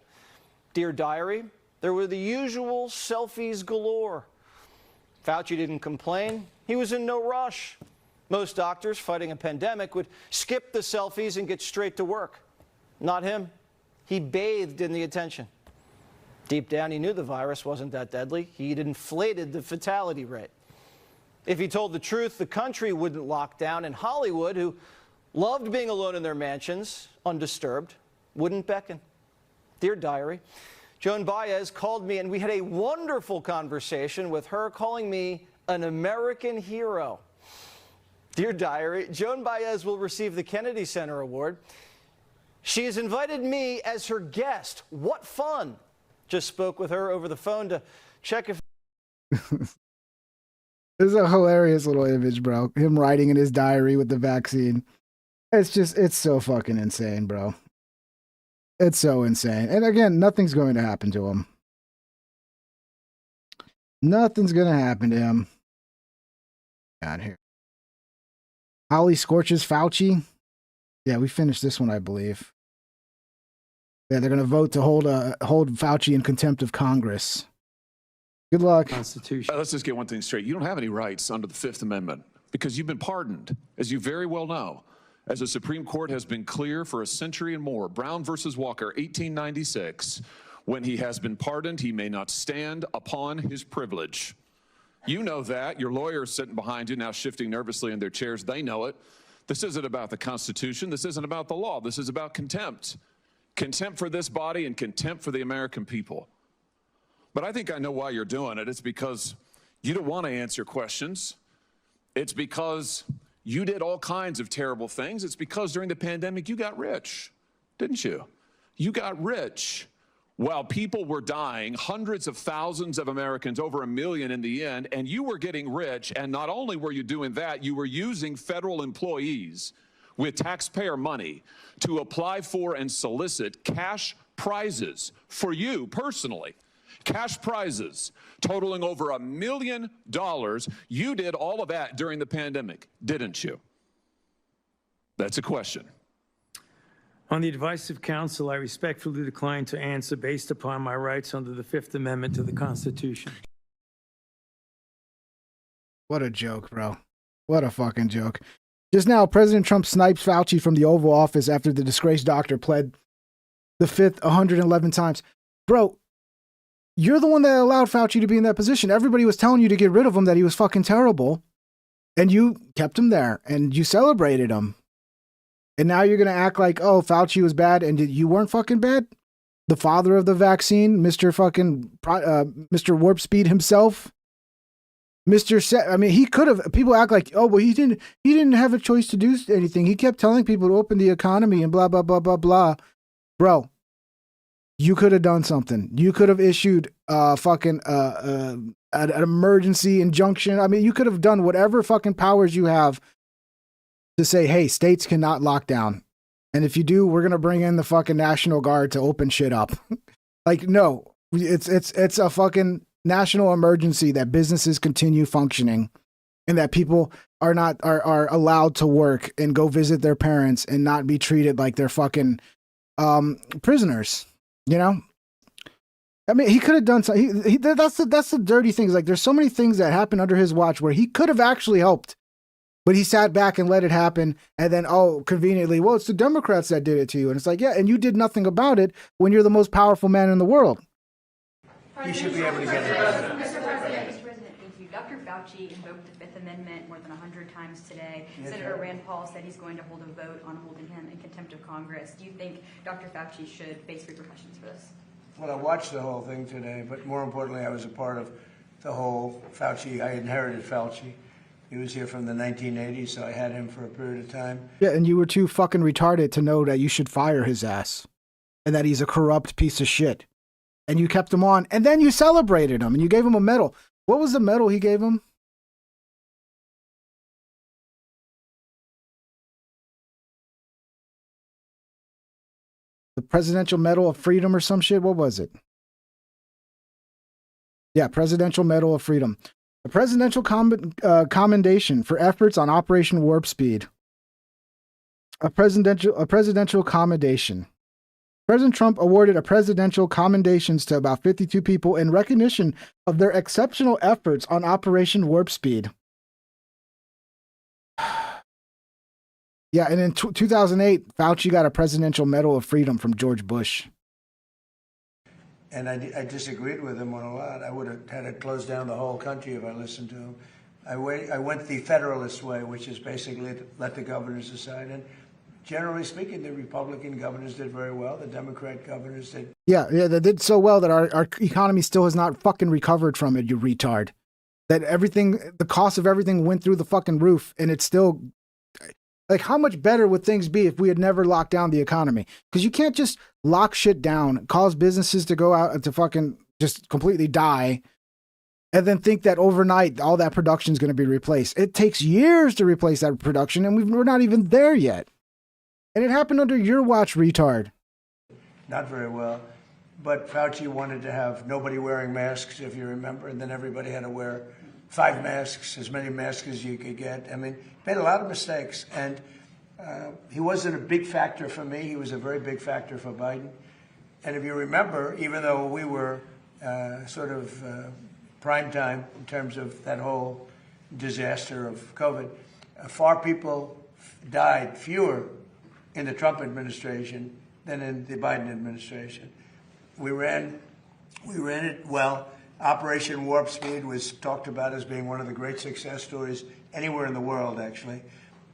Dear Diary, there were the usual selfies galore. Fauci didn't complain. He was in no rush. Most doctors fighting a pandemic would skip the selfies and get straight to work. Not him. He bathed in the attention. Deep down, he knew the virus wasn't that deadly. He'd inflated the fatality rate. If he told the truth, the country wouldn't lock down, and Hollywood, who loved being alone in their mansions, undisturbed, wouldn't beckon. Dear Diary, Joan Baez called me and we had a wonderful conversation with her calling me an American hero. Dear Diary, Joan Baez will receive the Kennedy Center Award. She has invited me as her guest. What fun. Just spoke with her over the phone to check if... This is a hilarious little image, bro. Him writing in his diary with the vaccine. It's so fucking insane, bro. It's so insane. And again, nothing's going to happen to him. Nothing's going to happen to him. Out here. Holly scorches Fauci. Yeah, we finished this one, I believe. Yeah, they're going to vote to hold Fauci in contempt of Congress. Good luck. Constitution. Let's just get one thing straight. You don't have any rights under the Fifth Amendment because you've been pardoned, as you very well know. As the Supreme Court has been clear for a century and more, Brown versus Walker, 1896, when he has been pardoned, he may not stand upon his privilege. You know that. Your lawyers sitting behind you now shifting nervously in their chairs. They know it. This isn't about the Constitution. This isn't about the law. This is about contempt. Contempt for this body and contempt for the American people. But I think I know why you're doing it. It's because you don't want to answer questions. It's because you did all kinds of terrible things. It's because during the pandemic, you got rich, didn't you? You got rich while people were dying, hundreds of thousands of Americans, over 1 million in the end, and you were getting rich. And not only were you doing that, you were using federal employees with taxpayer money to apply for and solicit cash prizes for you personally. Cash prizes totaling over $1 million. You did all of that during the pandemic, didn't you? That's a question. On the advice of counsel, I respectfully decline to answer based upon my rights under the Fifth Amendment to the Constitution. What a joke, bro. What a fucking joke. Just now, President Trump snipes Fauci from the Oval Office after the disgraced doctor pled the Fifth 111 times. Bro, you're the one that allowed Fauci to be in that position. Everybody was telling you to get rid of him, that he was fucking terrible. And you kept him there and you celebrated him. And now you're going to act like, oh, Fauci was bad and you weren't fucking bad? The father of the vaccine, Mr. Warp Speed himself. He could have, people act like, oh, well, he didn't have a choice to do anything. He kept telling people to open the economy and blah, blah, blah, blah, blah. Bro, you could have done something. You could have issued an emergency injunction. I mean, you could have done whatever fucking powers you have to say, hey, states cannot lock down. And if you do, we're going to bring in the fucking National Guard to open shit up. Like, no, it's a fucking national emergency that businesses continue functioning and that people are allowed to work and go visit their parents and not be treated like they're fucking prisoners, you know? I mean, he could have done something. That's the dirty things. Like, there's so many things that happened under his watch where he could have actually helped. But he sat back and let it happen. And then, oh, conveniently, well, it's the Democrats that did it to you. And it's like, yeah, and you did nothing about it when you're the most powerful man in the world. You should be able to get it done. Mr. President, thank you. Dr. Fauci invoked the Fifth Amendment more than 100 times today. Senator Rand Paul said he's going to hold a vote on holding him in contempt of Congress. Do you think Dr. Fauci should face repercussions for this? Well, I watched the whole thing today, but more importantly, I was a part of the whole Fauci. I inherited Fauci. He was here from the 1980s, so I had him for a period of time. Yeah, and you were too fucking retarded to know that you should fire his ass and that he's a corrupt piece of shit. And you kept him on, and then you celebrated him, and you gave him a medal. What was the medal he gave him? The Presidential Medal of Freedom or some shit? What was it? Yeah, Presidential Medal of Freedom. A presidential commendation for efforts on Operation Warp Speed. A presidential commendation. President Trump awarded a presidential commendations to about 52 people in recognition of their exceptional efforts on Operation Warp Speed. Yeah, and in 2008, Fauci got a Presidential Medal of Freedom from George Bush. And I disagreed with him on a lot. I would have had to close down the whole country if I listened to him. I went the Federalist way, which is basically let the governors decide. And generally speaking, the Republican governors did very well. The Democrat governors did. Yeah, they did so well that our economy still has not fucking recovered from it, you retard. That everything, the cost of everything went through the fucking roof, and it's still, like, how much better would things be if we had never locked down the economy? Because you can't just lock shit down, cause businesses to go out to fucking just completely die, and then think that overnight all that production is going to be replaced. It takes years to replace that production, and we're not even there yet. And it happened under your watch, retard. Not very well. But Fauci wanted to have nobody wearing masks, if you remember, and then everybody had to wear 5 masks, as many masks as you could get. I mean, made a lot of mistakes. And he wasn't a big factor for me. He was a very big factor for Biden. And if you remember, even though we were sort of prime time in terms of that whole disaster of COVID, far people died, fewer in the Trump administration than in the Biden administration. We ran it well. Operation Warp Speed was talked about as being one of the great success stories anywhere in the world, actually.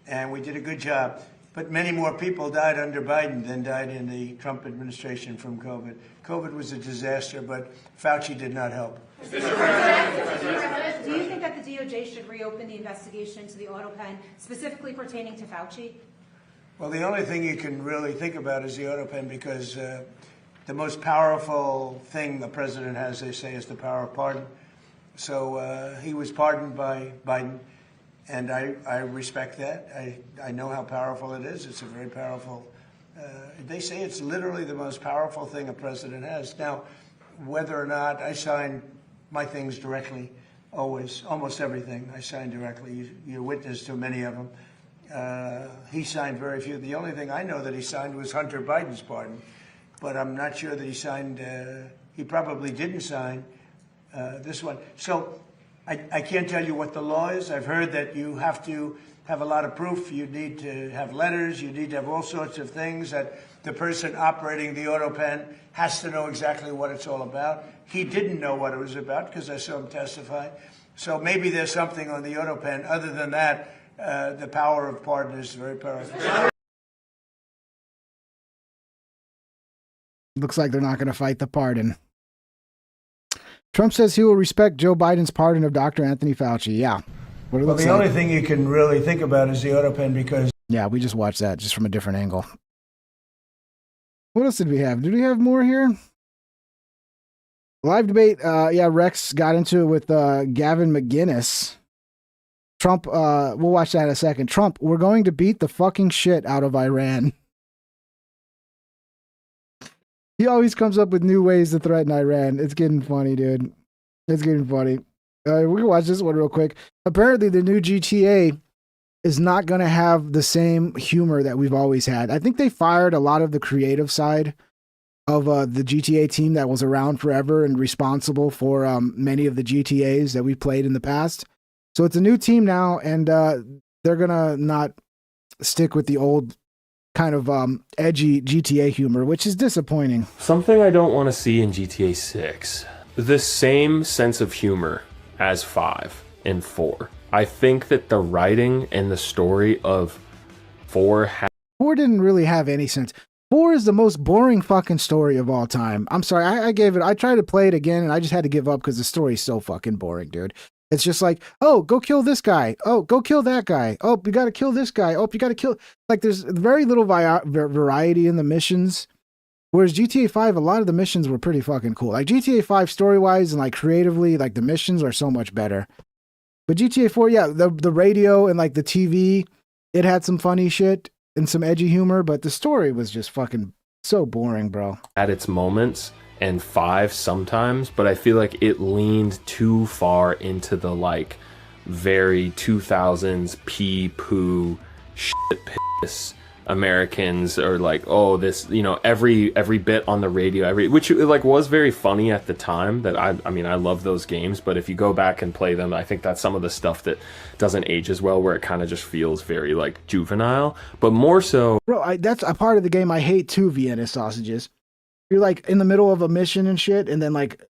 And we did a good job. But many more people died under Biden than died in the Trump administration from COVID. COVID was a disaster, but Fauci did not help. Do you think that the DOJ should reopen the investigation into the auto pen, specifically pertaining to Fauci? Well, the only thing you can really think about is the auto pen, because the most powerful thing the president has, they say, is the power of pardon. So he was pardoned by Biden, and I respect that. I know how powerful it is. It's a very powerful, they say it's literally the most powerful thing a president has. Now, whether or not I sign my things directly, always, almost everything I sign directly. You're witness to many of them. He signed very few. The only thing I know that he signed was Hunter Biden's pardon. But I'm not sure that he signed, he probably didn't sign this one. So I can't tell you what the law is. I've heard that you have to have a lot of proof. You need to have letters. You need to have all sorts of things, that the person operating the auto pen has to know exactly what it's all about. He didn't know what it was about because I saw him testify. So maybe there's something on the auto pen. Other than that, the power of pardon is very powerful. Looks like they're not going to fight the pardon. Trump says he will respect Joe Biden's pardon of Dr. Anthony Fauci. Yeah. What it Well, looks the like. only thing you can really think about is the auto pen, because Yeah, we just watched that just from a different angle. What else did we have? Did we have more here? Live debate. Yeah, Rex got into it with Gavin McGinnis. Trump, we'll watch that in a second. Trump, we're going to beat the fucking shit out of Iran. He always comes up with new ways to threaten Iran. It's getting funny, dude. It's getting funny. We can watch this one real quick. Apparently, the new GTA is not going to have the same humor that we've always had. I think they fired a lot of the creative side of the GTA team that was around forever and responsible for many of the GTAs that we played in the past. So it's a new team now, and they're going to not stick with the old kind of edgy GTA humor, which is disappointing. Something I don't want to see in GTA 6. The same sense of humor as 5 and 4. I think that the writing and the story of 4 didn't really have any sense. 4 is the most boring fucking story of all time. I'm sorry, I tried to play it again and I just had to give up because the story is so fucking boring, dude. It's just like, oh, go kill this guy. Oh, go kill that guy. Oh, you got to kill this guy. Oh, you got to kill. Like, there's very little variety in the missions. Whereas GTA 5, a lot of the missions were pretty fucking cool. Like, GTA 5 story-wise and, like, creatively, like, the missions are so much better. But GTA 4, yeah, the radio and, like, the TV, it had some funny shit and some edgy humor, but the story was just fucking so boring, bro. at its moments, and 5 sometimes, but I feel like it leaned too far into the like very 2000s pee-poo shit piss Americans, or like, oh, this, you know, every bit on the radio, which like was very funny at the time. That I mean I love those games, but if you go back and play them, I think that's some of the stuff that doesn't age as well, where it kind of just feels very like juvenile. But more so, bro, that's a part of the game I hate too. Vienna sausages. You're like in the middle of a mission and shit, and then like,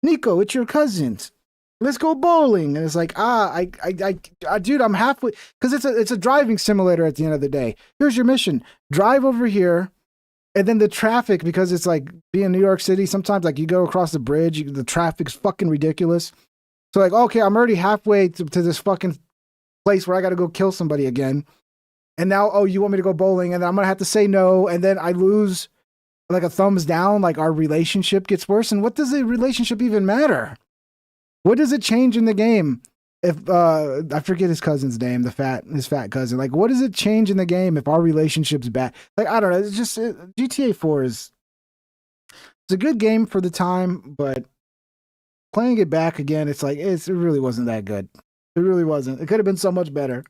Nico, it's your cousins. let's go bowling. And it's like, dude, I'm halfway, because it's a driving simulator at the end of the day. Here's your mission. Drive over here. And then the traffic, because it's like being in New York City, sometimes like you go across the bridge, the traffic's fucking ridiculous. So like, okay, I'm already halfway to this fucking place where I got to go kill somebody again. And now, oh, you want me to go bowling? And then I'm going to have to say no. And then I lose like a thumbs down, like our relationship gets worse. And what does the relationship even matter? What does it change in the game? If I forget his cousin's name, his fat cousin, like what does it change in the game if our relationship's bad? Like, I don't know. It's just GTA 4 it's a good game for the time, but playing it back again, it's like, it really wasn't that good. It really wasn't. It could have been so much better.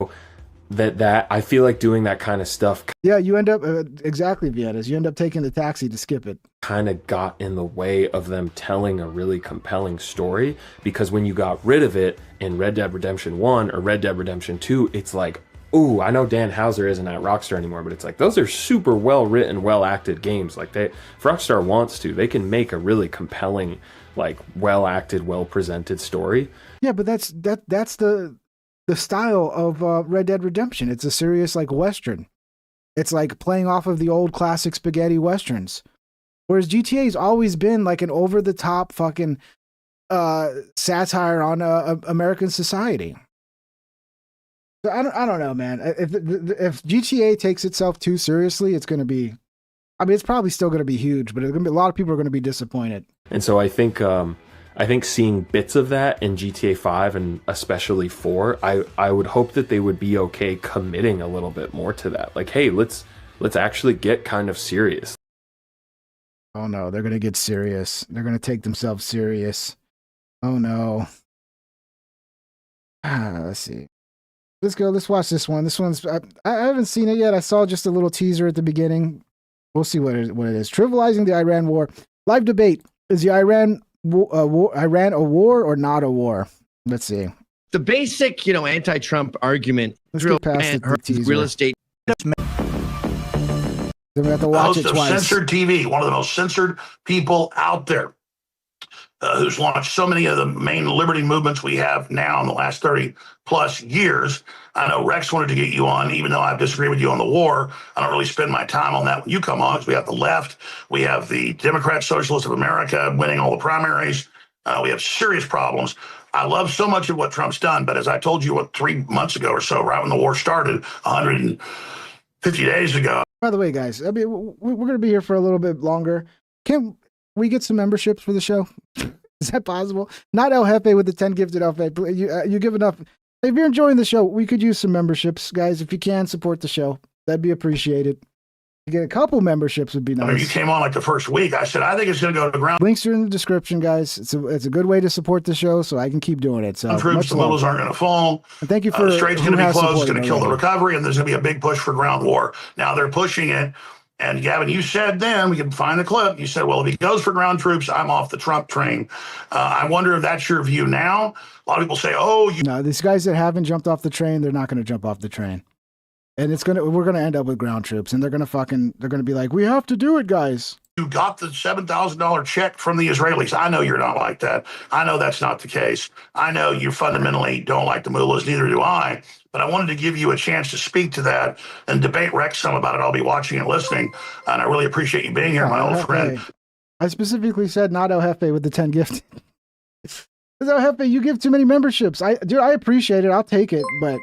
That I feel like doing that kind of stuff. Yeah, you end up exactly, Vietas. You end up taking the taxi to skip it. Kind of got in the way of them telling a really compelling story, because when you got rid of it in Red Dead Redemption 1 or Red Dead Redemption 2, it's like, ooh, I know Dan Houser isn't at Rockstar anymore, but it's like those are super well written, well acted games. Like if Rockstar wants to, they can make a really compelling, like well acted, well presented story. Yeah, but that's the style of Red Dead Redemption. It's a serious like Western. It's like playing off of the old classic spaghetti Westerns. Whereas GTA's always been like an over the top fucking satire on American society. So I don't know, man. If GTA takes itself too seriously, it's going to be, I mean, it's probably still going to be huge, but it's going to be, a lot of people are going to be disappointed. And so I think seeing bits of that in GTA 5 and especially 4, I would hope that they would be okay committing a little bit more to that. Like, hey, let's actually get kind of serious. Oh no, they're going to get serious. They're going to take themselves serious. Oh no. Let's see. Let's go. Let's watch this one. This one's, I haven't seen it yet. I saw just a little teaser at the beginning. We'll see what it is. Trivializing the Iran war. Live debate. Is the Iran a war or not a war? Let's see. The basic, anti-Trump argument. Let's get past the teaser. Real estate. Then we have to watch it twice. Censored TV, one of the most censored people out there, who's launched so many of the main liberty movements we have now in the last 30 plus years. I know Rex wanted to get you on, even though I disagree with you on the war. I don't really spend my time on that when you come on, because we have the left, we have the Democrat Socialists of America winning all the primaries. We have serious problems. I love so much of what Trump's done, but as I told you, 3 months ago or so, right when the war started, 150 days ago. By the way, guys, I mean, we're going to be here for a little bit longer. Can we get some memberships for the show? Is that possible? Not El Jefe with the 10 gifted El Jefe. You give enough. If you're enjoying the show, we could use some memberships, guys. If you can support the show, that'd be appreciated. To get a couple memberships would be nice. I mean, you came on like the first week. I said, I think it's going to go to the ground. Links are in the description, guys. It's a good way to support the show, so I can keep doing it. So troops, the mullahs aren't going to fall. And thank you for the strait's going to be closed. It's going to kill the already. recovery, and there's going to be a big push for ground war. Now they're pushing it. And Gavin, you said then, we can find the clip, you said, well, if he goes for ground troops, I'm off the Trump train. I wonder if that's your view now. A lot of people say, No, these guys that haven't jumped off the train, they're not going to jump off the train. And we're going to end up with ground troops, and they're going to be like, we have to do it, guys. You got the $7,000 check from the Israelis. I know you're not like that. I know that's not the case. I know you fundamentally don't like the mullahs, neither do I. But I wanted to give you a chance to speak to that and debate Rex some about it. I'll be watching and listening. And I really appreciate you being here, my old friend. I specifically said not El Jefe with the 10 gifted. El Jefe, you give too many memberships. I appreciate it. I'll take it. But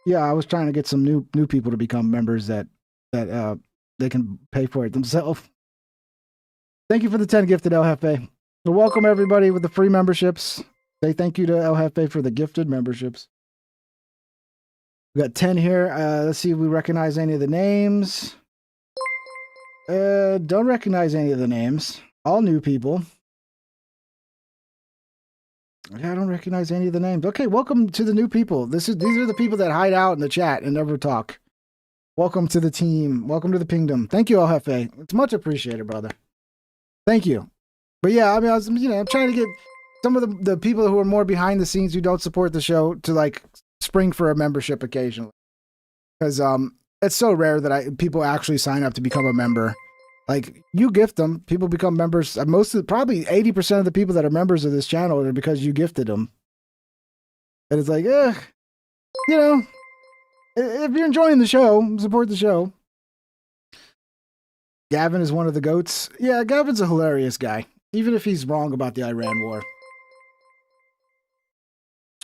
yeah, I was trying to get some new people to become members that they can pay for it themselves. Thank you for the 10 gifted, El Jefe. So welcome everybody with the free memberships. Say thank you to El Jefe for the gifted memberships. We got 10 here. Let's see if we recognize any of the names. Don't recognize any of the names. All new people. Yeah, I don't recognize any of the names. Okay, welcome to the new people. These are the people that hide out in the chat and never talk. Welcome to the team. Welcome to the kingdom. Thank you, El Jefe. It's much appreciated, brother. Thank you. But yeah, I mean, I'm trying to get some of the people who are more behind the scenes who don't support the show to like spring for a membership occasionally, because it's so rare that people actually sign up to become a member. Like, you gift them, people become members. Probably 80% of the people that are members of this channel are because you gifted them. And it's like, you know, if you're enjoying the show, support the show. Gavin is one of the goats. Yeah, Gavin's a hilarious guy, even if he's wrong about the Iran war.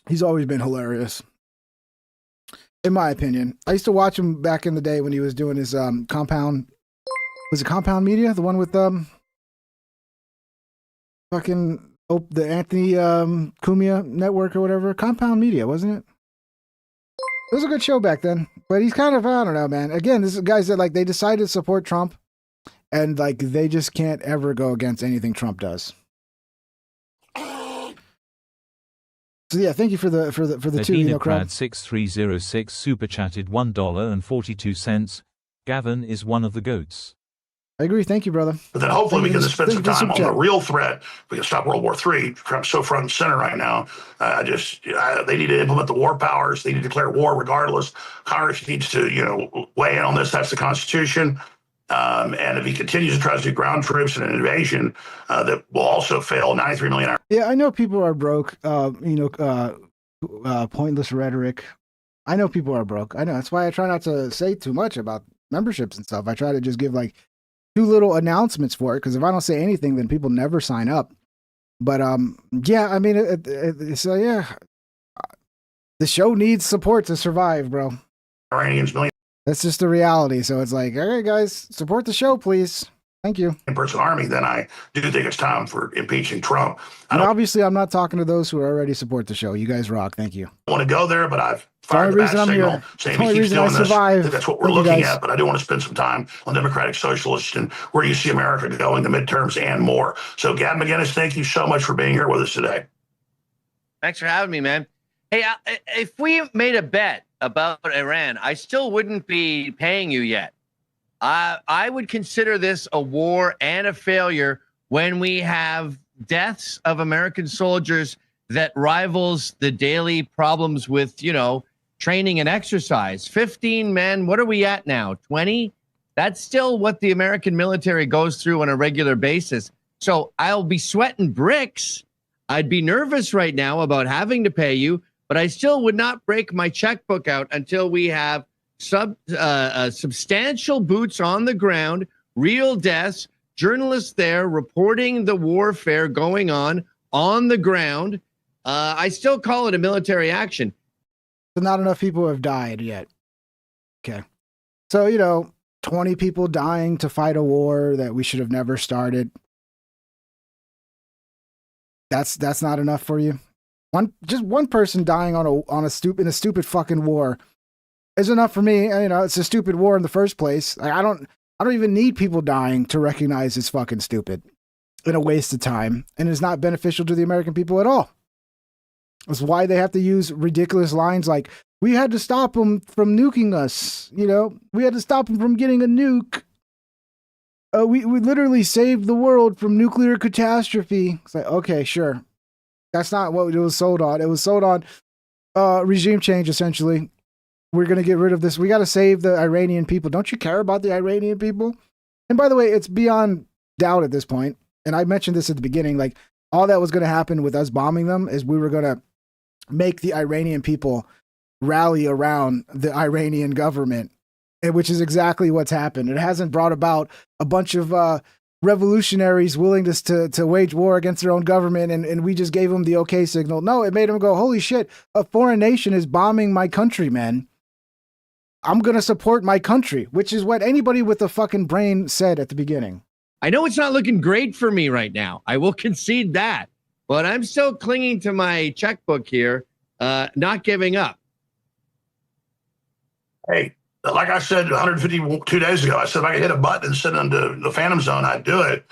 He's always been hilarious, in my opinion. I used to watch him back in the day when he was doing his Compound. Was it Compound Media? The one with fucking the Anthony Cumia network or whatever? Compound Media, wasn't it? It was a good show back then. But he's kind of, I don't know, man. Again, this is guys that like they decided to support Trump. And like they just can't ever go against anything Trump does. So yeah, thank you for the two crowd. 6306 super chatted $1.42. Gavin is one of the goats. I agree. Thank you, brother. But then hopefully we can spend some time on the real threat. We can stop World War III. Trump's so front and center right now. They need to implement the war powers. They need to declare war regardless. Congress needs to, weigh in on this. That's the Constitution. And if he continues to try to do ground troops and an invasion, that will also fail. 93 million. Yeah, I know people are broke. Pointless rhetoric. I know people are broke. I know. That's why I try not to say too much about memberships and stuff. I try to just give like 2 little announcements for it, because if I don't say anything, then people never sign up. But yeah, I mean, the show needs support to survive, bro. Iranians, million. That's just the reality. So it's like, all right, guys, support the show, please. Thank you. In-person army, then I do think it's time for impeaching Trump. And obviously, I'm not talking to those who already support the show. You guys rock. Thank you. I want to go there, but I've fired the bat signal saying he keeps doing this. I think that's what we're looking at, but I do want to spend some time on Democratic Socialists and where you see America going, the midterms and more. So, Gavin McGinnis, thank you so much for being here with us today. Thanks for having me, man. Hey, if we made a bet about Iran, I still wouldn't be paying you yet. I would consider this a war and a failure when we have deaths of American soldiers that rivals the daily problems with, training and exercise. 15 men, what are we at now? 20? That's still what the American military goes through on a regular basis. So I'll be sweating bricks. I'd be nervous right now about having to pay you, but I still would not break my checkbook out until we have substantial boots on the ground, real deaths, journalists there reporting the warfare going on the ground. I still call it a military action. But not enough people have died yet. Okay. So, 20 people dying to fight a war that we should have never started. That's not enough for you. One person dying in a stupid fucking war is enough for me. It's a stupid war in the first place. I don't even need people dying to recognize it's fucking stupid and a waste of time, and it's not beneficial to the American people at all. That's why they have to use ridiculous lines like, we had to stop them from nuking us. We had to stop them from getting a nuke. We literally saved the world from nuclear catastrophe. It's like, okay, sure. That's not what it was sold on. It was sold on regime change, essentially. We're going to get rid of this. We got to save the Iranian people. Don't you care about the Iranian people? And by the way, it's beyond doubt at this point. And I mentioned this at the beginning. Like, all that was going to happen with us bombing them is we were going to make the Iranian people rally around the Iranian government, which is exactly what's happened. It hasn't brought about a bunch of revolutionaries willing to wage war against their own government, and we just gave them the okay signal. No, it made them go, holy shit, a foreign nation is bombing my country, man. I'm going to support my country, which is what anybody with a fucking brain said at the beginning. I know it's not looking great for me right now. I will concede that. But I'm still clinging to my checkbook here, not giving up. Hey, like I said 152 days ago, I said if I could hit a button and send them to the Phantom Zone, I'd do it.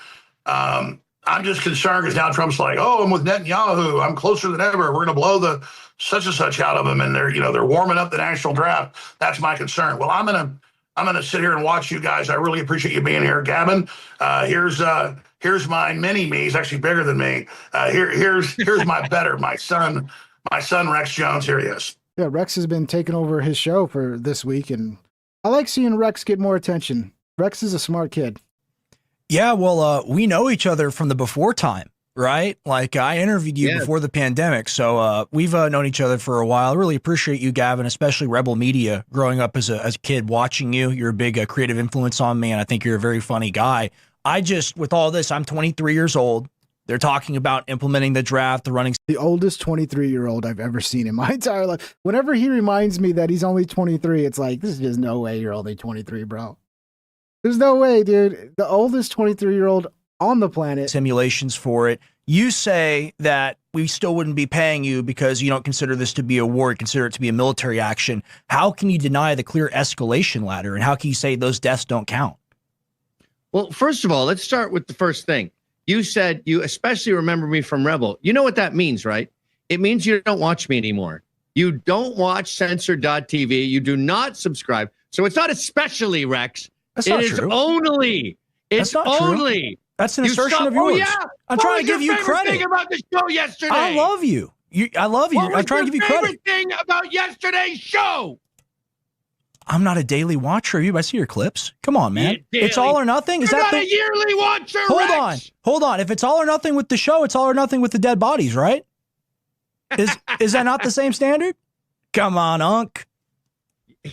I'm just concerned because now Trump's like, oh, I'm with Netanyahu. I'm closer than ever. We're going to blow the such and such out of them, and they're warming up the national draft. That's my concern. Well, I'm gonna sit here and watch you guys. I really appreciate you being here, Gavin. Here's my mini me. He's actually bigger than me. Here's my son Rex Jones. Here he is. Yeah, Rex has been taking over his show for this week, and I like seeing Rex get more attention. Rex is a smart kid. Yeah, well, we know each other from the before time. right? Like I interviewed you before the pandemic, so we've known each other for a while. I really appreciate you, Gavin, especially Rebel Media. Growing up as a kid, watching you, you're a big creative influence on me, and I think you're a very funny guy. I just, with all this, I'm 23 years old. They're talking about implementing the draft, the oldest 23-year-old I've ever seen in my entire life. Whenever he reminds me that he's only 23, it's like, there's just no way you're only 23, bro. There's no way, dude. The oldest 23-year-old on the planet. Simulations for it. You say that we still wouldn't be paying you because you don't consider this to be a war, you consider it to be a military action. How can you deny the clear escalation ladder? And how can you say those deaths don't count? Well, first of all, let's start with the first thing. You said you especially remember me from Rebel. You know what that means, right? It means you don't watch me anymore. You don't watch censored.tv. You do not subscribe. So it's not especially, Rex. That's not true. It's not only. True. That's an assertion of yours. Oh, yeah. I'm trying to give you credit. Thing about the show yesterday? I love you. I love you. I'm trying to give you credit. Favorite thing about yesterday's show? I'm not a daily watcher of you. I see your clips. Come on, man. It's all or nothing. Is You're that not a yearly watcher? Hold on. If it's all or nothing with the show, it's all or nothing with the dead bodies, right? Is that not the same standard? Come on, Unc.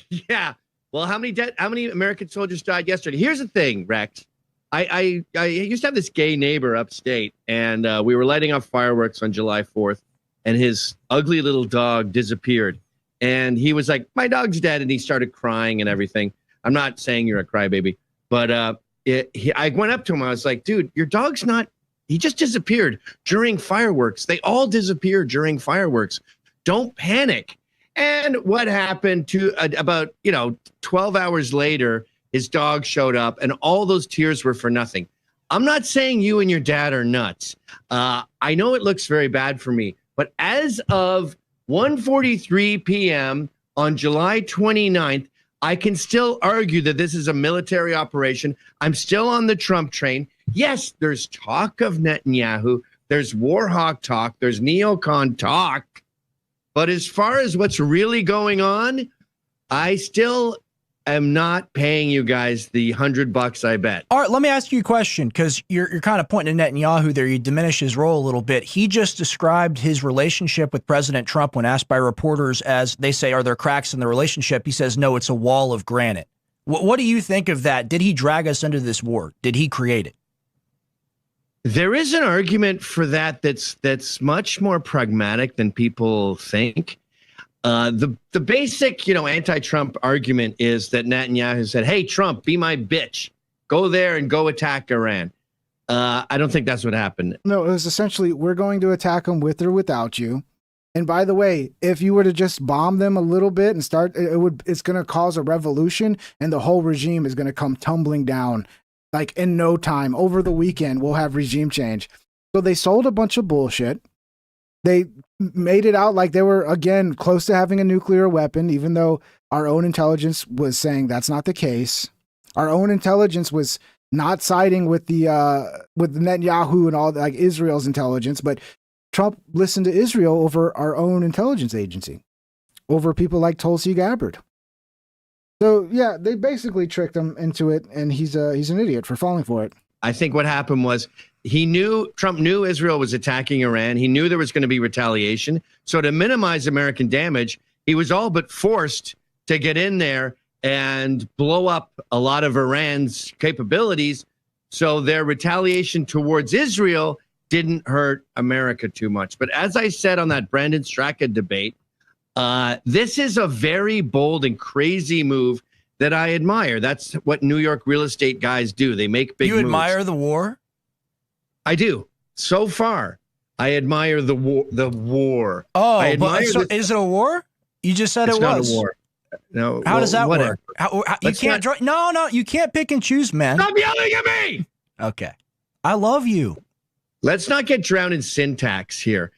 Yeah. Well, how many American soldiers died yesterday? Here's the thing, Rex. I used to have this gay neighbor upstate, and we were lighting off fireworks on July 4th, and his ugly little dog disappeared. And he was like, my dog's dead. And he started crying and everything. I'm not saying you're a crybaby, but I went up to him. I was like, dude, your dog's not, he just disappeared during fireworks. They all disappear during fireworks. Don't panic. And what happened to about 12 hours later, his dog showed up and all those tears were for nothing. I'm not saying you and your dad are nuts. I know it looks very bad for me, but as of 1:43 p.m. on July 29th, I can still argue that this is a military operation. I'm still on the Trump train. Yes, there's talk of Netanyahu. There's war hawk talk. There's neocon talk. But as far as what's really going on, I still am not paying you guys the $100 I bet. All right, let me ask you a question, because you're kind of pointing to Netanyahu there. You diminish his role a little bit. He just described his relationship with President Trump when asked by reporters, as they say, are there cracks in the relationship? He says, no, it's a wall of granite. What do you think of that? Did he drag us into this war? Did he create it? There is an argument for that that's much more pragmatic than people think. The basic, anti-Trump argument is that Netanyahu said, hey, Trump, be my bitch. Go there and go attack Iran. I don't think that's what happened. No, it was essentially, we're going to attack them with or without you. And by the way, if you were to just bomb them a little bit and it's going to cause a revolution and the whole regime is going to come tumbling down. Like in no time. Over the weekend, we'll have regime change. So they sold a bunch of bullshit. They made it out like they were, again, close to having a nuclear weapon, even though our own intelligence was saying that's not the case. Our own intelligence was not siding with with Netanyahu and all, like Israel's intelligence, but Trump listened to Israel over our own intelligence agency, over people like Tulsi Gabbard. So yeah, they basically tricked him into it, and he's an idiot for falling for it. I think what happened was Trump knew Israel was attacking Iran. He knew there was going to be retaliation. So to minimize American damage, he was all but forced to get in there and blow up a lot of Iran's capabilities. So their retaliation towards Israel didn't hurt America too much. But as I said on that Brandon Straka debate, this is a very bold and crazy move that I admire. That's what New York real estate guys do. They make big moves. You admire the war? I do. So far, I admire the war. Oh, is it a war? You just said it was. It's not a war. No. How does that whatever. work? You can't no, you can't pick and choose, man. Stop yelling at me! Okay. I love you. Let's not get drowned in syntax here.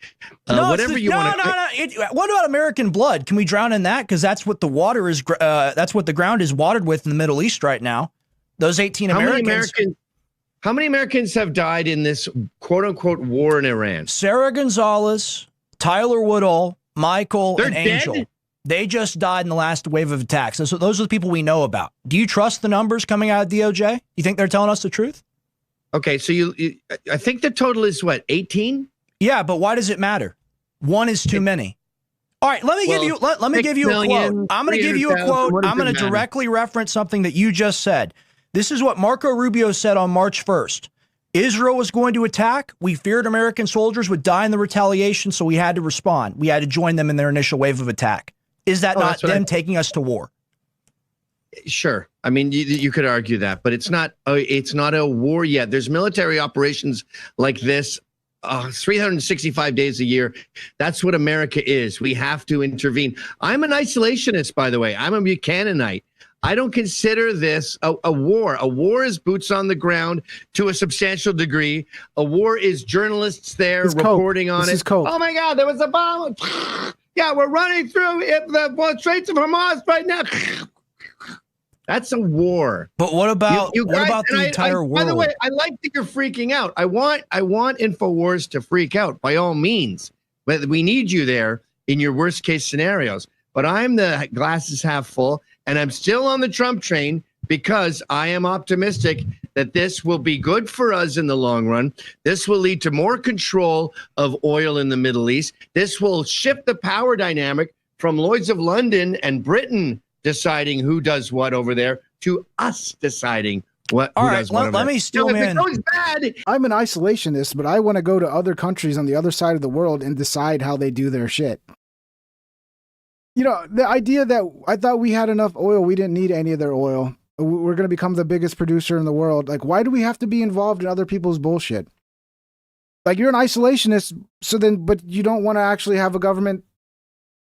What about American blood? Can we drown in that? Because that's what the water is. That's what the ground is watered with in the Middle East right now. Those 18 Americans. How many Americans have died in this quote unquote war in Iran? Sarah Gonzalez, Tyler Woodall, Michael, and Angel. Dead? They just died in the last wave of attacks. So those are the people we know about. Do you trust the numbers coming out of DOJ? You think they're telling us the truth? Okay, so I think the total is what, 18? Yeah, but why does it matter? One is too many. All right, let me give you a quote. I'm going to give you a quote. I'm going to directly reference something that you just said. This is what Marco Rubio said on March 1st. Israel was going to attack. We feared American soldiers would die in the retaliation, so we had to respond. We had to join them in their initial wave of attack. Is that not them taking us to war? Sure. I mean, you could argue that, but it's not a war yet. There's military operations like this 365 days a year. That's what America is. We have to intervene. I'm an isolationist, by the way. I'm a Buchananite. I don't consider this a war. A war is boots on the ground to a substantial degree. A war is journalists there reporting on it. Oh my God, there was a bomb. Yeah, we're running through the Straits of Hamas right now. That's a war. But what about the entire world? By the way, I like that you're freaking out. I want InfoWars to freak out by all means. But we need you there in your worst case scenarios. But I'm the glasses half full, and I'm still on the Trump train because I am optimistic that this will be good for us in the long run. This will lead to more control of oil in the Middle East. This will shift the power dynamic from Lloyd's of London and Britain deciding who does what over there to us deciding what. All right, let me still, man. I'm an isolationist, but I want to go to other countries on the other side of the world and decide how they do their shit. You know, the idea that I thought we had enough oil, we didn't need any of their oil. We're going to become the biggest producer in the world. Like, why do we have to be involved in other people's bullshit? Like, you're an isolationist, but you don't want to actually have a government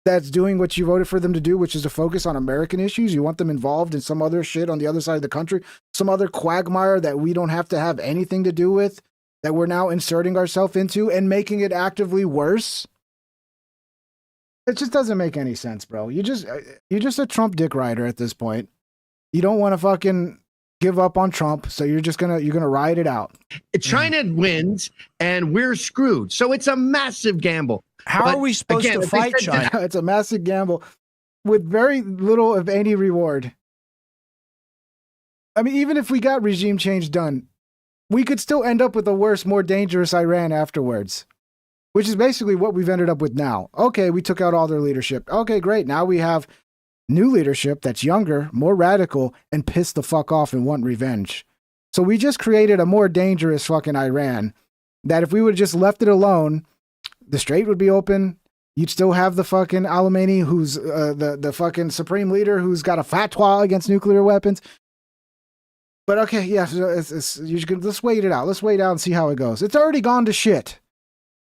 that's doing what you voted for them to do, which is to focus on American issues. You want them involved in some other shit on the other side of the country, some other quagmire that we don't have to have anything to do with, that we're now inserting ourselves into and making it actively worse. It just doesn't make any sense, bro. You're just a Trump dick rider at this point. You don't want to fucking give up on Trump, so you're gonna ride it out. China wins, and we're screwed. So it's a massive gamble. How are we supposed to fight China? It's a massive gamble with very little of any reward. I mean, even if we got regime change done, we could still end up with a worse, more dangerous Iran afterwards, which is basically what we've ended up with now. Okay, we took out all their leadership. Okay, great. Now we have new leadership that's younger, more radical, and pissed the fuck off and want revenge. So we just created a more dangerous fucking Iran that if we would have just left it alone, the strait would be open. You'd still have the fucking Alemanni, who's the fucking supreme leader, who's got a fatwa against nuclear weapons. But okay, yeah, let's wait it out. Let's wait out and see how it goes. It's already gone to shit.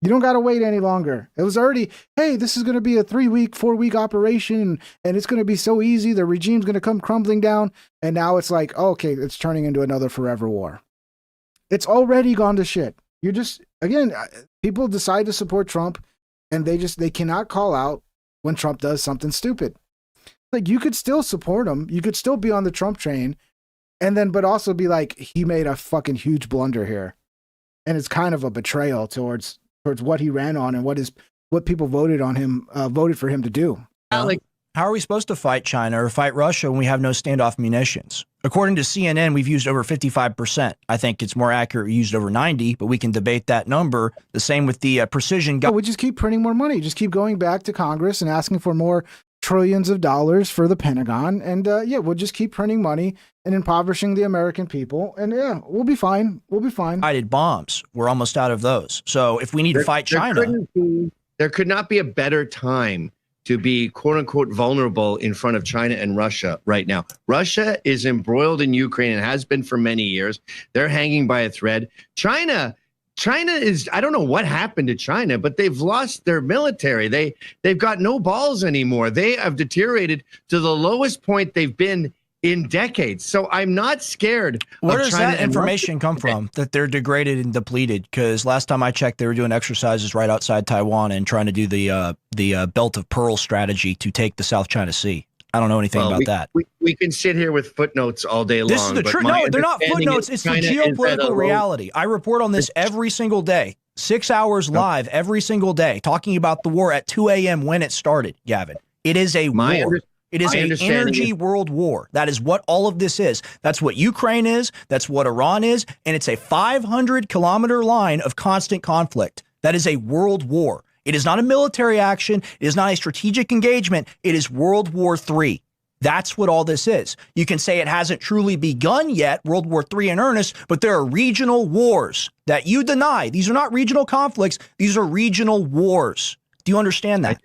You don't got to wait any longer. It was already, hey, this is going to be a 3-week, 4-week operation, and it's going to be so easy. The regime's going to come crumbling down. And now it's like, okay, it's turning into another forever war. It's already gone to shit. You're just, again, people decide to support Trump, and they cannot call out when Trump does something stupid. Like, you could still support him. You could still be on the Trump train, but also be like, he made a fucking huge blunder here. And it's kind of a betrayal towards what he ran on and what people voted for him to do. How are we supposed to fight China or fight Russia when we have no standoff munitions? According to CNN, we've used over 55%. I think it's more accurate we used over 90, but we can debate that number. The same with the precision gun. We just keep printing more money. Just keep going back to Congress and asking for more trillions of dollars for the Pentagon. And we'll just keep printing money and impoverishing the American people. And we'll be fine. We'll be fine. Guided bombs. We're almost out of those. So if we need to fight China. There could not be a better time to be quote unquote vulnerable in front of China and Russia right now. Russia is embroiled in Ukraine and has been for many years. They're hanging by a thread. China is, I don't know what happened to China, but they've lost their military. They've got no balls anymore. They have deteriorated to the lowest point they've been in decades. So I'm not scared. Where does that information come from, that they're degraded and depleted? Because last time I checked, they were doing exercises right outside Taiwan and trying to do the Belt of Pearl strategy to take the South China Sea. I don't know anything about that. We can sit here with footnotes all day long. This is the truth. No, they're not footnotes. It's the geopolitical reality. I report on this every single day. 6 hours live every single day, talking about the war at 2 a.m. when it started, Gavin. It is a war. It is an energy world war. That is what all of this is. That's what Ukraine is. That's what Iran is. And it's a 500-kilometer line of constant conflict. That is a world war. It is not a military action. It is not a strategic engagement. It is World War III. That's what all this is. You can say it hasn't truly begun yet, World War III in earnest, but there are regional wars that you deny. These are not regional conflicts. These are regional wars. Do you understand that?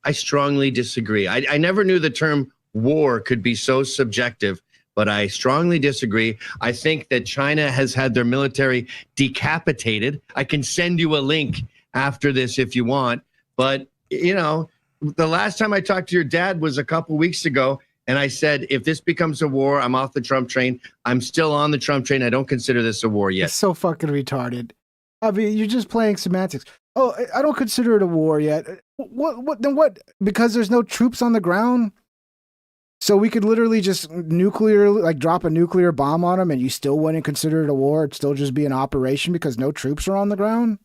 I strongly disagree. I never knew the term war could be so subjective, but I strongly disagree. I think that China has had their military decapitated. I can send you a link after this if you want. But, you know, the last time I talked to your dad was a couple weeks ago. And I said, if this becomes a war, I'm off the Trump train. I'm still on the Trump train. I don't consider this a war yet. It's so fucking retarded. I mean, you're just playing semantics. Oh, I don't consider it a war yet. What? Then what? Because there's no troops on the ground? So we could literally just drop a nuclear bomb on them and you still wouldn't consider it a war? It'd still just be an operation because no troops are on the ground?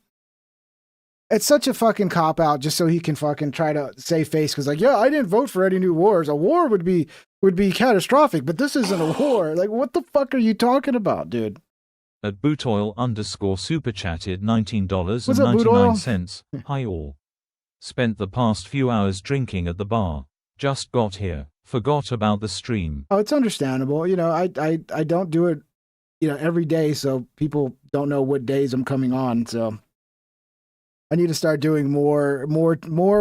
It's such a fucking cop-out just so he can fucking try to save face because, like, yeah, I didn't vote for any new wars. A war would be catastrophic, but this isn't a war. Like, what the fuck are you talking about, dude? At Bootoil_ super chatted $19.99. Hi all. Spent the past few hours drinking at the bar. Just got here. Forgot about the stream. Oh, it's understandable. You know, I don't do it, you know, every day, so people don't know what days I'm coming on. So I need to start doing more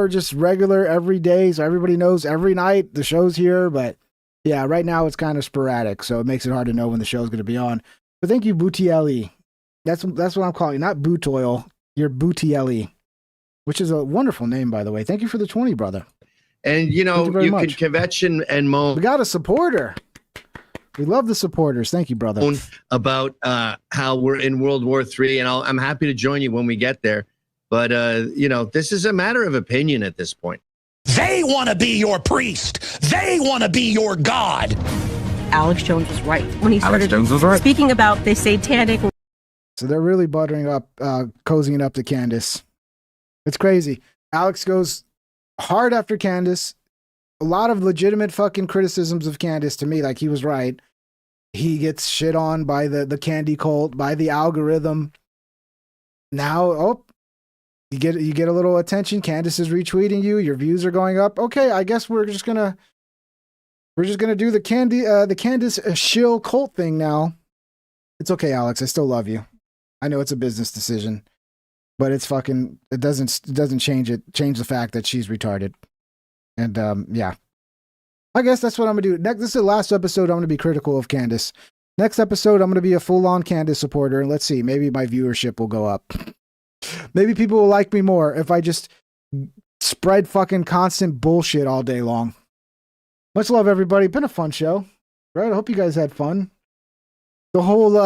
just regular every day, so everybody knows every night the show's here. But yeah, right now it's kind of sporadic, so it makes it hard to know when the show's going to be on. But thank you, Bootielli. That's what I'm calling you, not Bootoil. You're Bootielli, which is a wonderful name, by the way. Thank you for the 20, brother. And, you know, you can kvetch and moan. We got a supporter. We love the supporters. Thank you, brother. About how we're in World War III, and I'm happy to join you when we get there. But, you know, this is a matter of opinion at this point. They want to be your priest. They want to be your God. Alex Jones was right when he started speaking about the satanic. So they're really buttering up, cozying up to Candace. It's crazy. Alex goes hard after Candace. A lot of legitimate fucking criticisms of Candace to me, like he was right. He gets shit on by the candy cult, by the algorithm. Now, you get a little attention. Candace is retweeting you. Your views are going up. Okay, I guess we're just gonna do the Candace shill cult thing now. It's okay, Alex. I still love you. I know it's a business decision, but it doesn't change the fact that she's retarded. And yeah, I guess that's what I'm gonna do. Next, this is the last episode. I'm gonna be critical of Candace. Next episode, I'm gonna be a full-on Candace supporter, and let's see, maybe my viewership will go up. Maybe people will like me more if I just spread fucking constant bullshit all day long. Much love, everybody. Been a fun show, right? I hope you guys had fun. The whole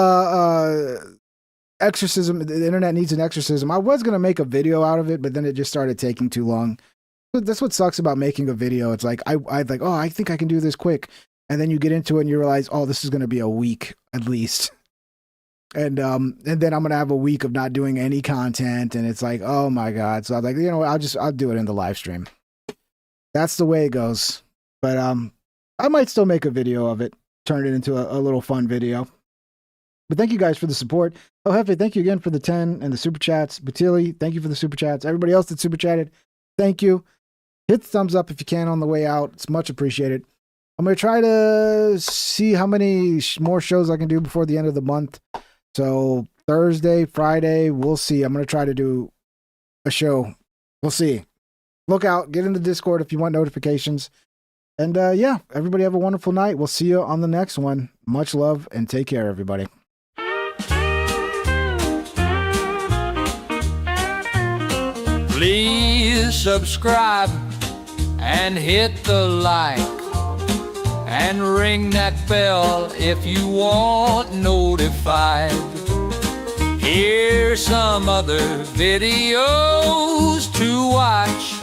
exorcism, the internet needs an exorcism. I was going to make a video out of it, but then it just started taking too long. That's what sucks about making a video. It's like, I like, oh, I think I can do this quick. And then you get into it and you realize, oh, this is going to be a week at least. And then I'm going to have a week of not doing any content. And it's like, oh my God. So I'm like, you know, I'll do it in the live stream. That's the way it goes. But I might still make a video of it, turn it into a little fun video. But thank you guys for the support. Oh, Hefe, thank you again for the 10 and the super chats. Batili, thank you for the super chats. Everybody else that super chatted, thank you. Hit the thumbs up if you can on the way out. It's much appreciated. I'm going to try to see how many more shows I can do before the end of the month. So Thursday, Friday, we'll see. I'm going to try to do a show. We'll see. Look out. Get in the Discord if you want notifications. And yeah, everybody have a wonderful night. We'll see you on the next one. Much love and take care, everybody. Please subscribe and hit the like and ring that bell if you want notified. Here's some other videos to watch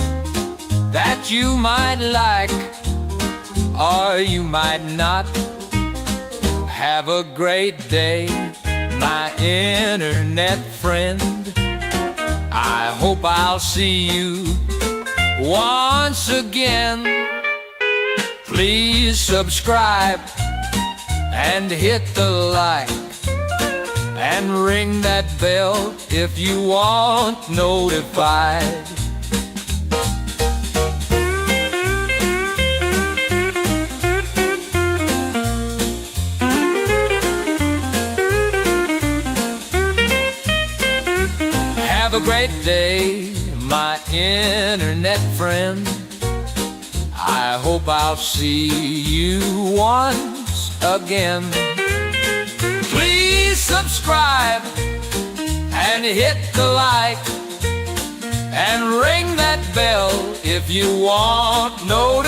that you might like or you might not. Have a great day, my internet friend. I hope I'll see you once again. Please subscribe and hit the like and ring that bell if you want notified. Have a great day, my internet friend. I hope I'll see you once again. Please subscribe and hit the like and ring that bell if you want notification.